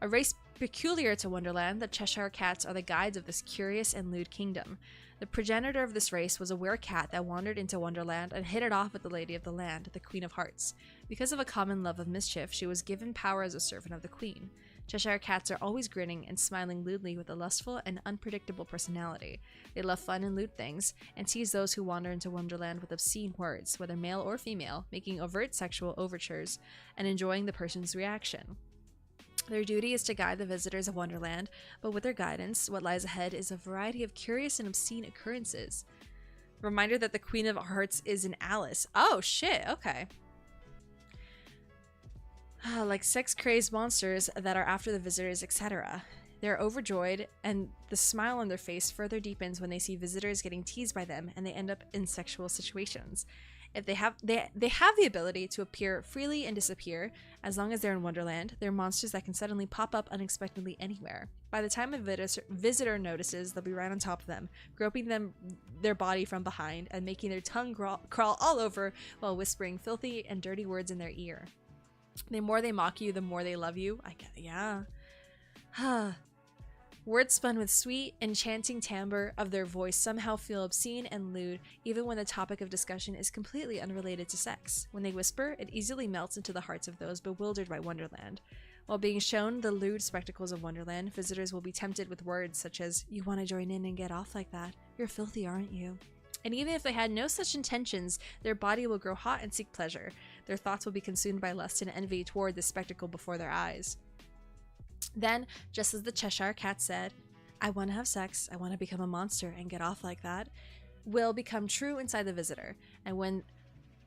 A race peculiar to Wonderland, the Cheshire Cats are the guides of this curious and lewd kingdom. The progenitor of this race was a were-cat that wandered into Wonderland and hit it off with the Lady of the Land, the Queen of Hearts. Because of a common love of mischief, she was given power as a servant of the Queen. Cheshire Cats are always grinning and smiling lewdly with a lustful and unpredictable personality. They love fun and lewd things, and tease those who wander into Wonderland with obscene words, whether male or female, making overt sexual overtures and enjoying the person's reaction. Their duty is to guide the visitors of Wonderland, but with their guidance, what lies ahead is a variety of curious and obscene occurrences. Reminder that the Queen of Hearts is an Alice. Oh shit, okay. Like sex-crazed monsters that are after the visitors, etc. They're overjoyed, and the smile on their face further deepens when they see visitors getting teased by them, and they end up in sexual situations. If they have the ability to appear freely and disappear. As long as they're in Wonderland, they're monsters that can suddenly pop up unexpectedly anywhere. By the time a visitor notices, they'll be right on top of them, groping their body from behind and making their tongue crawl all over while whispering filthy and dirty words in their ear. The more they mock you, the more they love you. I get it, yeah. Words spun with sweet, enchanting timbre of their voice somehow feel obscene and lewd, even when the topic of discussion is completely unrelated to sex. When they whisper, it easily melts into the hearts of those bewildered by Wonderland. While being shown the lewd spectacles of Wonderland, visitors will be tempted with words such as, "You want to join in and get off like that? You're filthy, aren't you?" And even if they had no such intentions, their body will grow hot and seek pleasure. Their thoughts will be consumed by lust and envy toward the spectacle before their eyes. Then, just as the Cheshire Cat said, "I want to have sex, I want to become a monster and get off like that," will become true inside the visitor.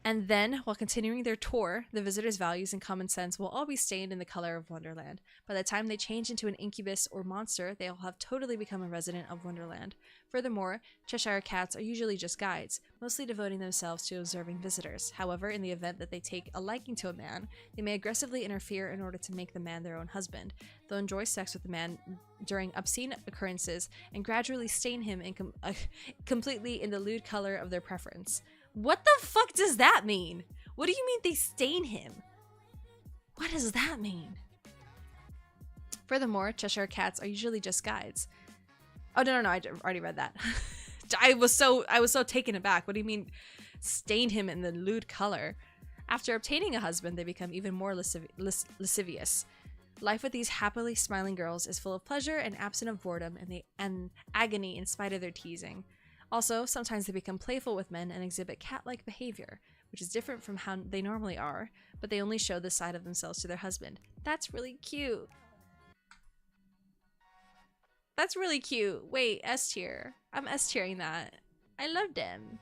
And then, while continuing their tour, the visitor's values and common sense will all be stained in the color of Wonderland. By the time they change into an incubus or monster, they will have totally become a resident of Wonderland. Furthermore, Cheshire Cats are usually just guides, mostly devoting themselves to observing visitors. However, in the event that they take a liking to a man, they may aggressively interfere in order to make the man their own husband. They'll enjoy sex with the man during obscene occurrences and gradually stain him completely in the lewd color of their preference. What the fuck does that mean? What do you mean they stain him? What does that mean? Furthermore, Cheshire Cats are usually just guides. Oh, no, I already read that. I was so taken aback. What do you mean stain him in the lewd color? After obtaining a husband, they become even more lascivious. Life with these happily smiling girls is full of pleasure and absent of boredom and agony in spite of their teasing. Also, sometimes they become playful with men and exhibit cat-like behavior, which is different from how they normally are, but they only show this side of themselves to their husband. That's really cute. That's really cute. Wait, S tier. I'm S tiering that. I loved him.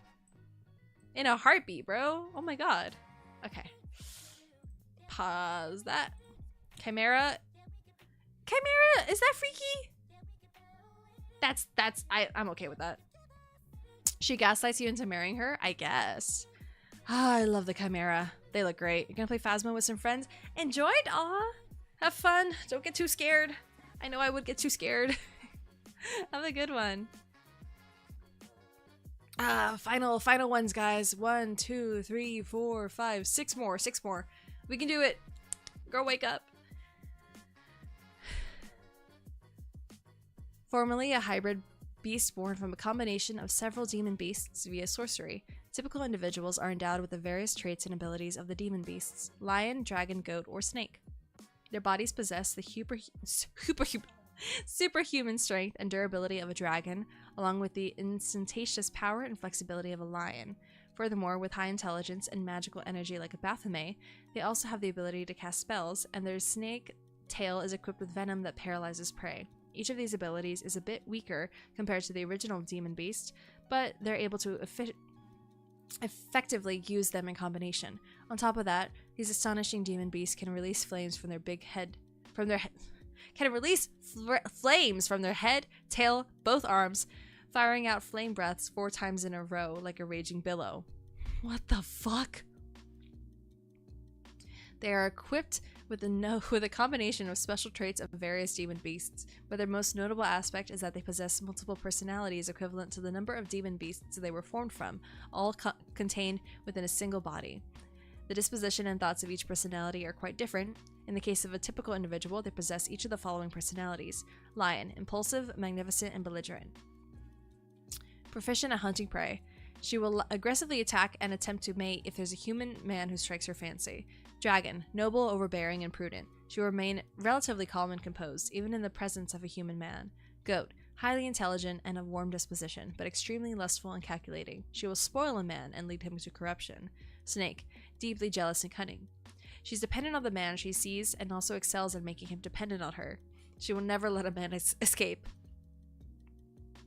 In a heartbeat, bro. Oh my god. Okay. Pause that. Chimera. Chimera, is that freaky? I'm okay with that. She gaslights you into marrying her? I guess. Ah, I love the Chimera. They look great. You're gonna play Phasma with some friends? Enjoy it? Aw. Have fun. Don't get too scared. I know I would get too scared. Have a good one. Final ones, guys. 1, 2, 3, 4, 5, 6 more. 6 more. We can do it. Girl, wake up. Formerly a hybrid beast born from a combination of several demon beasts via sorcery. Typical individuals are endowed with the various traits and abilities of the demon beasts: lion, dragon, goat, or snake. Their bodies possess the superhuman strength and durability of a dragon, along with the instantaneous power and flexibility of a lion. Furthermore, with high intelligence and magical energy like a Baphomet, they also have the ability to cast spells, and their snake tail is equipped with venom that paralyzes prey. Each of these abilities is a bit weaker compared to the original demon beast, but they're able to effectively use them in combination. On top of that, these astonishing demon beasts can release flames from their head, tail, both arms, firing out flame breaths 4 times in a row like a raging billow. What the fuck? They are equipped with a combination of special traits of various demon beasts, but their most notable aspect is that they possess multiple personalities equivalent to the number of demon beasts they were formed from, all contained within a single body. The disposition and thoughts of each personality are quite different. In the case of a typical individual, they possess each of the following personalities: lion, impulsive, magnificent, and belligerent. Proficient at hunting prey. She will aggressively attack and attempt to mate if there's a human man who strikes her fancy. Dragon, noble, overbearing, and prudent. She will remain relatively calm and composed, even in the presence of a human man. Goat, highly intelligent and of warm disposition, but extremely lustful and calculating. She will spoil a man and lead him to corruption. Snake, deeply jealous and cunning. She's dependent on the man she sees and also excels in making him dependent on her. She will never let a man escape.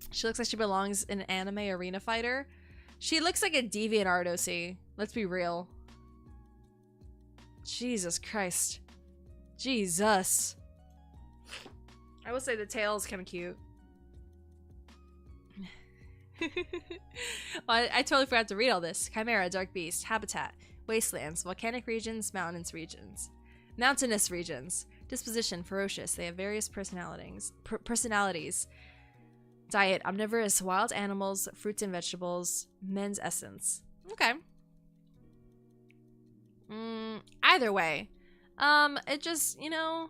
She looks like she belongs in an anime arena fighter. She looks like a deviant art OC. Let's be real. Jesus Christ. Jesus. I will say the tail is kind of cute. Well, I totally forgot to read all this. Chimera, dark beast, habitat, wastelands, volcanic regions, mountainous regions. Disposition, ferocious. They have various personalities. Diet, omnivorous, wild animals, fruits and vegetables, men's essence. Okay. Either way. It just, you know,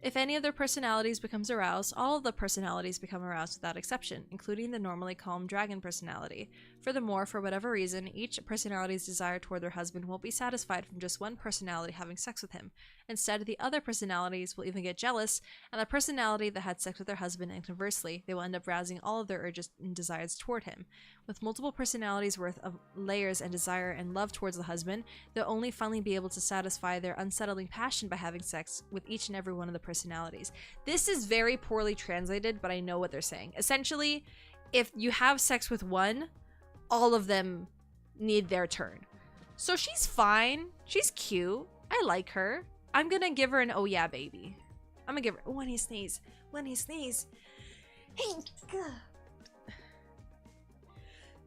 if any of their personalities becomes aroused, all of the personalities become aroused without exception, including the normally calm dragon personality. Furthermore, for whatever reason, each personality's desire toward their husband won't be satisfied from just one personality having sex with him. Instead, the other personalities will even get jealous, and the personality that had sex with their husband, and conversely, they will end up rousing all of their urges and desires toward him. With multiple personalities worth of layers and desire and love towards the husband, they'll only finally be able to satisfy their unsettling passion by having sex with each and every one of the personalities. This is very poorly translated, but I know what they're saying. Essentially, if you have sex with one, all of them need their turn. So she's fine. She's cute. I like her. I'm gonna give her an oh yeah baby. I'm gonna give her when he sneeze.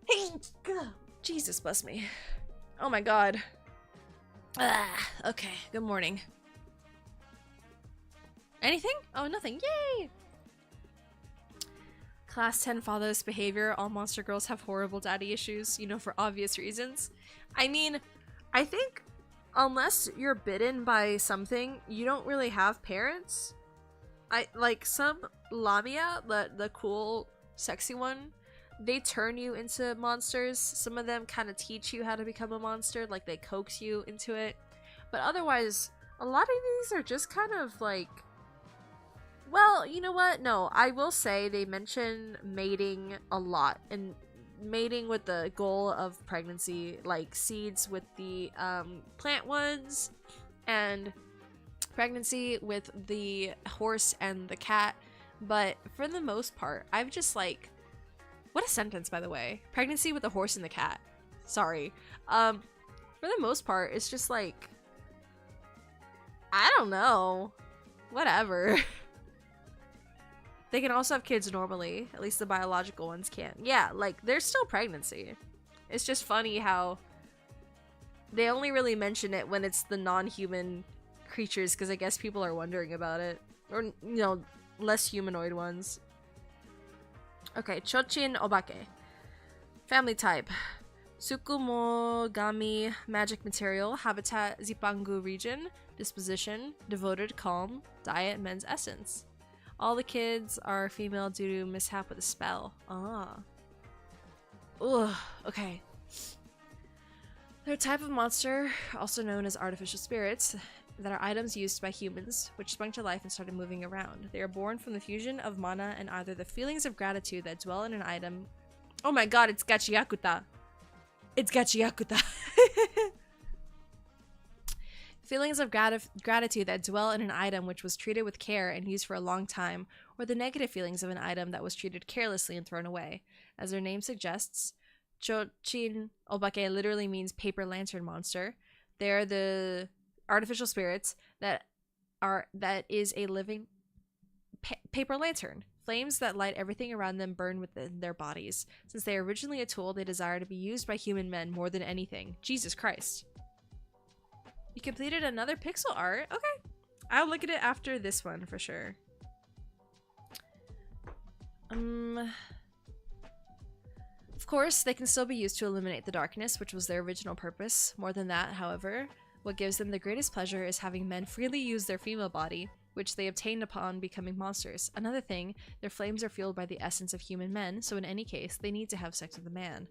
Hey, Jesus bless me. Oh my god. Okay, good morning. Anything? Oh, nothing. Yay! Class 10 fatherless behavior. All monster girls have horrible daddy issues, you know, for obvious reasons. I mean, I think unless you're bitten by something, you don't really have parents. I like some Lamia, the cool, sexy one, they turn you into monsters. Some of them kind of teach you how to become a monster, like they coax you into it. But otherwise, a lot of these are just kind of like, well, you know what? No, I will say they mention mating a lot, and mating with the goal of pregnancy, like seeds with the plant ones, and pregnancy with the horse and the cat. But for the most part, I've just like, what a sentence, by the way. Pregnancy with the horse and the cat. Sorry. For the most part, it's just like, I don't know. Whatever. They can also have kids normally. At least the biological ones can. Yeah, like, there's still pregnancy. It's just funny how they only really mention it when it's the non-human creatures, because I guess people are wondering about it. Or, you know, less humanoid ones. Okay, Chochin Obake. Family type. Tsukumogami, magic material. Habitat, Zipangu region. Disposition, devoted, calm. Diet, men's essence. All the kids are female due to mishap with a spell. Ah. Ugh, okay. They're a type of monster, also known as artificial spirits, that are items used by humans, which sprung to life and started moving around. They are born from the fusion of mana and either the feelings of gratitude that dwell in an item. Oh my god, it's Gachiakuta. It's Gachiakuta. Feelings of gratitude that dwell in an item which was treated with care and used for a long time, or the negative feelings of an item that was treated carelessly and thrown away. As their name suggests, Chochin Obake literally means paper lantern monster. They're the artificial spirits that is a living paper lantern. Flames that light everything around them burn within their bodies. Since they are originally a tool, they desire to be used by human men more than anything. Jesus Christ. You completed another pixel art? Okay. I'll look at it after this one for sure. Of course, they can still be used to eliminate the darkness, which was their original purpose. More than that, however, what gives them the greatest pleasure is having men freely use their female body, which they obtained upon becoming monsters. Another thing, their flames are fueled by the essence of human men, so in any case, they need to have sex with a man.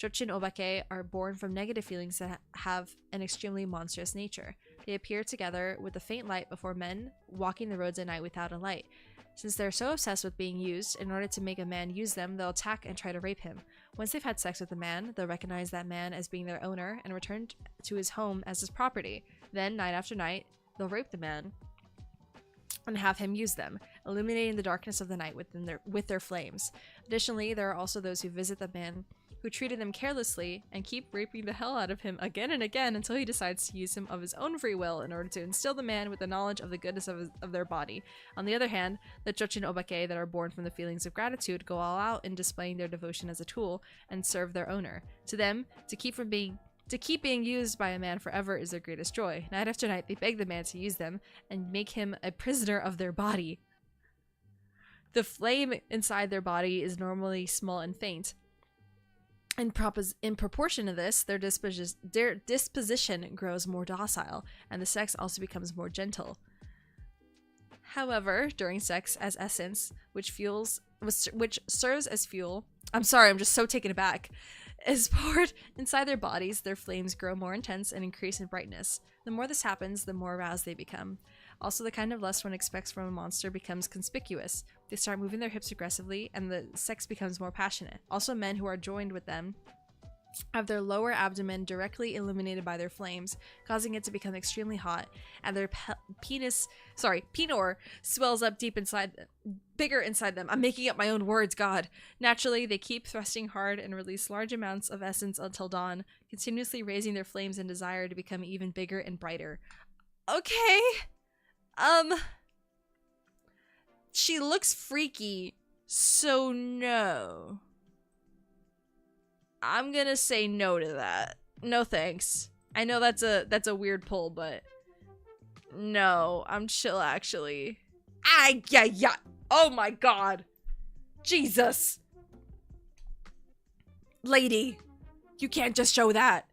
Chochin Obake are born from negative feelings that have an extremely monstrous nature. They appear together with a faint light before men, walking the roads at night without a light. Since they're so obsessed with being used, in order to make a man use them, they'll attack and try to rape him. Once they've had sex with a man, they'll recognize that man as being their owner and return to his home as his property. Then, night after night, they'll rape the man and have him use them, illuminating the darkness of the night with their flames. Additionally, there are also those who visit the man who treated them carelessly and keep raping the hell out of him again and again until he decides to use him of his own free will in order to instill the man with the knowledge of the goodness of their body. On the other hand, the chochin obake that are born from the feelings of gratitude go all out in displaying their devotion as a tool and serve their owner. To them, to keep being used by a man forever is their greatest joy. Night after night, they beg the man to use them and make him a prisoner of their body. The flame inside their body is normally small and faint. In proportion to this, their disposition grows more docile, and the sex also becomes more gentle. However, during sex, as essence, which serves as fuel, I'm sorry, I'm just so taken aback, is poured inside their bodies, their flames grow more intense and increase in brightness. The more this happens, the more aroused they become. Also, the kind of lust one expects from a monster becomes conspicuous. They start moving their hips aggressively, and the sex becomes more passionate. Also, men who are joined with them have their lower abdomen directly illuminated by their flames, causing it to become extremely hot, and their penor swells up bigger inside them. I'm making up my own words, God. Naturally, they keep thrusting hard and release large amounts of essence until dawn, continuously raising their flames and desire to become even bigger and brighter. Okay. She looks freaky, so no. I'm gonna say no to that. No thanks. I know that's a weird pull, but no, I'm chill actually. Yeah. Oh my god. Jesus. Lady, you can't just show that.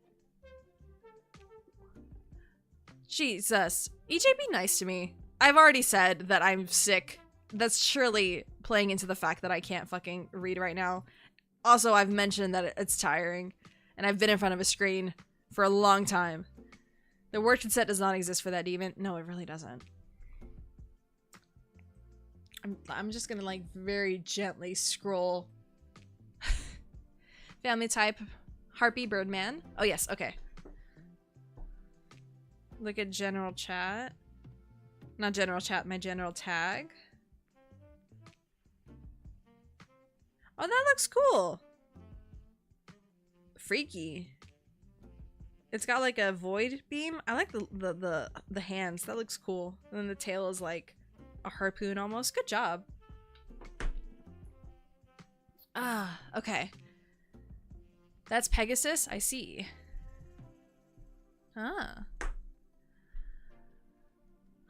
Jesus. EJ, be nice to me. I've already said that I'm sick. That's surely playing into the fact that I can't fucking read right now. Also, I've mentioned that it's tiring, and I've been in front of a screen for a long time. The word consent does not exist for that even. No, it really doesn't. I'm just gonna like very gently scroll. Family type, Harpy Birdman. Oh yes, okay. Look at general chat. Not general chat, my general tag. Oh, that looks cool. Freaky. It's got like a void beam. I like the hands. That looks cool. And then the tail is like a harpoon almost. Good job. Ah, okay. That's Pegasus. I see. Ah.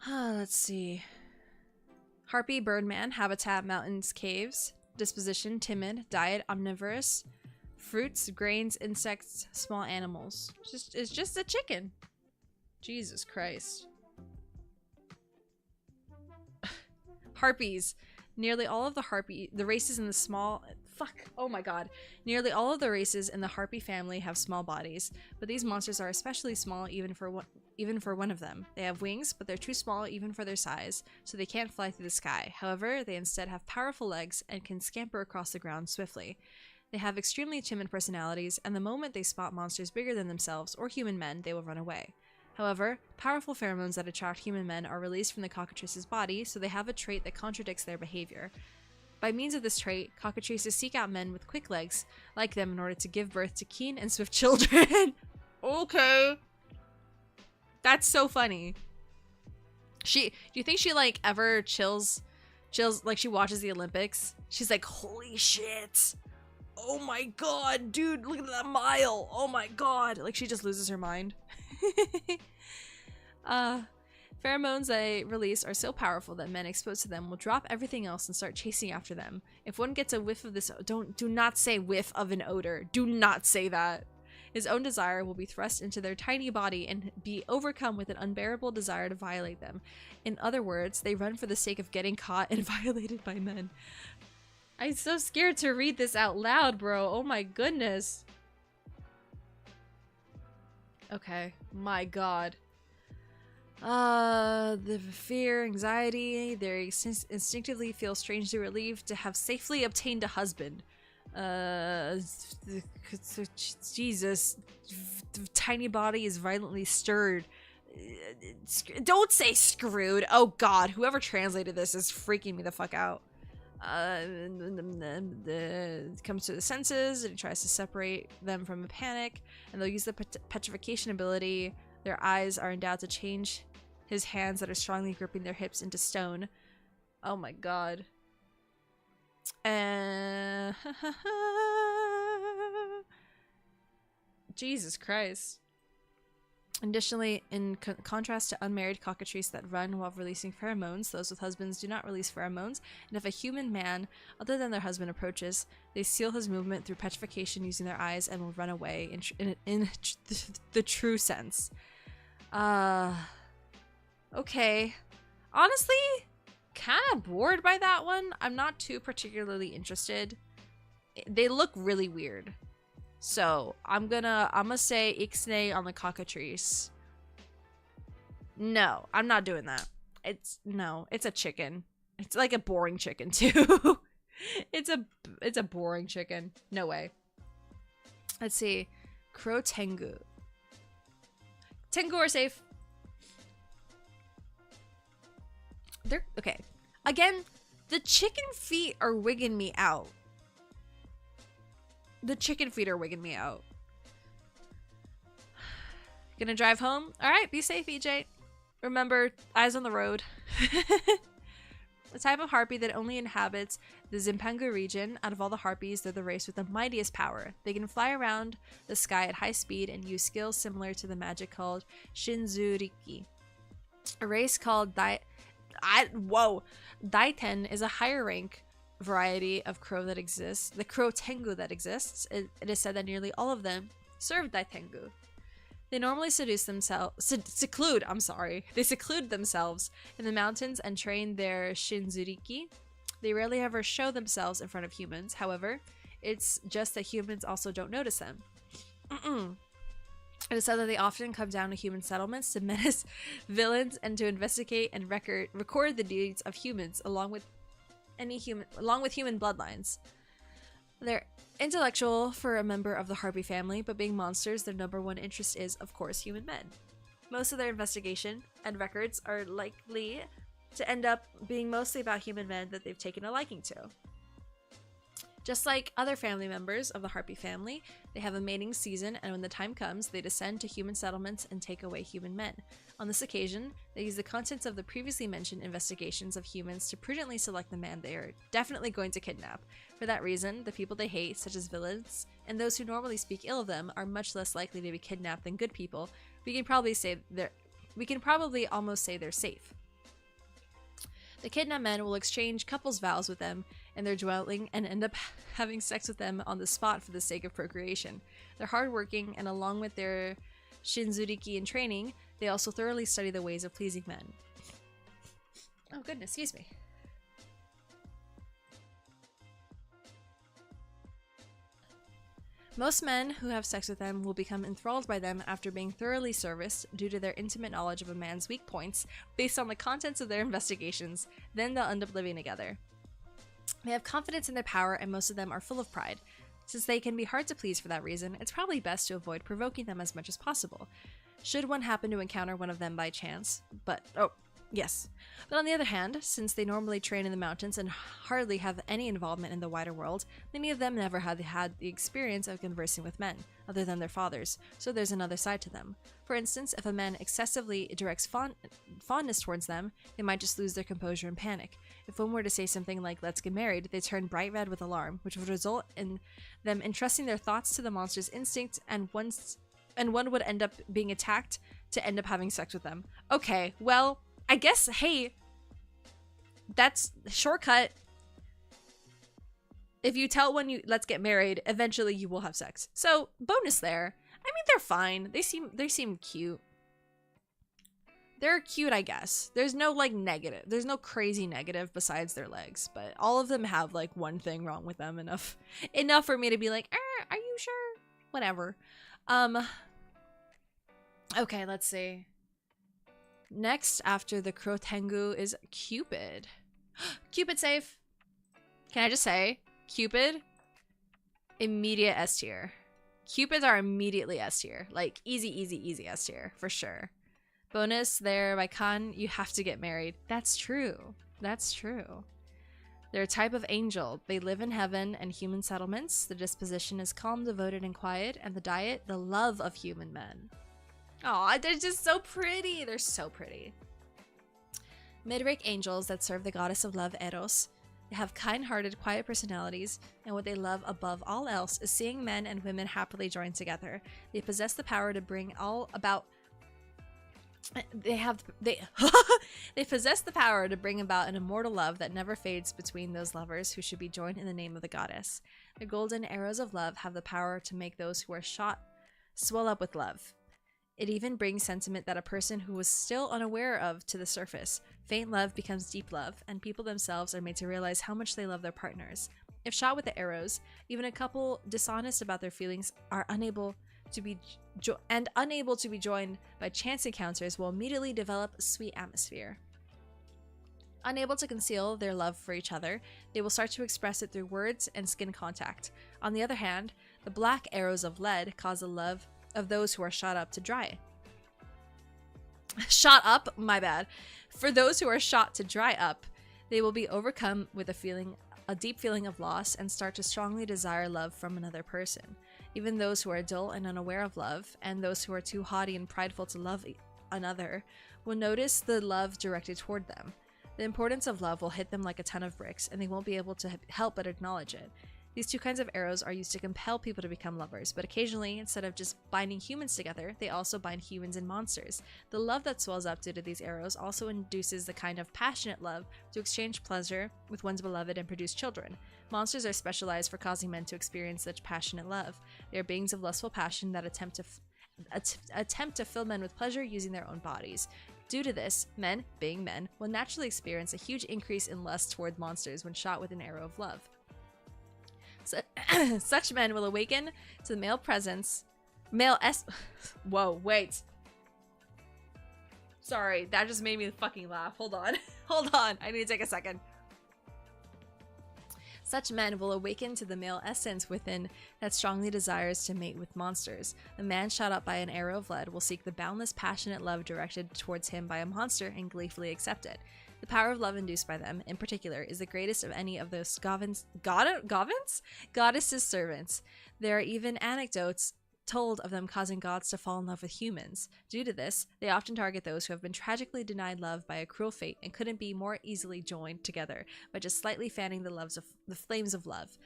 Let's see. Harpy, Birdman, Habitat, Mountains, Caves. Disposition, timid. Diet, omnivorous. Fruits, grains, insects, small animals. It's just a chicken. Jesus Christ. Harpies. Nearly all of the races in the small... Fuck. Oh my god. Nearly all of the races in the harpy family have small bodies, but these monsters are especially small even for one of them. They have wings, but they're too small even for their size, so they can't fly through the sky. However, they instead have powerful legs and can scamper across the ground swiftly. They have extremely timid personalities, and the moment they spot monsters bigger than themselves or human men, they will run away. However, powerful pheromones that attract human men are released from the cockatrice's body, so they have a trait that contradicts their behavior. By means of this trait, cockatrices seek out men with quick legs like them in order to give birth to keen and swift children. Okay. That's so funny. Do you think she like ever chills like she watches the Olympics? She's like, holy shit. Oh my god, dude, look at that mile. Oh my god. Like she just loses her mind. Pheromones they release are so powerful that men exposed to them will drop everything else and start chasing after them. If one gets a whiff of this, do not say whiff of an odor. Do not say that. His own desire will be thrust into their tiny body and be overcome with an unbearable desire to violate them. In other words, they run for the sake of getting caught and violated by men. I'm so scared to read this out loud, bro. Oh my goodness. Okay, my god. The fear, anxiety, they instinctively feel strangely relieved to have safely obtained a husband. Jesus, the tiny body is violently stirred. Don't say screwed. Oh God, whoever translated this is freaking me the fuck out. Comes to the senses and tries to separate them from a panic, and they'll use the petrification ability. Their eyes are endowed to change his hands that are strongly gripping their hips into stone. Oh my God. Jesus Christ. Additionally, in contrast to unmarried cockatrices that run while releasing pheromones, those with husbands do not release pheromones, and if a human man, other than their husband, approaches, they seal his movement through petrification using their eyes and will run away in the true sense. Okay. Honestly, kind of bored by that one. I'm not too particularly interested. They look really weird. So, I'm gonna say Ixnay on the cockatrice. No, I'm not doing that. It's a chicken. It's like a boring chicken too. It's a boring chicken. No way. Let's see. Crow Tengu. Tengu are safe. They're okay. Again, the chicken feet are wigging me out. The chicken feet are wigging me out. Gonna drive home? Alright, be safe, EJ. Remember, eyes on the road. A type of harpy that only inhabits the Zimpangu region. Out of all the harpies, they're the race with the mightiest power. They can fly around the sky at high speed and use skills similar to the magic called Shinzuriki. A race called Daiten is a higher rank variety of crow that exists. The crow Tengu that exists. It is said that nearly all of them serve Daitengu. They normally seclude themselves in the mountains and train their Shinzuriki. They rarely ever show themselves in front of humans. However, it's just that humans also don't notice them. It is said that they often come down to human settlements to menace villains and to investigate and record the deeds of humans along with human bloodlines. They're intellectual for a member of the harpy family, but being monsters, their number one interest is, of course, human men. Most of their investigation and records are likely to end up being mostly about human men that they've taken a liking to. Just like other family members of the harpy family, they have a mating season, and when the time comes, they descend to human settlements and take away human men. On this occasion, they use the contents of the previously mentioned investigations of humans to prudently select the man they are definitely going to kidnap. For that reason, the people they hate, such as villains, and those who normally speak ill of them, are much less likely to be kidnapped than good people. We can probably almost say they're safe. The kidnapped men will exchange couples vows with them in their dwelling and end up having sex with them on the spot for the sake of procreation. They're hardworking, and along with their Shinzuriki and training, they also thoroughly study the ways of pleasing men. Oh goodness, excuse me. Most men who have sex with them will become enthralled by them after being thoroughly serviced due to their intimate knowledge of a man's weak points based on the contents of their investigations. Then they'll end up living together. They have confidence in their power, and most of them are full of pride. Since they can be hard to please for that reason, it's probably best to avoid provoking them as much as possible. Should one happen to encounter one of them by chance, But on the other hand, since they normally train in the mountains and hardly have any involvement in the wider world, many of them never had the experience of conversing with men, other than their fathers, so there's another side to them. For instance, if a man excessively directs fondness towards them, they might just lose their composure and panic. If one were to say something like, "let's get married," they turn bright red with alarm, which would result in them entrusting their thoughts to the monster's instinct, and one would end up being attacked to end up having sex with them. Okay, well, I guess, hey, that's shortcut. If you tell one let's get married, eventually you will have sex. So, bonus there. I mean, they're fine. They seem cute. They're cute, I guess. There's no, like, negative. There's no crazy negative besides their legs. But all of them have, like, one thing wrong with them. Enough for me to be like, are you sure? Whatever. Okay, let's see. Next, after the Crotengu, is Cupid. Cupid safe. Can I just say, Cupid, immediate S tier. Cupids are immediately S tier. Like, easy, easy, easy S tier, for sure. Bonus there, by Khan, you have to get married. That's true. That's true. They're a type of angel. They live in heaven and human settlements. The disposition is calm, devoted, and quiet. And the diet, the love of human men. Aw, they're just so pretty. They're so pretty. Mid-rank angels that serve the goddess of love, Eros. They have kind-hearted, quiet personalities, and what they love above all else is seeing men and women happily join together. They possess the power to bring all about... They possess the power to bring about an immortal love that never fades between those lovers who should be joined in the name of the goddess. The golden arrows of love have the power to make those who are shot swell up with love. It even brings sentiment that a person who was still unaware of to the surface. Faint love becomes deep love, and people themselves are made to realize how much they love their partners. If shot with the arrows, even a couple dishonest about their feelings are unable to be joined by chance encounters will immediately develop a sweet atmosphere. Unable to conceal their love for each other, they will start to express it through words and skin contact. On the other hand, the black arrows of lead cause the love of those who are shot up to dry. Shot up? My bad. For those who are shot to dry up, they will be overcome with a deep feeling of loss and start to strongly desire love from another person. Even those who are dull and unaware of love, and those who are too haughty and prideful to love another, will notice the love directed toward them. The importance of love will hit them like a ton of bricks, and they won't be able to help but acknowledge it. These two kinds of arrows are used to compel people to become lovers, but occasionally, instead of just binding humans together, they also bind humans and monsters. The love that swells up due to these arrows also induces the kind of passionate love to exchange pleasure with one's beloved and produce children. Monsters are specialized for causing men to experience such passionate love. They are beings of lustful passion that attempt to fill men with pleasure using their own bodies. Due to this, men, being men, will naturally experience a huge increase in lust toward monsters when shot with an arrow of love. Such men will awaken to the Whoa, wait. Sorry, that just made me fucking laugh. Hold on. Hold on. I need to take a second. Such men will awaken to the male essence within that strongly desires to mate with monsters. The man shot up by an arrow of lead will seek the boundless passionate love directed towards him by a monster and gleefully accept it. The power of love induced by them, in particular, is the greatest of any of those goddesses' servants. There are even anecdotes told of them causing gods to fall in love with humans. Due to this, they often target those who have been tragically denied love by a cruel fate and couldn't be more easily joined together by just slightly fanning the flames of love.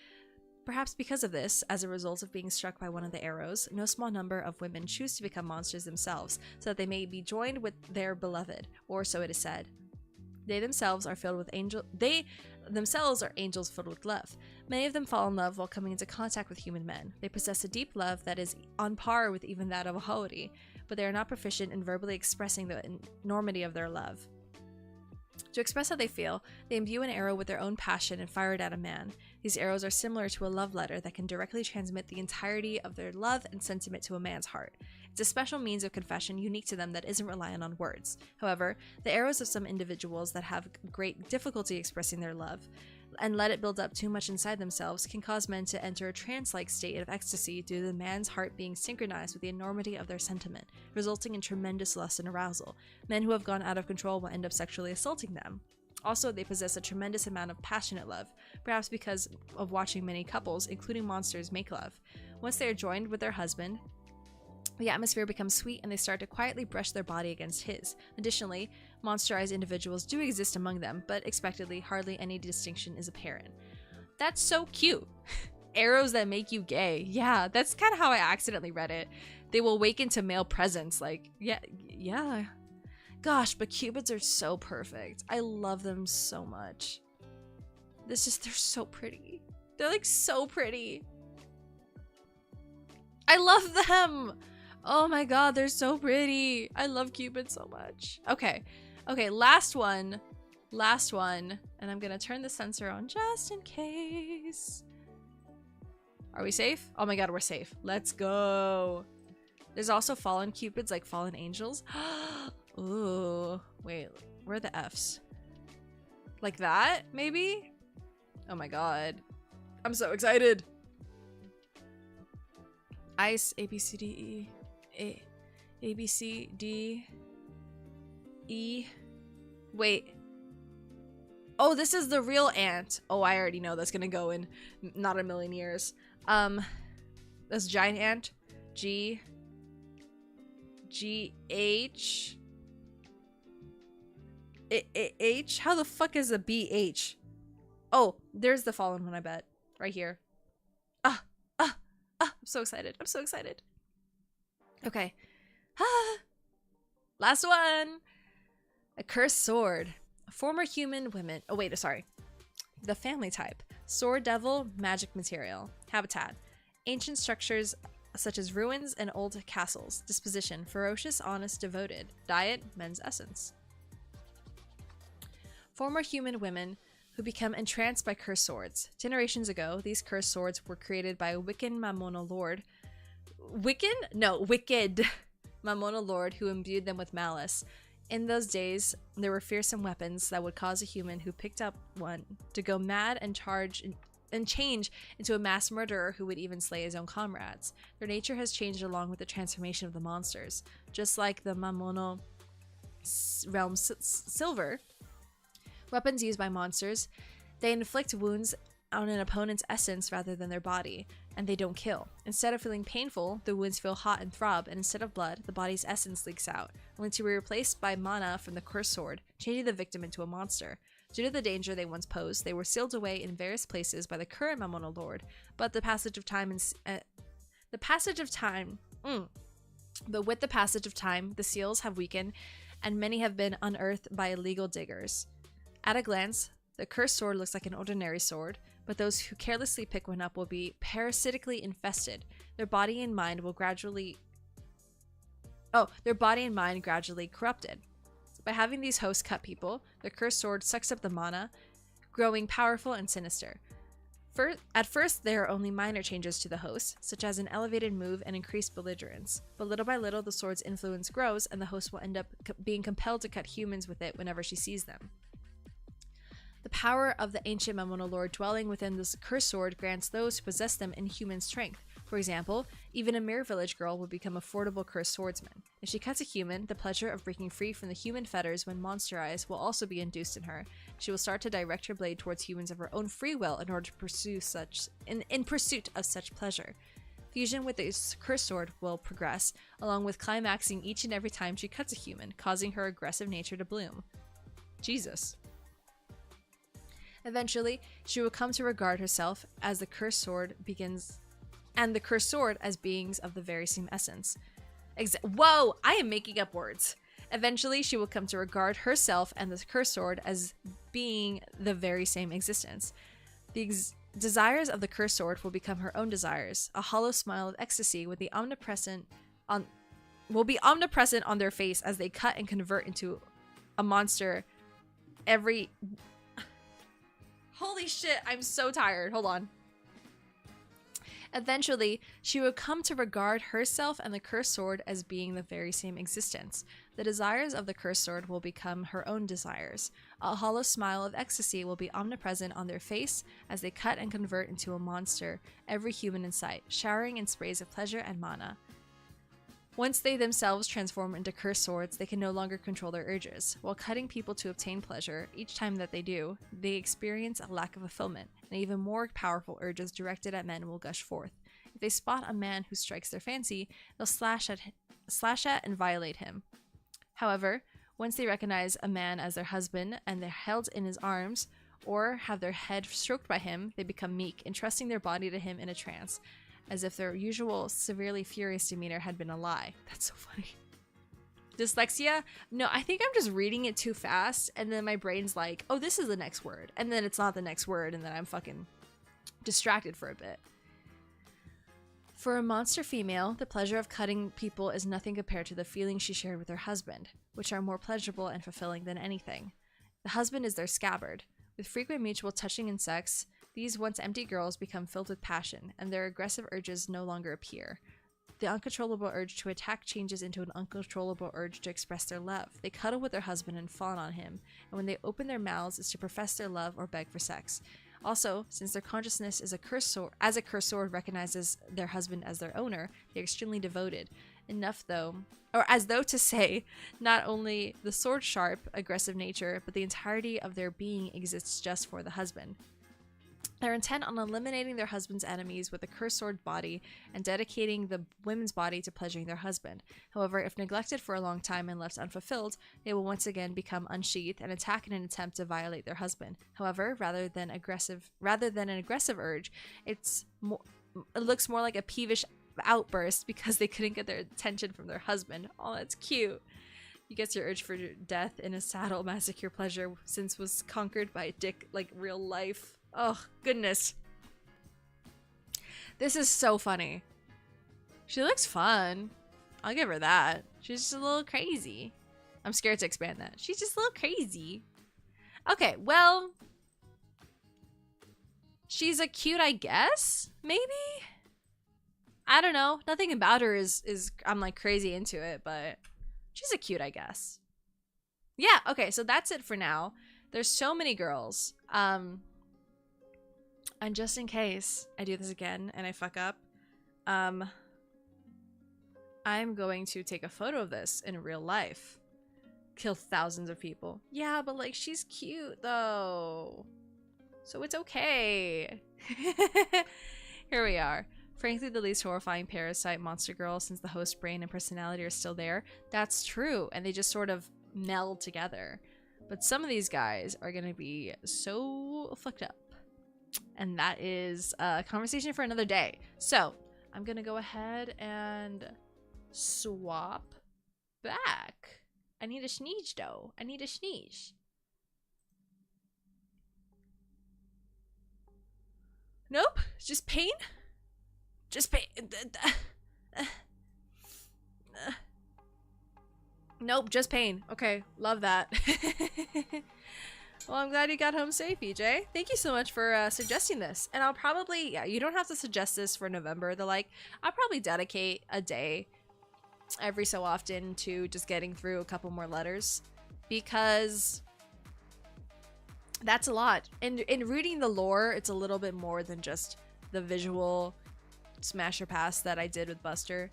Perhaps because of this, as a result of being struck by one of the arrows, no small number of women choose to become monsters themselves so that they may be joined with their beloved, or so it is said. They themselves are angels filled with love. Many of them fall in love while coming into contact with human men. They possess a deep love that is on par with even that of a holy, but they are not proficient in verbally expressing the enormity of their love. To express how they feel, they imbue an arrow with their own passion and fire it at a man. These arrows are similar to a love letter that can directly transmit the entirety of their love and sentiment to a man's heart. It's a special means of confession unique to them that isn't reliant on words. However, the arrows of some individuals that have great difficulty expressing their love and let it build up too much inside themselves can cause men to enter a trance-like state of ecstasy due to the man's heart being synchronized with the enormity of their sentiment, resulting in tremendous lust and arousal. Men who have gone out of control will end up sexually assaulting them. Also, they possess a tremendous amount of passionate love, perhaps because of watching many couples, including monsters, make love. Once they are joined with their husband, the atmosphere becomes sweet and they start to quietly brush their body against his. Additionally, monsterized individuals do exist among them, but expectedly, hardly any distinction is apparent. That's so cute. Arrows that make you gay. Yeah, that's kind of how I accidentally read it. They will awaken to male presence. Like, yeah. Gosh, but cupids are so perfect. I love them so much. They're so pretty. They're like so pretty. I love them. Oh my god, they're so pretty. I love cupids so much. Okay, last one. And I'm gonna turn the sensor on just in case. Are we safe? Oh my god, we're safe. Let's go. There's also fallen cupids, like fallen angels. Ooh, wait, where are the F's? Like that, maybe? Oh my god. I'm so excited. Ice, A, B, C, D, E. A, B, C, D, E. Wait. Oh, this is the real ant. Oh, I already know that's gonna go in not a million years. That's giant ant. G. G, H. H? How the fuck is a B, H? Oh, there's the fallen one, I bet. Right here. I'm so excited. I'm so excited. Okay. Last one. A cursed sword. Former human women. Oh, wait, sorry. The family type. Sword devil, magic material. Habitat. Ancient structures such as ruins and old castles. Disposition. Ferocious, honest, devoted. Diet, men's essence. Former human women who become entranced by cursed swords. Generations ago, these cursed swords were created by a Wiccan Mamona Lord. Wiccan? No, wicked Mamona Lord who imbued them with malice. In those days, there were fearsome weapons that would cause a human who picked up one to go mad and change into a mass murderer who would even slay his own comrades. Their nature has changed along with the transformation of the monsters. Just like the Mamono realm silver, weapons used by monsters, they inflict wounds on an opponent's essence rather than their body, and they don't kill. Instead of feeling painful, the wounds feel hot and throb, and instead of blood, the body's essence leaks out, only to be replaced by mana from the cursed sword, changing the victim into a monster. Due to the danger they once posed, they were sealed away in various places by the current Mamona Lord, but with the passage of time, the seals have weakened, and many have been unearthed by illegal diggers. At a glance, the cursed sword looks like an ordinary sword, but those who carelessly pick one up will be parasitically infested. Their body and mind gradually corrupted. By having these hosts cut people, the cursed sword sucks up the mana, growing powerful and sinister. At first, there are only minor changes to the host, such as an elevated move and increased belligerence, but little by little the sword's influence grows and the host will end up being compelled to cut humans with it whenever she sees them. The power of the ancient Mamona Lord dwelling within this cursed sword grants those who possess them inhuman strength. For example, even a mere village girl will become a formidable cursed swordsman. If she cuts a human, the pleasure of breaking free from the human fetters when monsterized will also be induced in her. She will start to direct her blade towards humans of her own free will in order to pursue in pursuit of such pleasure. Fusion with this cursed sword will progress, along with climaxing each and every time she cuts a human, causing her aggressive nature to bloom. Jesus. Eventually, she will come to regard herself as the cursed sword and the cursed sword as beings of the very same essence. Whoa! I am making up words. Eventually, she will come to regard herself and the cursed sword as being the very same existence. The desires of the cursed sword will become her own desires. A hollow smile of ecstasy will be omnipresent on their face as they cut and convert into a monster every... Holy shit, I'm so tired. Hold on. Eventually, she will come to regard herself and the cursed sword as being the very same existence. The desires of the cursed sword will become her own desires. A hollow smile of ecstasy will be omnipresent on their face as they cut and convert into a monster, every human in sight, showering in sprays of pleasure and mana. Once they themselves transform into cursed swords, they can no longer control their urges. While cutting people to obtain pleasure, each time that they do, they experience a lack of fulfillment, and even more powerful urges directed at men will gush forth. If they spot a man who strikes their fancy, they'll slash at and violate him. However, once they recognize a man as their husband and they're held in his arms, or have their head stroked by him, they become meek, entrusting their body to him in a trance, as if their usual severely furious demeanor had been a lie. That's so funny. Dyslexia? No, I think I'm just reading it too fast, and then my brain's like, oh, this is the next word, and then it's not the next word, and then I'm fucking distracted for a bit. For a monster female, the pleasure of cutting people is nothing compared to the feelings she shared with her husband, which are more pleasurable and fulfilling than anything. The husband is their scabbard. With frequent mutual touching and sex, these once empty girls become filled with passion, and their aggressive urges no longer appear. the uncontrollable urge to attack changes into an uncontrollable urge to express their love. They cuddle with their husband and fawn on him, and when they open their mouths, it's to profess their love or beg for sex. Also, since their consciousness is a cursor recognizes their husband as their owner, they're extremely devoted. Enough though, or as though to say, not only the sword sharp, aggressive nature, but the entirety of their being exists just for the husband. They're intent on eliminating their husband's enemies with a cursored body and dedicating the women's body to pleasuring their husband. However, if neglected for a long time and left unfulfilled, they will once again become unsheathed and attack in an attempt to violate their husband. However, rather than an aggressive urge, it looks more like a peevish outburst because they couldn't get their attention from their husband. Oh, that's cute. You get your urge for death in a saddle massacre pleasure since was conquered by a dick like real life. Oh, goodness. This is so funny. She looks fun. I'll give her that. She's just a little crazy. I'm scared to expand that. She's just a little crazy. Okay, well. She's a cute, I guess? Maybe? I don't know. Nothing about her is I'm like crazy into it, but she's a cute, I guess. Yeah, okay, so that's it for now. There's so many girls. And just in case I do this again and I fuck up, I'm going to take a photo of this in real life. Kill thousands of people. Yeah, but like she's cute though. So it's okay. Here we are. Frankly, the least horrifying parasite monster girl since the host brain and personality are still there. That's true. And they just sort of meld together. But some of these guys are going to be so fucked up. And that is a conversation for another day. So I'm going to go ahead and swap back. I need a sneeze though. I need a sneeze. Nope. Just pain. Just pain. Nope. Just pain. Okay. Love that. Well, I'm glad you got home safe, EJ. Thank you so much for suggesting this. And I'll probably, yeah, you don't have to suggest this for November. I'll probably dedicate a day every so often to just getting through a couple more letters because that's a lot. And in reading the lore, it's a little bit more than just the visual smasher pass that I did with Buster.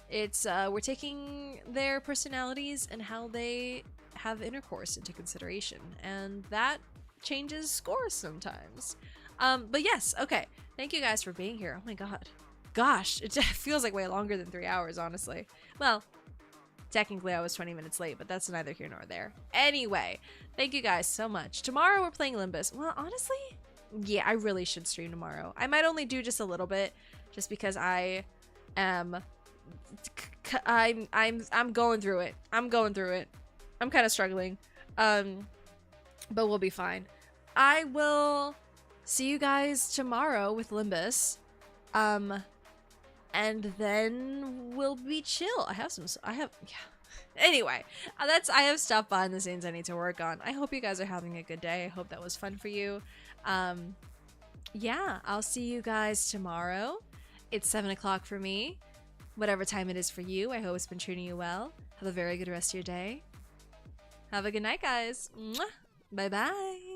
It's, we're taking their personalities and how they have intercourse into consideration, and that changes scores sometimes. But yes, okay. Thank you guys for being here. Oh my god. Gosh, it feels like way longer than 3 hours, honestly. Well, technically I was 20 minutes late, but that's neither here nor there. Anyway, thank you guys so much. Tomorrow we're playing Limbus. Well, honestly, yeah, I really should stream tomorrow. I might only do just a little bit, just because I'm going through it. I'm kind of struggling, but we'll be fine. I will see you guys tomorrow with Limbus, and then we'll be chill. Yeah. Anyway, I have stuff behind the scenes I need to work on. I hope you guys are having a good day. I hope that was fun for you. Yeah, I'll see you guys tomorrow. It's 7 o'clock for me. Whatever time it is for you, I hope it's been treating you well. Have a very good rest of your day. Have a good night, guys. Mwah. Bye-bye.